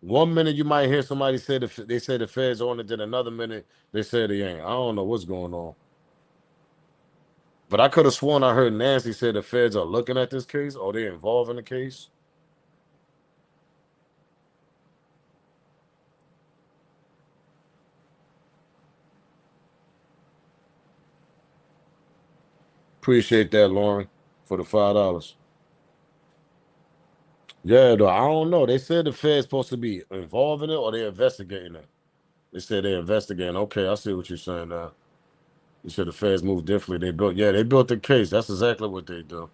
1 minute you might hear somebody say they say the Feds on it, then another minute they say they ain't. I don't know what's going on. But I could have sworn I heard Nancy say the Feds are looking at this case or they're involved in the case. Appreciate that, Lauren, for the $5. Yeah, though, I don't know. They said the Fed's supposed to be involved in it or they're investigating it. They said they're investigating. Okay, I see what you're saying now. You said the Feds moved differently. They built the case. That's exactly what they do.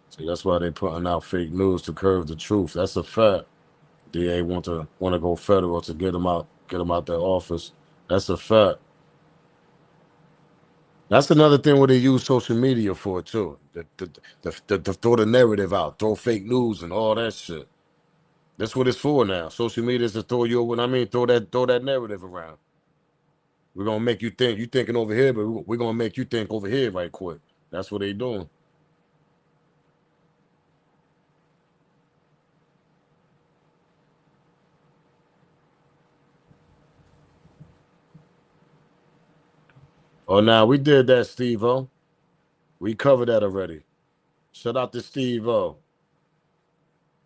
See, that's why they putting out fake news to curve the truth. That's a fact. DA want to go federal to get them out their office. That's a fact. That's another thing where they use social media for too. To throw the narrative out, throw fake news and all that shit. That's what it's for now. Social media is to throw that narrative around. We're gonna make you think you thinking over here, but we're gonna make you think over here right quick. That's what they doing. Oh, now we did that, Steve-O. We covered that already. Shout out to Steve-O.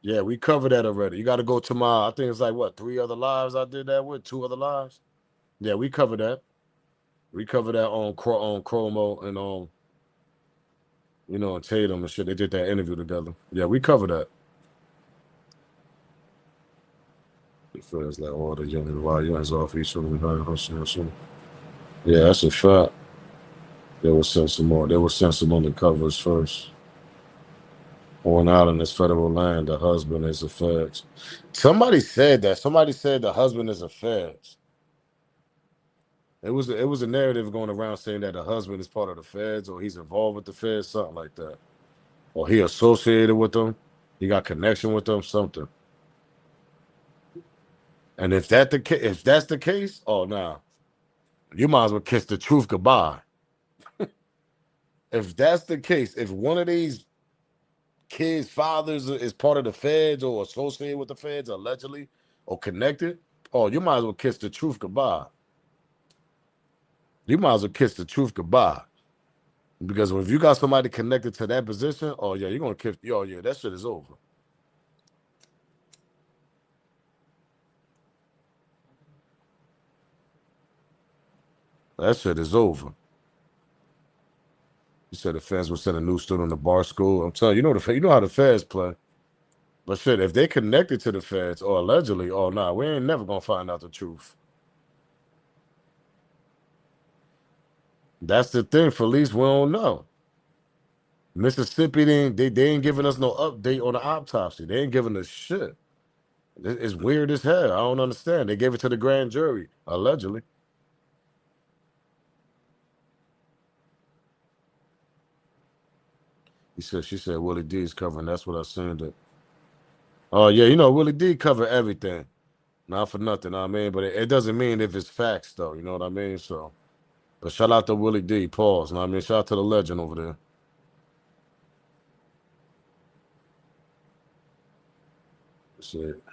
Yeah, we covered that already. You got to go to I think it's like, what, 3 other lives I did that with? 2 other lives? Yeah, we covered that. We covered that on Chromo and on Tatum and shit. They did that interview together. Yeah, we covered that. It feels like all the youngs off each other. Yeah, that's a fact. They will send some more. They will send some undercovers first. Horn Island is federal land. The husband is a feds. Somebody said that. Somebody said the husband is a feds. It was a narrative going around saying that the husband is part of the feds or he's involved with the feds, something like that. Or he associated with them. He got connection with them, something. And if that's the case, oh nah. You might as well kiss the truth goodbye. If that's the case, if one of these kids' fathers is part of the feds or associated with the feds, allegedly, or connected, oh, you might as well kiss the truth goodbye. You might as well kiss the truth goodbye. Because if you got somebody connected to that position, oh yeah, you're gonna kiss. Oh yeah, that shit is over. That shit is over. You said the feds will send a new student to bar school. I'm telling you, you know how the feds play. But shit, if they connected to the feds or allegedly, oh nah, we ain't never gonna find out the truth. That's the thing. For at least we don't know. Mississippi, they ain't giving us no update on the autopsy. They ain't giving us shit. It's weird as hell. I don't understand. They gave it to the grand jury, allegedly. She said Willie D's covering. That's what I seen it. Oh yeah, Willie D covered everything. Not for nothing, I mean, but it doesn't mean if it's facts though, you know what I mean? So, but shout out to Willie D, pause. You know what I mean? Shout out to the legend over there.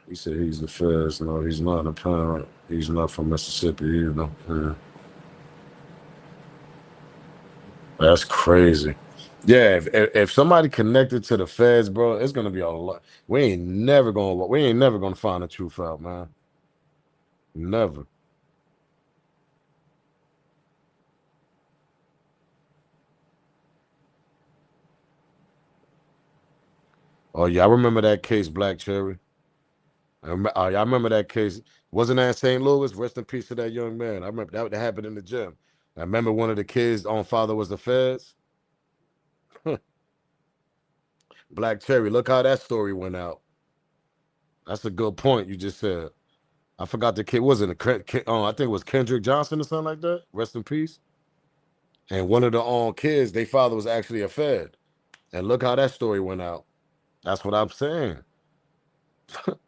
He said he's the feds. No, he's not a parent. He's not from Mississippi either. Yeah. That's crazy. Yeah, if somebody connected to the feds, bro, it's gonna be a lot. We ain't never gonna find the truth out, man. Never. Oh yeah, I remember that case, Black Cherry. I remember that case. Wasn't that in St. Louis? Rest in peace to that young man. I remember that happened in the gym. I remember one of the kids' own father was the feds. Black Cherry, look how that story went out. That's a good point you just said. I forgot the kid. Wasn't it? I think it was Kendrick Johnson or something like that. Rest in peace. And one of the kids, their father was actually a fed. And look how that story went out. That's what I'm saying.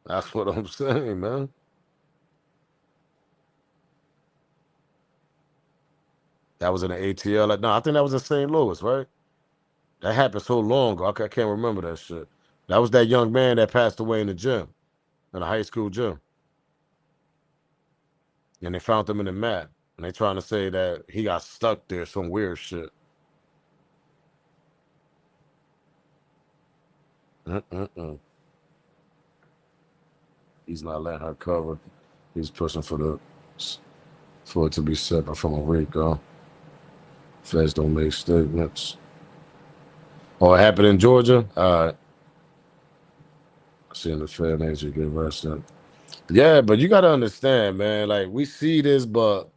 That's what I'm saying, man. That was in the ATL. No, I think that was in St. Louis, right? That happened so long ago. I can't remember that shit. That was that young man that passed away in the gym, in the high school gym. And they found him in the mat. And they trying to say that he got stuck there, some weird shit. He's not letting her cover. He's pushing for it to be separate from a RICO. Feds don't make statements. Oh, it happened in Georgia? All right. Seeing the Fed nature get arrested. Yeah, but you got to understand, man. Like, we see this, but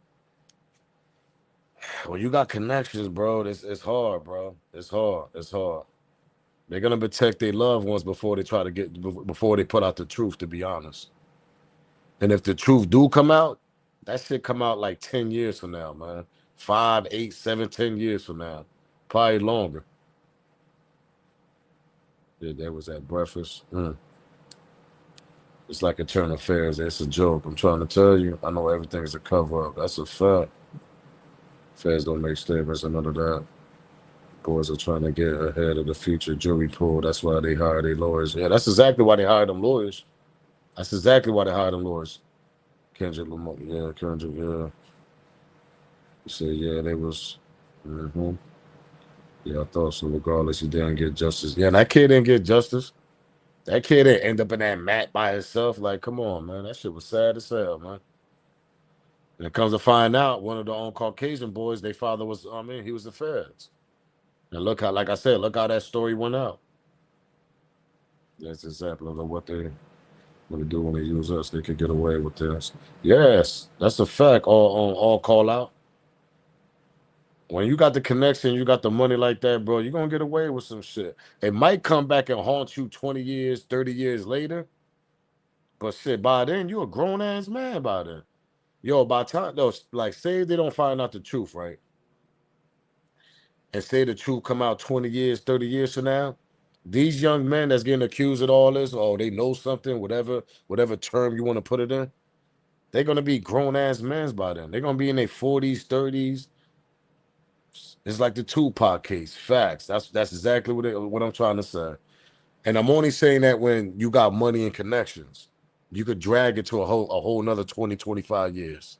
when you got connections, bro, it's hard, bro. It's hard. It's hard. They're going to protect their loved ones before they before they put out the truth, to be honest. And if the truth do come out, that shit come out like 10 years from now, man. 5, 8, 7, 10 years from now. Probably longer. Yeah, that was at breakfast. It's like internal affairs. It's a joke. I'm trying to tell you. I know everything's a cover up. That's a fact. Feds don't make statements and none of that. Boys are trying to get ahead of the future jury pool. That's why they hire their lawyers. Yeah, that's exactly why they hired them lawyers. That's exactly why they hired them lawyers. Kendrick Lamar. Yeah, Kendrick, yeah. You said, yeah, they was. Yeah, I thought so. Regardless, he didn't get justice. Yeah, that kid didn't get justice. That kid didn't end up in that mat by himself. Like, come on, man. That shit was sad as hell, man. And it comes to find out, one of the Caucasian boys, their father was, he was the feds. And look how, like I said, look how that story went out. That's an example of what they do when they use us. They could get away with this. Yes, that's a fact. All call out. When you got the connection, you got the money like that, bro, you're going to get away with some shit. It might come back and haunt you 20 years, 30 years later. But shit, by then, you a grown-ass man by then. Yo, by the time, though, like, say they don't find out the truth, right? And say the truth come out 20 years, 30 years from now, these young men that's getting accused of all this, or they know something, whatever term you want to put it in, they're going to be grown-ass men by then. They're going to be in their 40s, 30s. It's like the Tupac case. Facts. That's exactly what I'm trying to say. And I'm only saying that when you got money and connections. You could drag it to a whole another 20, 25 years.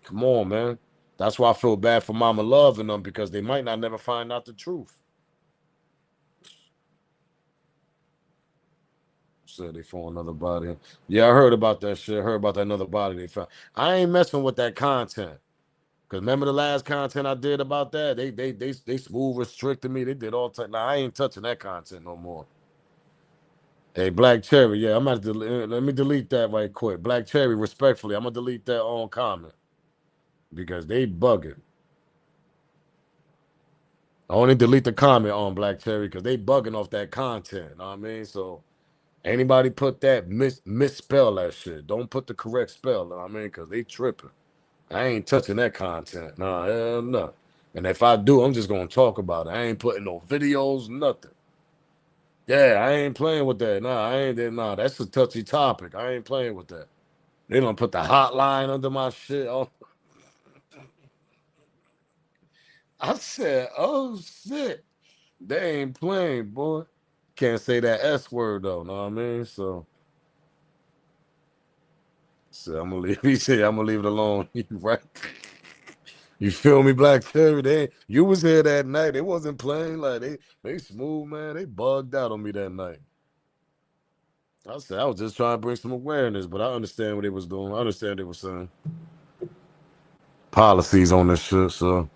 Come on, man. That's why I feel bad for Mama Love and them, because they might not never find out the truth. Said they found another body. Yeah, I heard about that shit. I heard about that another body they found. I ain't messing with that content. Cause remember the last content I did about that? They smooth restricted me. They did all time. Now I ain't touching that content no more. Hey, Black Cherry, yeah, I'm about to let me delete that right quick. Black Cherry, respectfully, I'm gonna delete that on comment because they bugging. I only delete the comment on Black Cherry because they bugging off that content. Know what I mean? So anybody put that misspell that shit. Don't put the correct spell. Know what I mean? Because they tripping. I ain't touching that content. Nah, hell no. And if I do, I'm just gonna talk about it. I ain't putting no videos, nothing. Yeah, I ain't playing with that. Nah, that's a touchy topic. I ain't playing with that. They don't put the hotline under my shit. Oh, I said, oh shit. They ain't playing, boy. Can't say that S word though, know what I mean? So I'm gonna leave. He said, I'm gonna leave it alone. You right? You feel me, Black Cherry? You was here that night. They wasn't playing like they smooth, man. They bugged out on me that night. I said I was just trying to bring some awareness, but I understand what they was doing. I understand what they were saying. Policies on this shit, so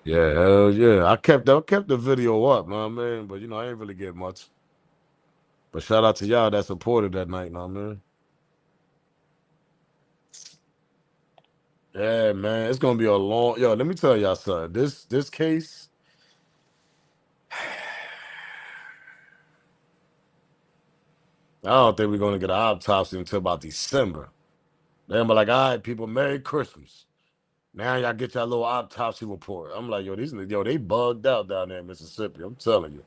yeah, hell yeah. I kept the video up, man. But I ain't really get much. But shout out to y'all that supported that night, man. Yeah, man, it's gonna be a long. Yo, let me tell y'all something. This case, I don't think we're gonna get an autopsy until about December. Then be like, all right, people, Merry Christmas. Now y'all get your little autopsy report. I'm like, they bugged out down there in Mississippi. I'm telling you.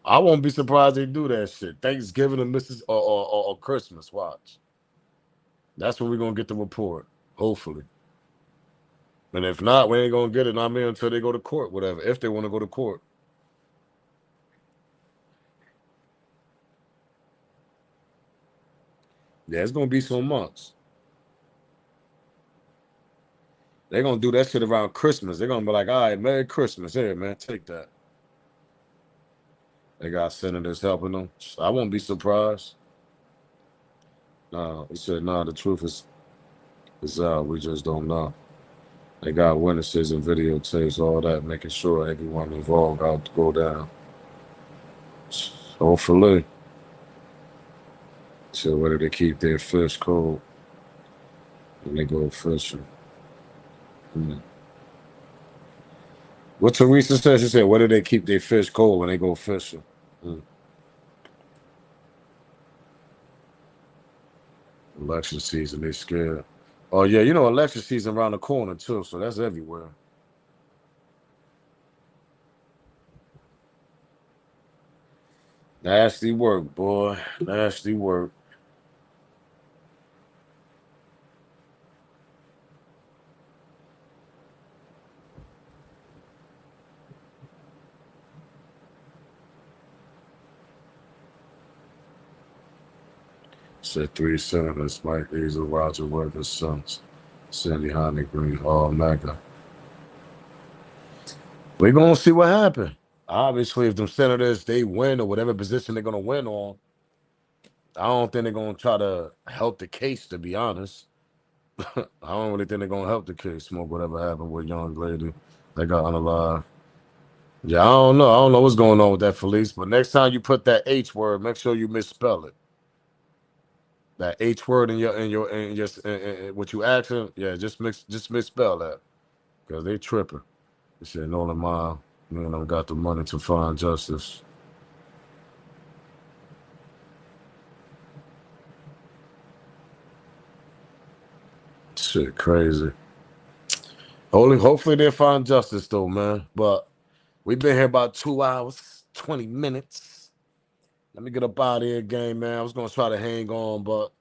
I won't be surprised they do that shit. Thanksgiving or or Christmas. Watch. That's when we're gonna get the report. Hopefully. And if not, we ain't gonna get it. I mean, until they go to court, whatever. If they want to go to court. Yeah, it's gonna be some months. They're gonna do that shit around Christmas. They're gonna be like, all right, Merry Christmas. Here, man, take that. They got senators helping them. I won't be surprised. No, he said, no, the truth is out. We just don't know. They got witnesses and videotapes, all that, making sure everyone involved got to go down. Hopefully. So whether they keep their fish cold when they go fishing. What Teresa said, she said, where do they keep their fish cold when they go fishing? Election season, they scared. Oh, yeah, election season around the corner, too, so that's everywhere. Nasty work, boy. Nasty work. Said 3 senators, Mike Easel, Roger Wilkins' sons, Cindy Honey Green, all MAGA. We're going to see what happens. Obviously, if them senators, they win or whatever position they're going to win on, I don't think they're going to try to help the case, to be honest. I don't really think they're going to help the case, smoke whatever happened with young lady that got unalive. Yeah, I don't know. I don't know what's going on with that, Felice, but next time you put that H word, make sure you misspell it. That H word in what you asking, yeah, just misspell that, because they tripping. They said Nolan Mile, me and them got the money to find justice. Shit, crazy. Hopefully they find justice though, man. But we've been here about 2 hours, 20 minutes. Let me get up out of here, gang, man. I was gonna try to hang on, but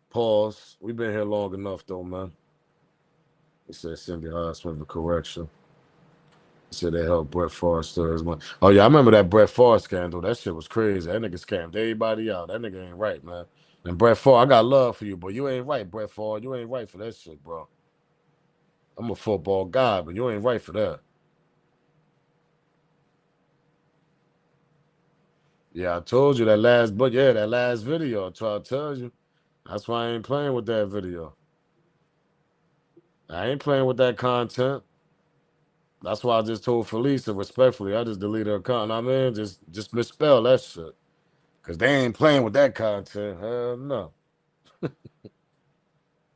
pause. We've been here long enough though, man. He said Cindy Hodgson for correction. He said they helped Brett Forrester as well. Oh yeah, I remember that Brett Forrester scandal. That shit was crazy. That nigga scammed everybody out. That nigga ain't right, man. And Brett Favre, I got love for you, but you ain't right, Brett Favre. You ain't right for that shit, bro. I'm a football guy, but you ain't right for that. Yeah, I told you that last video. I tried to tell you. That's why I ain't playing with that video. I ain't playing with that content. That's why I just told Felisa respectfully. I just deleted her account. I mean, just misspell that shit. Cause they ain't playing with that content. Hell no.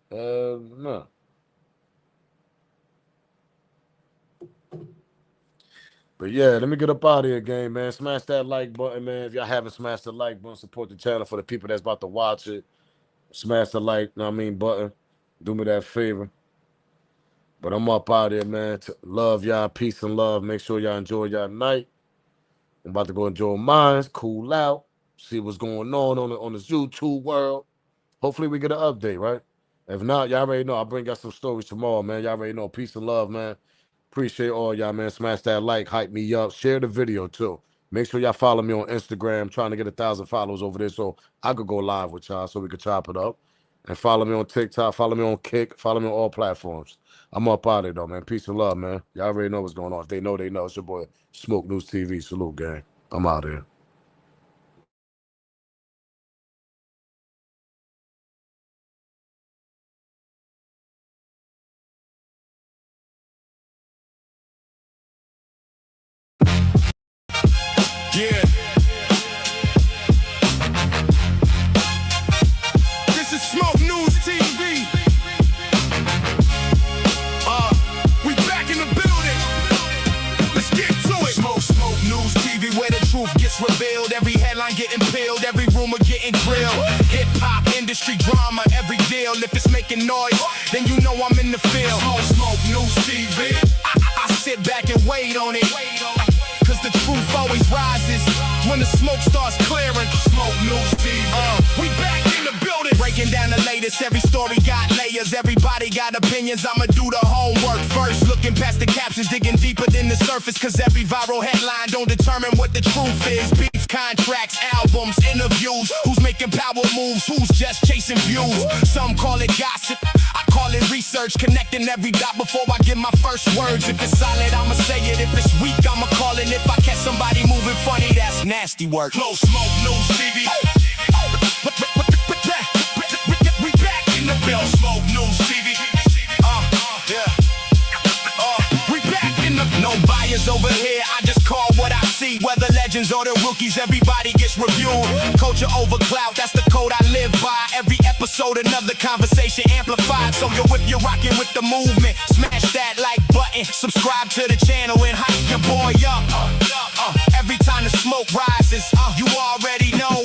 Hell no. But yeah, let me get up out of here, gang, man. Smash that like button, man. If y'all haven't smashed the like button, support the channel for the people that's about to watch it. Smash the like, button. Do me that favor. But I'm up out here, man. Love y'all, peace and love. Make sure y'all enjoy y'all night. I'm about to go enjoy mine, cool out, see what's going on this YouTube world. Hopefully we get an update, right? If not, y'all already know. I'll bring y'all some stories tomorrow, man. Y'all already know. Peace and love, man. Appreciate all y'all, man. Smash that like, hype me up. Share the video, too. Make sure y'all follow me on Instagram. Trying to get 1,000 followers over there so I could go live with y'all so we could chop it up. And follow me on TikTok. Follow me on Kick. Follow me on all platforms. I'm up out of it, though, man. Peace and love, man. Y'all already know what's going on. If they know, they know. It's your boy, Smoke News TV. Salute, gang. I'm out here. Yeah. This is Smoke News TV. industry drama, every deal. If it's making noise, then you know I'm in the field. Smoke News TV. I sit back and wait on it. Cause the truth always rises when the smoke starts clearing. Smoke News TV. We back in the building. Breaking down the latest, every story got layers. Everybody got opinions, I'ma do the homework first. Looking past the captions, digging deeper than the surface. Cause every viral headline don't determine what the truth is. Beef, contracts, albums, interviews. Who's making power moves, who's just chasing views. Some call it gossip, I call it research. Connecting every dot before I give my first words. If it's solid, I'ma say it. If it's weak, I'ma call it. If I catch somebody moving funny, that's nasty work. Close Smoke News TV. We back in the bill. Smoke News TV. We back in the. No bias over here. I just call what I see. Whether legends or the rookies, everybody gets reviewed. Culture over clout, that's the code I live by. Every episode, another conversation amplified. So if you're rocking with the movement, smash that like button. Subscribe to the channel and hype your boy up. Every time the smoke rises, you already know